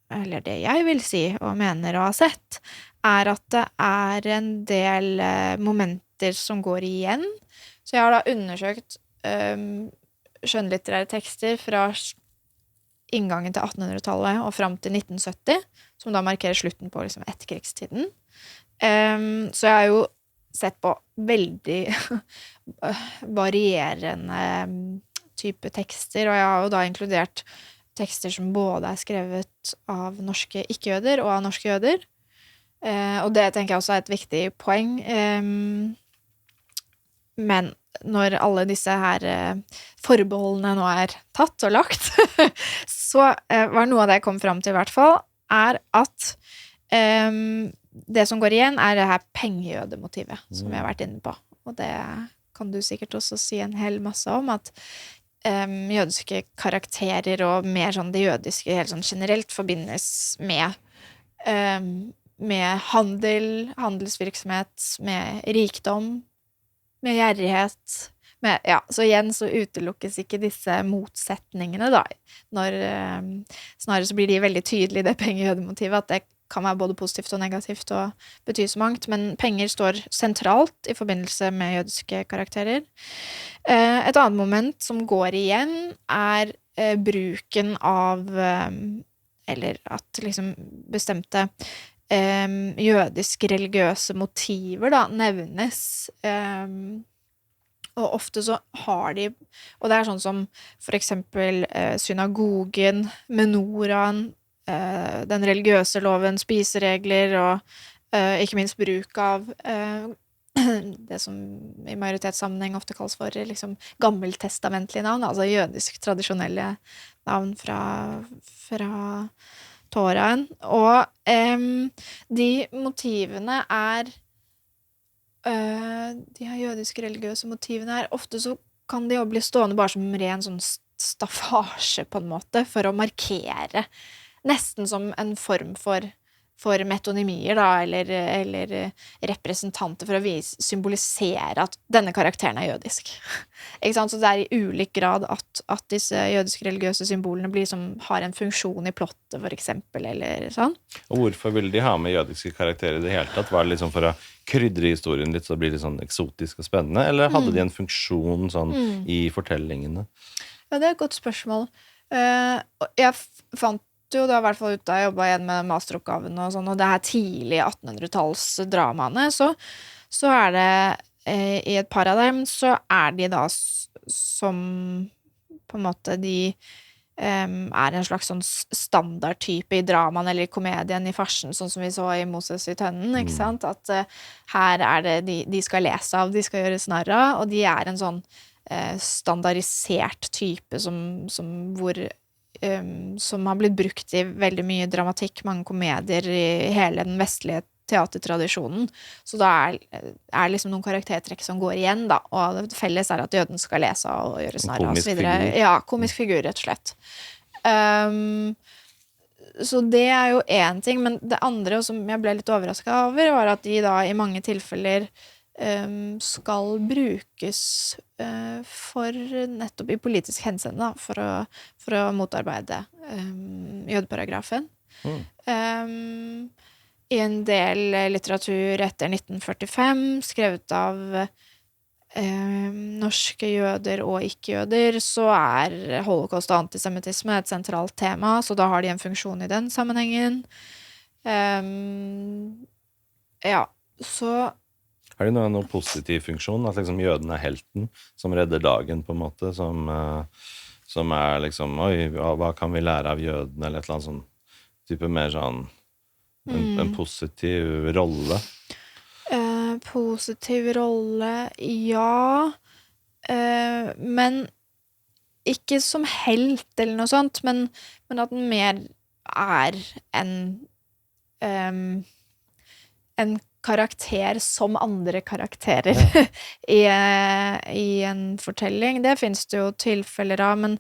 eller det jeg vil si og mener å ha sett, er at det er en del momenter som går igjen. Så jeg har da undersøkt skjønnlitterære tekster fra inngangen til 1800-tallet og frem til 1970, som da markerer slutten på liksom etterkrigstiden. Så jeg har jo sett på veldig varierende type tekster, og jeg har jo da inkludert tekster som både er skrevet av norske ikke-jøder og av norske jøder. Og det tenker jeg også er et viktig poeng. Men når alle disse her forbeholdene nå er tatt og lagt, så var noe av det jeg kom fram til i hvert fall, er at det som går igjen er det her pengejødemotivet, som vi har vært inne på. Og det kan du sikkert også si en hel masse om, at jødiske karakterer og mer sånn det jødiske helt sånn generelt forbindes med handelsvirksomhet, med rikdom, med gjerrighet, så igjen så utelukkes ikke disse motsetningene da, når snarere så blir de veldig tydelige, det pengejødemotivet, at det kan være både positivt og negativt og bety så mangt, men penger står sentralt i forbindelse med jødiske karakterer. Et annet moment som går igjen er bruken av, eller at liksom bestemte jødiske religiøse motiver da, nevnes, og ofte så har de, og det er sånn som for eksempel synagogen, menoraen, den religiøse loven, spiseregler og ikke minst bruk av det som i majoritetssammenheng ofte kalles for liksom gammeltestamentlige navn, altså jødisk tradisjonelle navn fra Toraen, og de motivene er de her jødiske religiøse motivene er ofte så kan de jo bli stående bare som ren sånn staffasje på en måte, for å markere, nesten som en form for metonymier da, eller representanter for å symbolisere at denne karakteren er jødisk. Ikke sant? Så det er i ulik grad at disse jødiske religiøse symbolene har en funksjon i plottet, for eksempel, eller sånn. Og hvorfor ville de ha med jødiske karakterer i det hele tatt? Var det liksom for å krydre historien litt, så blir det sånn eksotisk og spennende, eller hadde de en funksjon sånn i fortellingene? Ja, det er et godt spørsmål. Jeg fant jo da i hvert fall ut da jeg jobbet igjen med masteroppgaven og sånn, og det her tidlige 1800-tallsdramaene, så er det i et par av dem, så er de da som på en måte de er en slags sånn standardtype i dramaen eller i komedien i farsen, sånn som vi så i Moses i tønnen, ikke sant? At her er det de skal lese av, de skal gjøre narr av, og de er en sånn standardisert type som har blitt brukt i veldig mye dramatikk, mange komedier i hele den vestlige teatertradisjonen. Så da er liksom noen karaktertrekk som går igjen da, og det felles er at jøden skal lese og gjøre snarere og så videre. Ja, komisk figur, rett og slett. Så det er jo en ting, men det andre som jeg ble litt overrasket over, var at de da i mange tilfeller skal brukes for nettopp i politisk henseende da, for å motarbeide jødeparagrafen. I en del litteratur etter 1945 skrevet av norske jøder og ikke-jøder, så holocaust og antisemittisme et sentralt tema, så da har de en funksjon i den sammenhengen. Ja, så Har de noen positiv funksjon? At liksom jøden helten som redder dagen, på en måte, som liksom, oi, hva kan vi lære av jøden, eller et eller annet sånn type mer sånn en positiv rolle? Positiv rolle, ja. Men ikke som helt eller noe sånt, men at den mer en karakter som andre karakterer i en fortelling. Det finnes det jo tilfeller av, men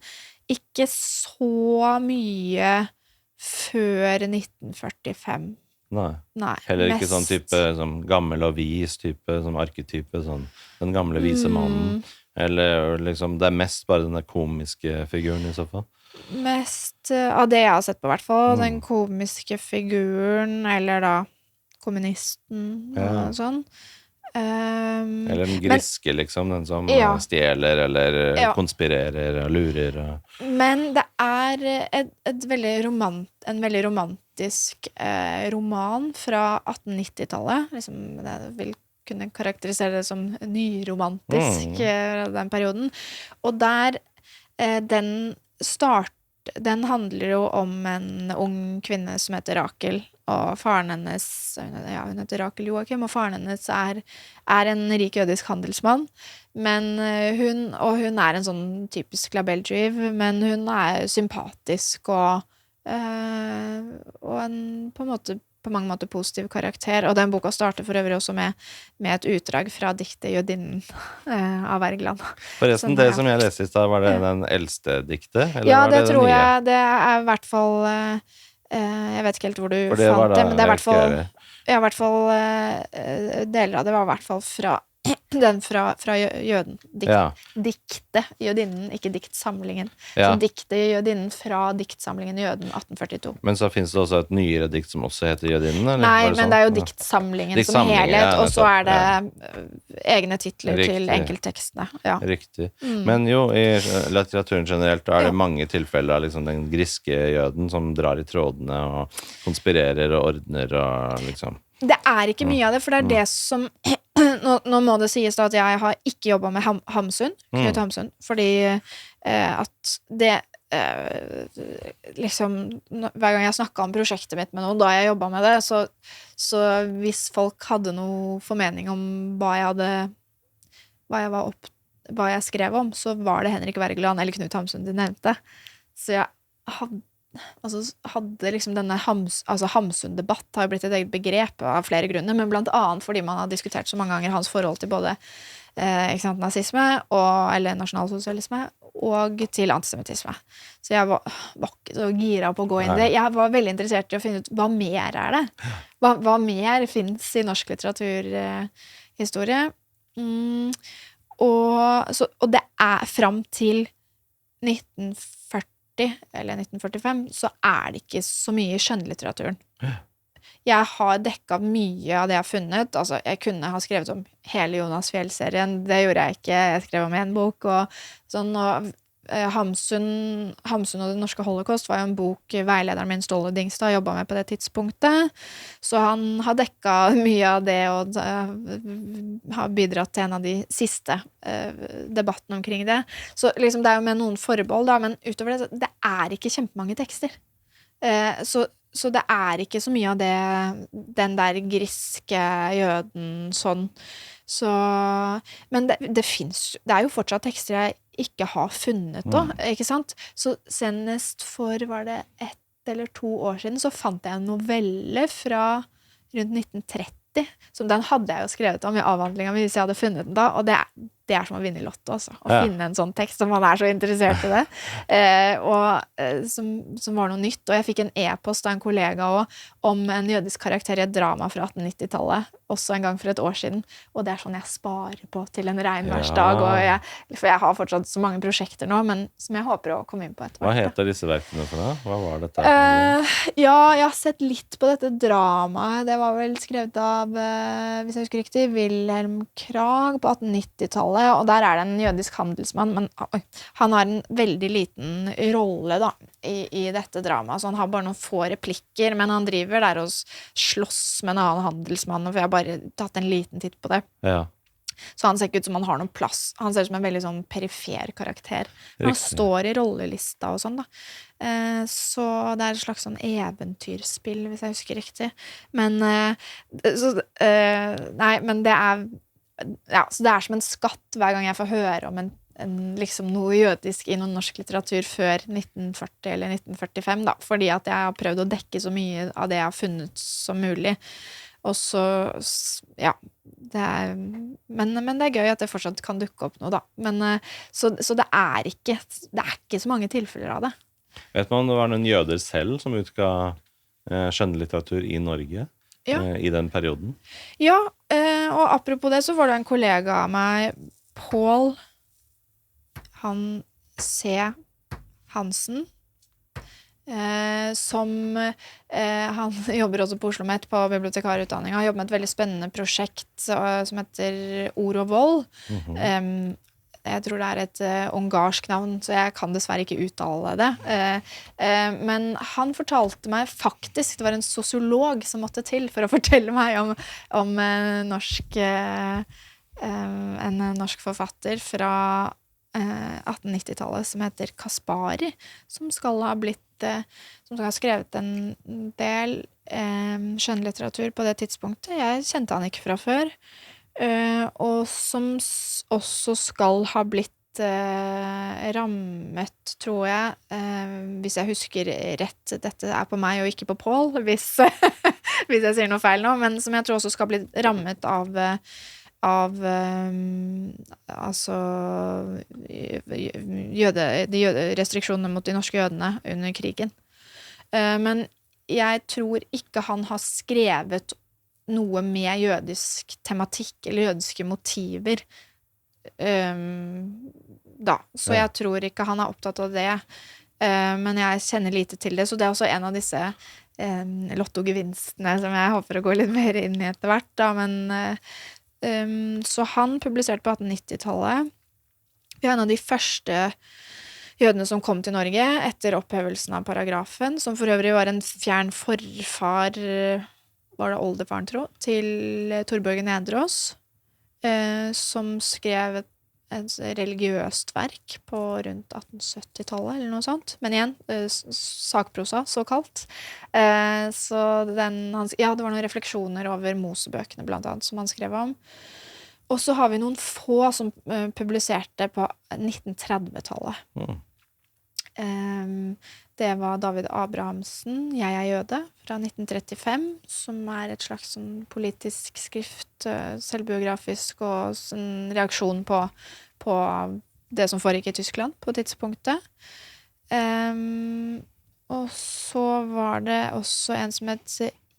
ikke så mye før 1945. Nei. Heller ikke sånn type som gammel og vis type, som arketype, sånn den gamle vise mannen. Eller liksom, det mest bare den der komiske figuren i så fall. Mest av det jeg har sett på, hvert fall. Den komiske figuren, eller da kommunisten og sånn. Eller den griske, liksom, den som stjeler eller konspirerer og lurer. Men det en veldig romantisk roman fra 1890-tallet. Liksom, jeg vil kunne karakterisere det som nyromantisk den perioden. Og der den handler jo om en ung kvinne som heter Rakel, og faren hennes, hun heter Rakel Joachim, og faren hennes en rik jødisk handelsmann, men hun en sånn typisk labelldriv, men hun sympatisk og en på mange måter positiv karakter, og den boka starter for øvrig også med et utdrag fra diktet Jødinnen av Wergeland. Forresten, det som jeg leste i sted, var det den eldste diktet? Eller ja, var det tror jeg, det i hvert fall jeg vet ikke helt hvor du fant det, men det i hvert fall deler av det var i hvert fall fra den fra jøden. Diktet Jødinnen, ikke diktsamlingen. Så diktet Jødinnen fra diktsamlingen Jøden 1842. Men så finnes det også et nyere dikt som også heter Jødinnen? Eller? Nei, men det jo diktsamlingen som helhet, og så det egne titler til enkelttekstene. Riktig. Men jo, i litteraturen generelt det mange tilfeller av liksom, den griske jøden som drar i trådene og konspirerer og ordner og liksom. Det ikke mye av det, for det det som nå må det sies da at jeg har ikke jobbet med Hamsun, Knut Hamsun, fordi at det liksom, hver gang jeg snakket om prosjektet mitt med noen, da jeg jobbet med det, så hvis folk hadde noe formening om hva jeg skrev om, så var det Henrik Wergeland eller Knut Hamsun de nevnte. Så jeg hadde liksom denne Hamsun-debatt har jo blitt et eget begrep av flere grunner, men blant annet fordi man har diskutert så mange ganger hans forhold til både nazisme eller nasjonalsosialisme og til antisemittisme. Så jeg var ikke så gira på å gå inn i det. Jeg var veldig interessert i å finne ut hva mer det? Hva mer finnes i norsk litteraturhistorie? Og det fram til 1940 eller 1945, så det ikke så mye i skjønnlitteraturen. Jeg har dekket mye av det jeg har funnet. Altså, jeg kunne ha skrevet om hele Jonas Fjell-serien. Det gjorde jeg ikke. Jeg skrev om en bok, og sånn, og Hamsun og det norske holocaust var jo en bok veilederen min Ståle Dingstad jobbet med på det tidspunktet, så han har dekket mye av det og har bidratt til en av de siste debattene omkring det, så liksom det jo med noen forbehold da, men utover det ikke kjempemange tekster, så det ikke så mye av det, den der griske jøden sånn, så, men det finnes, det jo fortsatt tekster jeg ikke har funnet da, ikke sant? Så senest for, var det 1 eller 2 år siden, så fant jeg en novelle fra rundt 1930, som den hadde jeg jo skrevet om i avhandlingen hvis jeg hadde funnet den da, og det som å vinne i lotto, altså. Å finne en sånn tekst som man så interessert i det. Som var noe nytt. Og jeg fikk en e-post av en kollega også, om en jødisk karakter i et drama fra 1890-tallet, også en gang for et år siden. Og det sånn jeg sparer på til en regnværsdag. For jeg har fortsatt så mange prosjekter nå, men som jeg håper å komme inn på etter hvert. Hva heter disse verkene for noe? Hva var dette? Jeg har sett litt på dette dramaet. Det var vel skrevet av, hvis jeg husker riktig, Wilhelm Krag på 1890-tallet. 1900-tallet, og der det en jødisk handelsmann, men han har en veldig liten rolle da, i dette dramaet, så han har bare noen få replikker, men han driver der og slåss med en annen handelsmann, og jeg har bare tatt en liten titt på det. Ja. Så han ser ikke ut som han har noen plass. Han ser ut som en veldig sånn perifer karakter. Han står i rollelista og sånn da. Så det et slags sånn eventyrspill, hvis jeg husker riktig. Men, nei, men det ja, så det som en skatt hver gang jeg får høre om liksom noe jødisk i noen norsk litteratur før 1940 eller 1945 da, fordi at jeg har prøvd å dekke så mye av det jeg har funnet som mulig. Og så, ja, men det gøy at det fortsatt kan dukke opp noe da. Men, så det ikke så mange tilfeller av det. Vet man om det var noen jøder selv som utga skjønnlitteratur i Norge i den perioden? Ja, og apropos det så var det en kollega av meg, Paul C. Hansen, som han jobber også på Oslo Met på bibliotekarutdanning. Han jobber med et veldig spennende prosjekt som heter Ord og Vold. Jeg tror det et ungarsk navn, så jeg kan dessverre ikke uttale det. Men han fortalte meg faktisk, det var en sosiolog som måtte til for å fortelle meg om en norsk forfatter fra 1890-tallet som heter Kaspari, som skal ha skrevet en del skjønnlitteratur på det tidspunktet. Jeg kjente han ikke fra før, og som også skal ha blitt rammet, tror jeg, hvis jeg husker rett. Dette på meg og ikke på Paul, hvis jeg sier noe feil nå, men som jeg tror også skal bli rammet av altså restriksjonene mot de norske jødene under krigen. Men jeg tror ikke han har skrevet noe med jødisk tematikk eller jødiske motiver da. Så jeg tror ikke han opptatt av det. Men jeg kjenner lite til det, så det også en av disse lottogevinstene som jeg håper å gå litt mer inn i etter hvert da, men så han publiserte på 1890-tallet. Vi en av de første jødene som kom til Norge etter opphevelsen av paragrafen, som for øvrig var en fjern forfar, var det oldefaren tro, til Torborgen Nedreås, som skrev et religiøst verk på rundt 1870-tallet, eller noe sånt. Men igjen, sakprosa, såkalt. Så det var noen refleksjoner over Mosebøkene, blant annet, som han skrev om. Og så har vi noen få som publiserte på 1930-tallet. Det var David Abrahamsen, Jeg jøde, fra 1935, som et slags sånn politisk skrift, selvbiografisk, og en reaksjon på det som foregikk i Tyskland på tidspunktet. Og så var det også en som het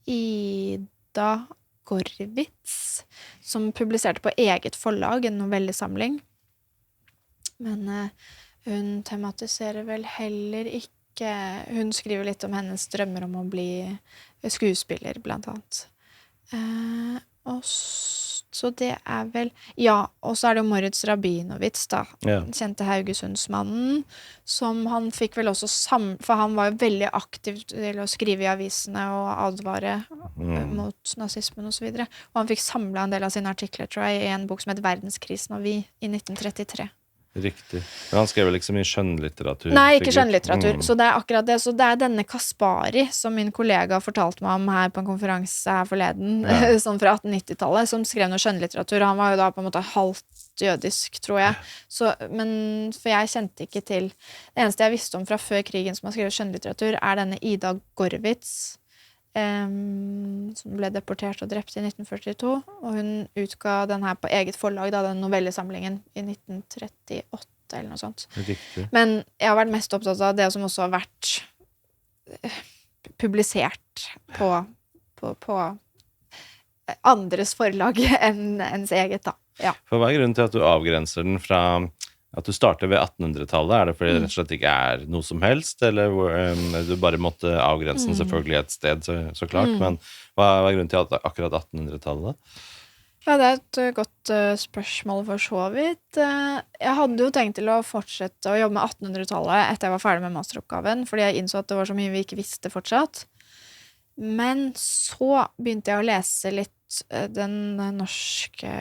Ida Gorwitz, som publiserte på eget forlag, en novellesamling. Men hun tematiserer vel heller ikke. Hun skriver litt om hennes drømmer om å bli skuespiller, blant annet. Så det vel. Ja, og så det jo Moritz Rabinowitz da, kjente Haugesundsmannen, som han fikk vel også for han var jo veldig aktiv til å skrive i avisene og advare mot nazismen og så videre. Og han fikk samlet en del av sine artikler, tror jeg, i en bok som het Verdenskrisen og vi, i 1933. Riktig. Men han skrev vel ikke så mye skjønnlitteratur? Nei, ikke skjønnlitteratur. Så det akkurat det. Så det denne Kaspari, som min kollega fortalte meg om her på en konferanse her forleden, sånn fra 1890-tallet, som skrev noe skjønnlitteratur. Han var jo da på en måte halvt jødisk, tror jeg. For jeg kjente ikke til. Det eneste jeg visste om fra før krigen som har skrevet skjønnlitteratur, denne Ida Gorwitz, som ble deportert og drept i 1942, og hun utga den her på eget forlag, da, den novellesamlingen i 1938 eller noe sånt. Riktig. Men jeg har vært mest opptatt av det som også har vært publisert på andres forlag enn ens eget da. Ja. For hva grunnen til at du avgrenser den fra at du starter ved 1800-tallet? Det fordi det rett og slett ikke noe som helst, eller du bare måtte avgrense den selvfølgelig et sted, så klart, men hva grunnen til at akkurat 1800-tallet? Ja, det er et godt spørsmål for så vidt. Jeg hadde jo tenkt til å fortsette å jobbe med 1800-tallet etter jeg var ferdig med masteroppgaven, fordi jeg innså at det var så mye vi ikke visste fortsatt. Men så begynte jeg å lese litt den norske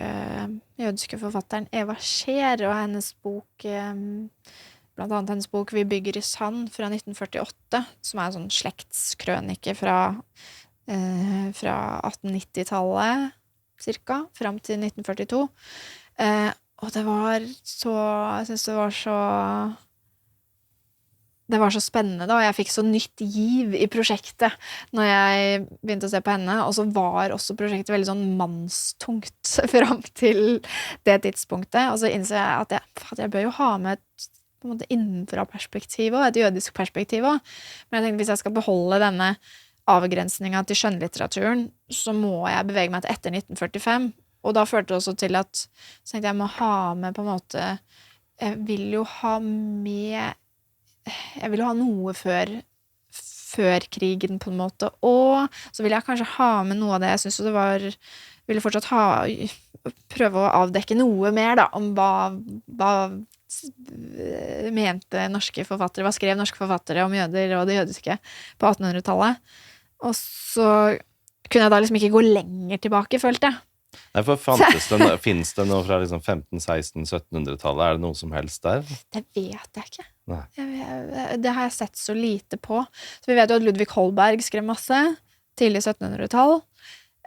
jødiske forfatteren Eva Scheer og hennes bok, blant annet hennes bok Vi bygger i sand fra 1948, som er en sånn slektskrønike fra 1890-tallet cirka, fram til 1942. Og det var så, jeg synes det var så spennende da, og jeg fikk så nytt giv i prosjektet når jeg begynte å se på henne, og så var også prosjektet veldig sånn mannstungt fram til det tidspunktet, og så innså jeg at jeg bør jo ha med et på en måte innenfra perspektiv og et jødisk perspektiv også. Men jeg tenkte hvis jeg skal beholde denne avgrensningen til skjønnlitteraturen, så må jeg bevege meg til etter 1945. Og da førte det også til at så tenkte jeg må ha med på en måte jeg vil jo ha noe før krigen på en måte, og så vil jeg kanskje ha med noe av det jeg synes ville fortsatt prøve å avdekke noe mer da, om hva mente norske forfattere, hva skrev norske forfattere om jøder og det jødiske på 1800-tallet. Og så kunne jeg da liksom ikke gå lenger tilbake, følte jeg. Nei, for finnes det noe fra liksom 15, 16, 1700-tallet? Er det noe som helst der? Det vet jeg ikke. Nei. Det har jeg sett så lite på. Så vi vet jo at Ludvig Holberg skrev masse, tidlig 1700-tall.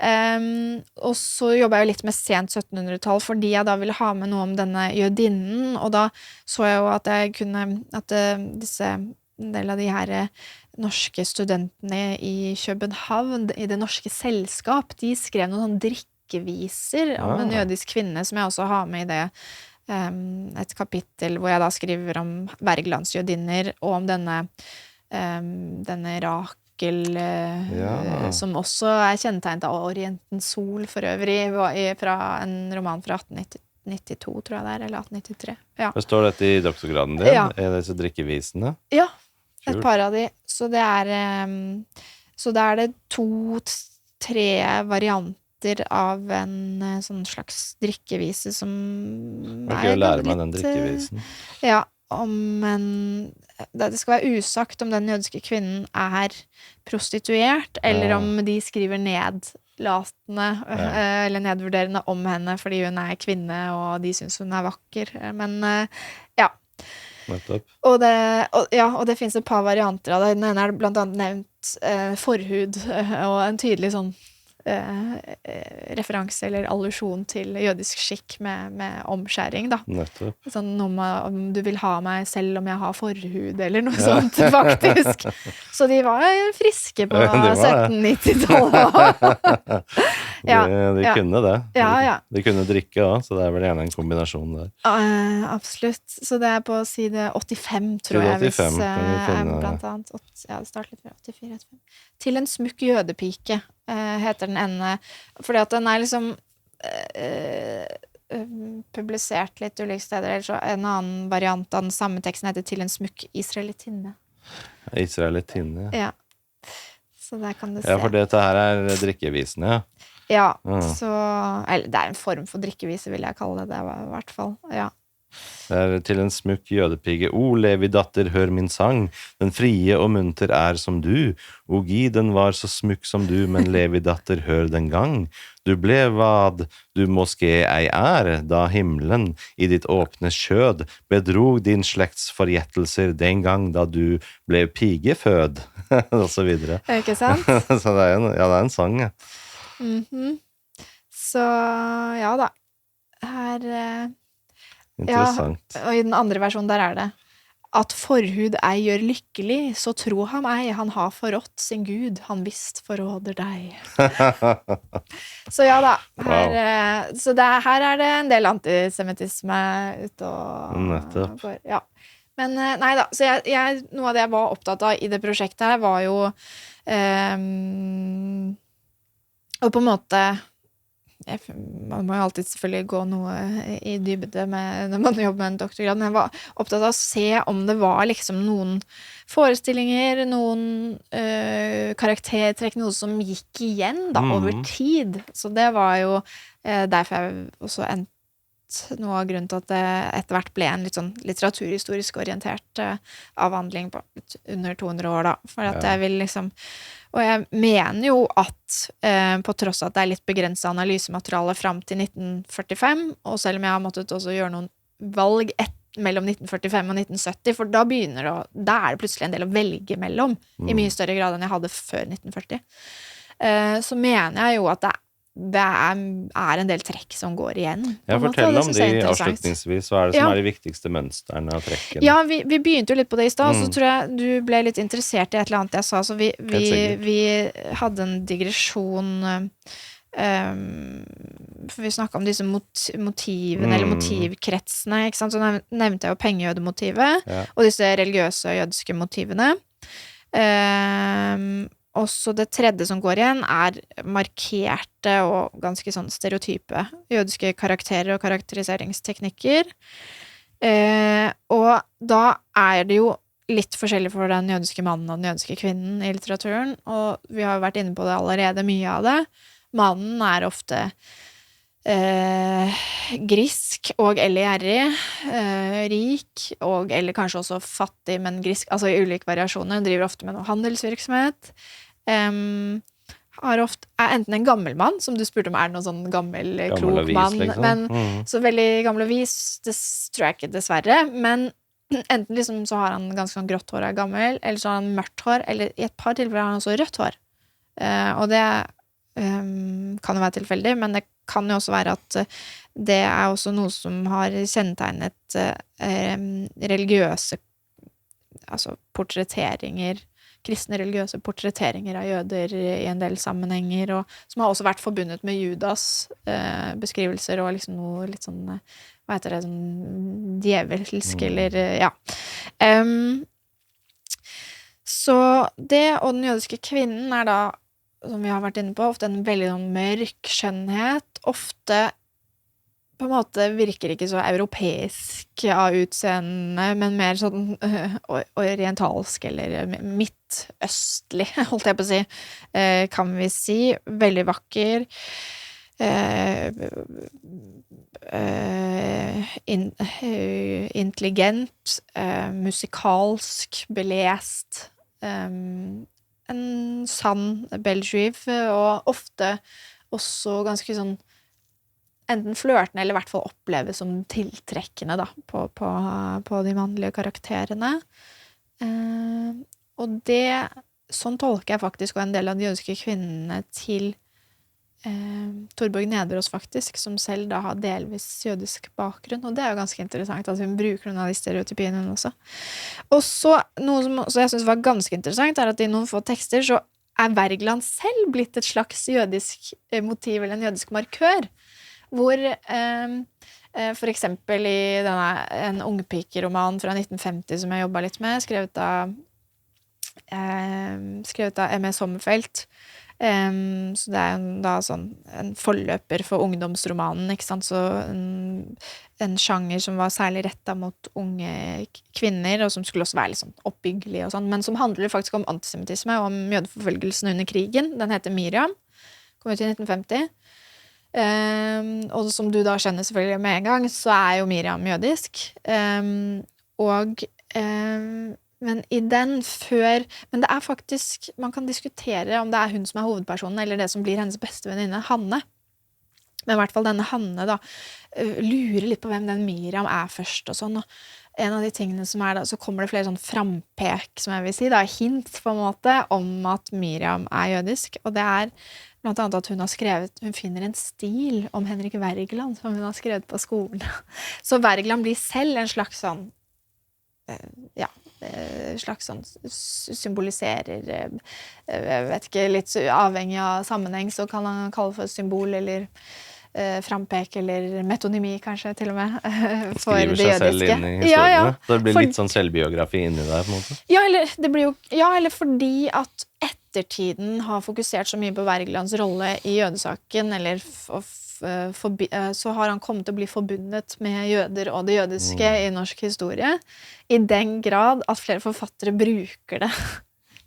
Og så jobbet jeg jo litt med sent 1700-tall, fordi jeg da ville ha med noe om denne jødinnen, og da så jeg jo at en del av de her norske studentene i København, i det norske selskap, de skrev noen sånne drikkeviser om en jødisk kvinne, som jeg også har med i det et kapittel hvor jeg da skriver om Wergelandsjødinner, og om denne Rakel, som også er kjennetegnet av Orientens sol for øvrig, fra en roman fra 1892, tror jeg det er, eller 1893. Ja. Står dette i doktorgraden din? Ja. Er disse drikkevisene? Ja, et par av de. Så det er det 2-3 varianter av en sånn slags drikkevise som jeg lærer meg den drikkevisen. Ja, det skal være usagt om den jødiske kvinnen er prostituert, eller om de skriver nedlatende eller nedvurderende om henne fordi hun er kvinne og de synes hun er vakker. Men ja. Og det finnes et par varianter av det. Den ene er blant annet nevnt forhud, og en tydelig sånn referanse eller allusjon til jødisk skikk med omskjæring da. Sånn om du vil ha meg selv om jeg har forhud eller noe sånt, faktisk. Så de var friske på 1790-tallet. De kunne det. Ja. De kunne drikke også, så det er vel gjerne en kombinasjon der. Absolutt. Så det er på side 85, tror jeg, hvis blant annet. Ja, det starter litt fra 84. Til en smukk jødepike heter den ene, fordi at den er liksom publisert litt ulike steder, eller så en annen variant av den samme teksten heter Til en smukk israelitinne. Israelitinne? Ja. Så der kan du se. Ja, for dette her er drikkevisene, ja. Så, eller det er en form for drikkevise, vil jeg kalle det, i hvert fall, ja. Det er til en smukk jødepige. O, Levi datter, hør min sang. Den frie og munter er som du. O, gi, den var så smukk som du, men Levi datter, hør den gang. Du ble vad du måske ei er, da himmelen i ditt åpne skjød bedrog din slekts forgjettelser den gang da du ble pigefød. Og så videre. Ikke sant? Så det er en sang, ja. Så, ja da. Her interessant. Ja, og i den andre versjonen der er det at forhud ei gjør lykkelig, så tro ham ei, han har forrådt sin Gud, han visst forråder deg. Så ja da, her er det en del antisemittisme ute og går. Ja. Men nei da, så noe av det jeg var opptatt av i det prosjektet her var jo å på en måte man må jo alltid selvfølgelig gå noe i dybde når man jobber med en doktorgrad, men jeg var opptatt av å se om det var liksom noen forestillinger, noen karaktertrekk, noe som gikk igjen da, over tid. Så det var jo derfor jeg også noe av grunnen til at det etter hvert ble en litt sånn litteraturhistorisk orientert avhandling på under 200 år da, for at jeg vil liksom, og jeg mener jo at på tross av at det litt begrenset analysemateriale frem til 1945, og selv om jeg har måttet også gjøre noen valg mellom 1945 og 1970, for da da det plutselig en del å velge mellom, i mye større grad enn jeg hadde før 1940. Så mener jeg jo at det en del trekk som går igjen. Fortell om de avslutningsvis. Hva det som de viktigste mønsterne av trekkene? Ja, vi begynte jo litt på det i sted, så tror jeg du ble litt interessert i et eller annet jeg sa, så vi hadde en digresjon, for vi snakket om disse motivene, eller motivkretsene, ikke sant? Så nevnte jeg jo pengejødemotivet, og disse religiøse jødiske motivene. Også det tredje som går igjen markerte og ganske sånn stereotype jødiske karakterer og karakteriseringsteknikker. Og da det jo litt forskjellig for den jødiske mannen og den jødiske kvinnen i litteraturen, og vi har jo vært inne på det allerede, mye av det. Mannen ofte grisk og eller gjerrig, rik og eller kanskje også fattig, men grisk, altså i ulike variasjoner, driver ofte med noe handelsvirksomhet, enten en gammel mann, som du spurte om det noen sånn gammel klok mann, liksom. Men så veldig gammel og vis, det tror jeg ikke dessverre, men enten liksom så har han ganske sånn grått hår gammel, eller så har han mørkt hår, eller i et par tilfeller har han også rødt hår, og det kan jo være tilfeldig, men det kan jo også være at det også noe som har kjennetegnet religiøse, altså portretteringer, kristne religiøse portretteringer av jøder i en del sammenhenger, og som har også vært forbundet med Judas beskrivelser, og liksom noe litt sånn, hva heter det, sånn djevelsk, eller ja. Så det, og den jødiske kvinnen da, som vi har vært inne på, ofte en veldig sånn mørk skjønnhet, ofte på en måte virker ikke så europeisk av utseende, men mer sånn orientalsk eller midtøstlig, holdt jeg på å si, kan vi si. Veldig vakker, intelligent, musikalsk, belest, en sann belgiv, og ofte også ganske sånn enten flørtende eller i hvert fall oppleves som tiltrekkende da, på de mannlige karakterene. Og sånn tolker jeg faktisk og en del av de jødiske kvinnene til Torborg Nedreås faktisk, som selv da har delvis jødisk bakgrunn, og det jo ganske interessant at hun bruker noen av de stereotypiene også. Og så noe som jeg synes var ganske interessant at i noen få tekster så Wergeland selv blitt et slags jødisk motiv eller en jødisk markør, hvor for eksempel i en ungpikeroman fra 1950 som jeg jobbet litt med, skrevet av M.E. Sommerfeld. Så det da sånn en forløper for ungdomsromanen, ikke sant? Så en sjanger som var særlig rettet mot unge kvinner, og som skulle også være litt sånn oppbyggelig og sånn, men som handler faktisk om antisemitisme, om jødeforfølgelsen under krigen. Den heter Miriam, kom ut i 1950. Og som du da skjønner selvfølgelig med en gang, så jo Miriam jødisk. Men i den før, men det faktisk, man kan diskutere om det hun som hovedpersonen, eller det som blir hennes beste venninne, Hanne. Men i hvert fall denne Hanne da, lurer litt på hvem den Miriam først og sånn, og en av de tingene som da, så kommer det flere sånn frampek, som jeg vil si, da, hint på en måte, om at Miriam jødisk, og det blant annet at hun finner en stil om Henrik Wergeland, som hun har skrevet på skolen. Så Wergeland blir selv en slags sånn, slags sånn symboliserer, jeg vet ikke, litt avhengig av sammenheng, så kan han kalle for symbol, eller frampek, eller metonymi kanskje, til og med, for det jødiske. Skriver seg selv inn i historiene. Så det blir litt sånn selvbiografi inni der, på en måte. Eller fordi at ettertiden har fokusert så mye på Wergelands rolle i jødesaken, eller så har han kommet til å bli forbundet med jøder og det jødiske i norsk historie, i den grad at flere forfattere bruker det.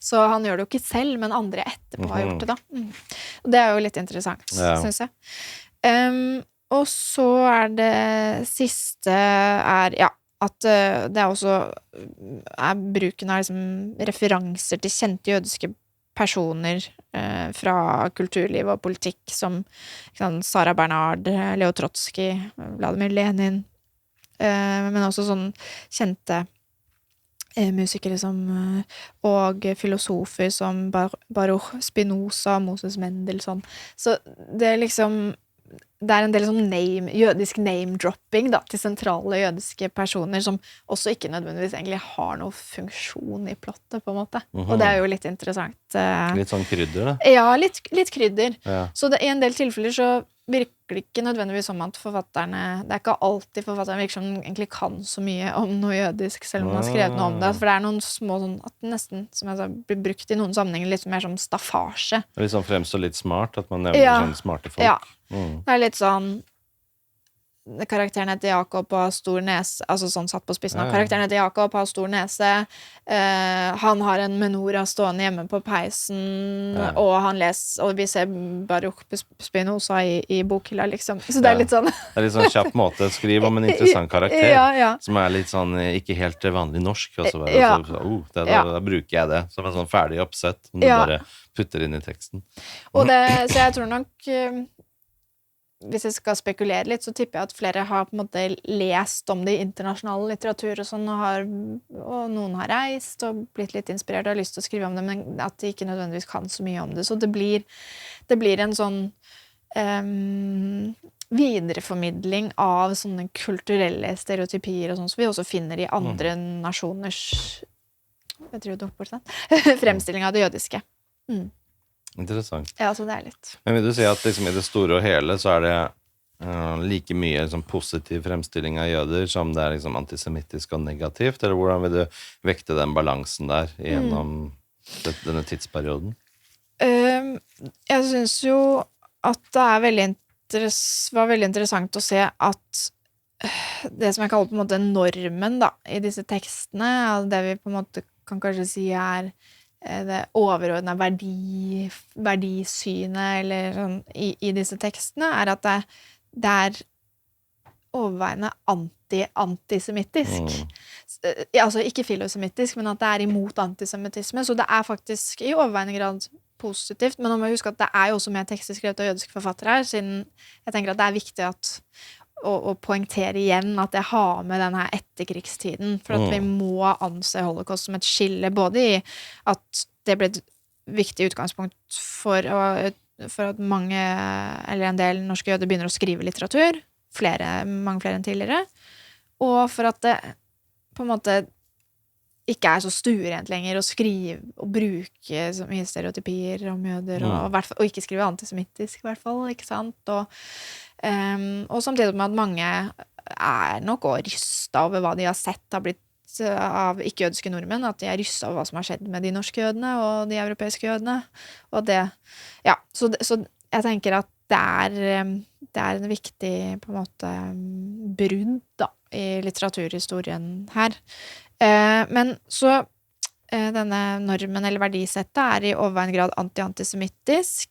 Så han gjør det jo ikke selv, men andre etterpå har gjort det da. Og det er jo litt interessant, synes jeg. Og så det siste at det også bruken av liksom referanser til kjente jødiske personer fra kulturliv og politikk, som Sarah Bernard, Leo Trotsky, Vladimir Lenin, men også sånn kjente musikere som, og filosofer som Baruch Spinoza, Moses Mendelssohn. Så det liksom det en del sånn jødisk name-dropping da, til sentrale jødiske personer som også ikke nødvendigvis egentlig har noen funksjon i plottet, på en måte. Og det jo litt interessant. Litt sånn krydder, da? Ja, litt krydder. Så i en del tilfeller så virker det ikke nødvendigvis som at forfatterne, det ikke alltid forfatterne virker som egentlig kan så mye om noe jødisk, selv om man har skrevet noe om det. For det noen små sånn, at det nesten, som jeg sa, blir brukt i noen sammenhenger litt mer som staffasje. Litt sånn fremstå litt smart, at man nevner sånne smarte folk. Ja, det litt sånn, karakteren heter Jakob og har stor nese, altså sånn satt på spissen av karakteren heter Jakob, har stor nese, han har en menora stående hjemme på peisen, og han leser, og vi ser Baruch Spinoza i bokhylla, liksom. Så det litt sånn det litt sånn kjapp måte å skrive om en interessant karakter, som litt sånn, ikke helt vanlig norsk, og så da bruker jeg det som en sånn ferdig oppsett, som du bare putter inn i teksten. Og så jeg tror nok hvis jeg skal spekulere litt, så tipper jeg at flere har på en måte lest om det i internasjonal litteratur og sånn, og noen har reist og blitt litt inspirert og har lyst til å skrive om det, men at de ikke nødvendigvis kan så mye om det. Så det blir en sånn videreformidling av sånne kulturelle stereotypier og sånn, som vi også finner i andre nasjoners fremstilling av det jødiske. Interessant. Ja, så det litt. Men vil du si at liksom, i det store og hele så det like mye liksom, positiv fremstilling av jøder som det liksom, antisemittisk og negativt, eller hvordan vil du vekte den balansen der gjennom denne tidsperioden? Jeg synes jo at det var veldig interessant å se at det som jeg kaller på en måte normen da, i disse tekstene, det vi på en måte kan kanskje si det overordnede verdisynet eller sånn, i disse tekstene at det overveiende antisemittisk. Altså ikke filosemittisk, men at det imot antisemittisme, så det faktisk i overveiende grad positivt, men nå må jeg huske at det jo også mer tekster skrevet av jødiske forfattere her, siden jeg tenker at det viktig å poengtere igjen at jeg har med denne etterkrigstiden, for at vi må anse holocaust som et skille, både i at det ble et viktig utgangspunkt for at mange, eller en del norske jøder begynner å skrive litteratur, mange flere enn tidligere, og for at det på en måte ikke så stuerent lenger å skrive og bruke så mye stereotypier om jøder, og ikke skrive antisemittisk i hvert fall, ikke sant? Og samtidig med at mange nok også rystet over hva de har sett har blitt av ikke-jødiske nordmenn, at de rystet over hva som har skjedd med de norske jødene og de europeiske jødene, og så jeg tenker at det en viktig på en måte brudd da, i litteraturhistorien her. Men så denne normen eller verdisettet i overveiende grad antisemittisk,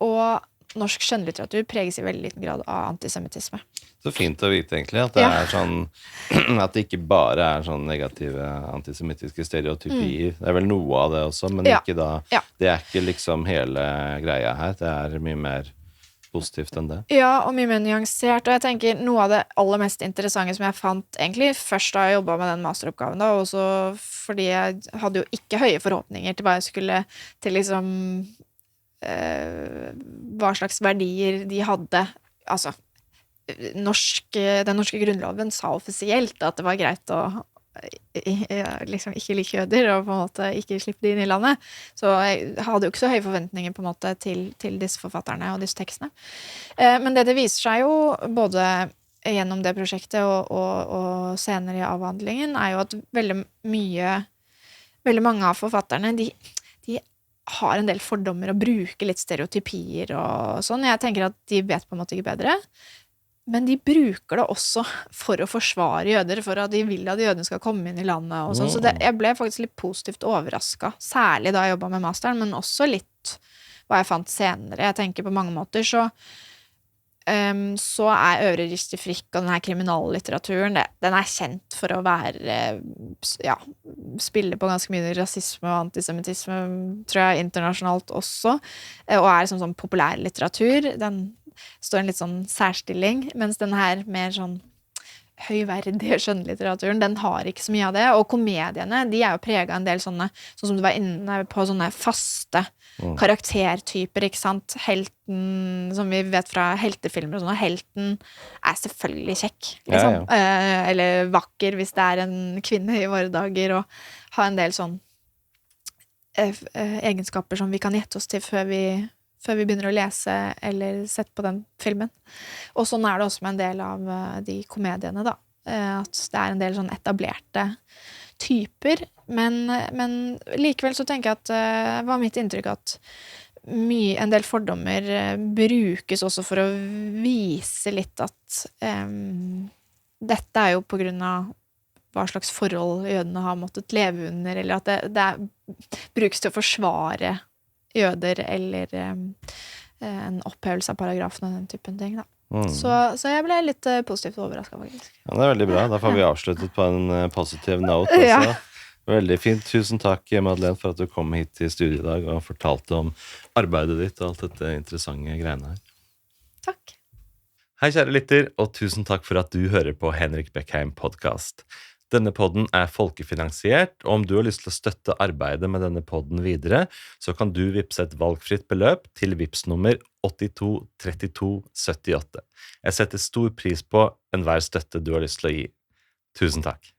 og norsk skjønnlitteratur preges i veldig liten grad av antisemittisme. Så fint å vite egentlig at det sånn, at det ikke bare sånn negative antisemittiske stereotypier. Det vel noe av det også, men ikke da, det ikke liksom hele greia her. Det mye mer positivt enn det. Ja, og mye mer nyansert, og jeg tenker noe av det aller mest interessante som jeg fant egentlig først da jeg jobbet med den masteroppgaven da, også fordi jeg hadde jo ikke høye forhåpninger til hva jeg skulle til liksom hva slags verdier de hadde, altså den norske grunnloven sa offisielt at det var greit å liksom ikke like jøder og på en måte ikke slippe de inn i landet, så jeg hadde jo ikke så høye forventninger på en måte til disse forfatterne og disse tekstene, men det viser seg jo både gjennom det prosjektet og senere i avhandlingen jo at veldig mange av forfatterne de har en del fordommer og bruker litt stereotypier og sånn. Jeg tenker at de vet på en måte ikke bedre. Men de bruker det også for å forsvare jøder, for at de vil at jødene skal komme inn i landet og sånn. Så jeg ble faktisk litt positivt overrasket, særlig da jeg jobbet med masteren, men også litt hva jeg fant senere. Jeg tenker på mange måter, så Øvre Ristifrik og den her kriminallitteraturen, den er kjent for å være, ja, spille på ganske mye rasisme og antisemittisme, tror jeg, internasjonalt også, og er sånn populærlitteratur. Den står en litt sånn særstilling, mens den her mer sånn høyverdige skjønnlitteraturen, den har ikke så mye av det, og komediene, de er jo preget av en del sånne, sånn som du var inne på, sånne faste karaktertyper, ikke sant? Helten, som vi vet fra heltefilmer og sånn, og helten er selvfølgelig kjekk, liksom. Eller vakker, hvis det er en kvinne i våre dager, og ha en del sånn egenskaper som vi kan gjette oss til før vi begynner å lese eller sette på den filmen. Og sånn er det også med en del av de komediene da. At det er en del sånn etablerte typer, men likevel så tenker jeg at det var mitt inntrykk at en del fordommer brukes også for å vise litt at dette er jo på grunn av hva slags forhold jødene har måttet leve under, eller at det brukes til å forsvare jøder, eller en opphevelse av paragrafen og den typen ting, da. Så jeg ble litt positivt overrasket, faktisk. Ja, det er veldig bra. Da får vi avsluttet på en positiv note også. Ja. Veldig fint. Tusen takk, Madeleine, for at du kom hit til studiet i dag og fortalte om arbeidet ditt og alt dette interessante greiene her. Takk. Hei, kjære lytter, og tusen takk for at du hører på Henrik Beckheim podcast. Denne podden er folkefinansiert, og om du har lyst til å støtte arbeidet med denne podden videre, så kan du vippse et valgfritt beløp til Vipps-nummer 823278. Jeg setter stor pris på enhver støtte du har lyst til å gi. Tusen takk.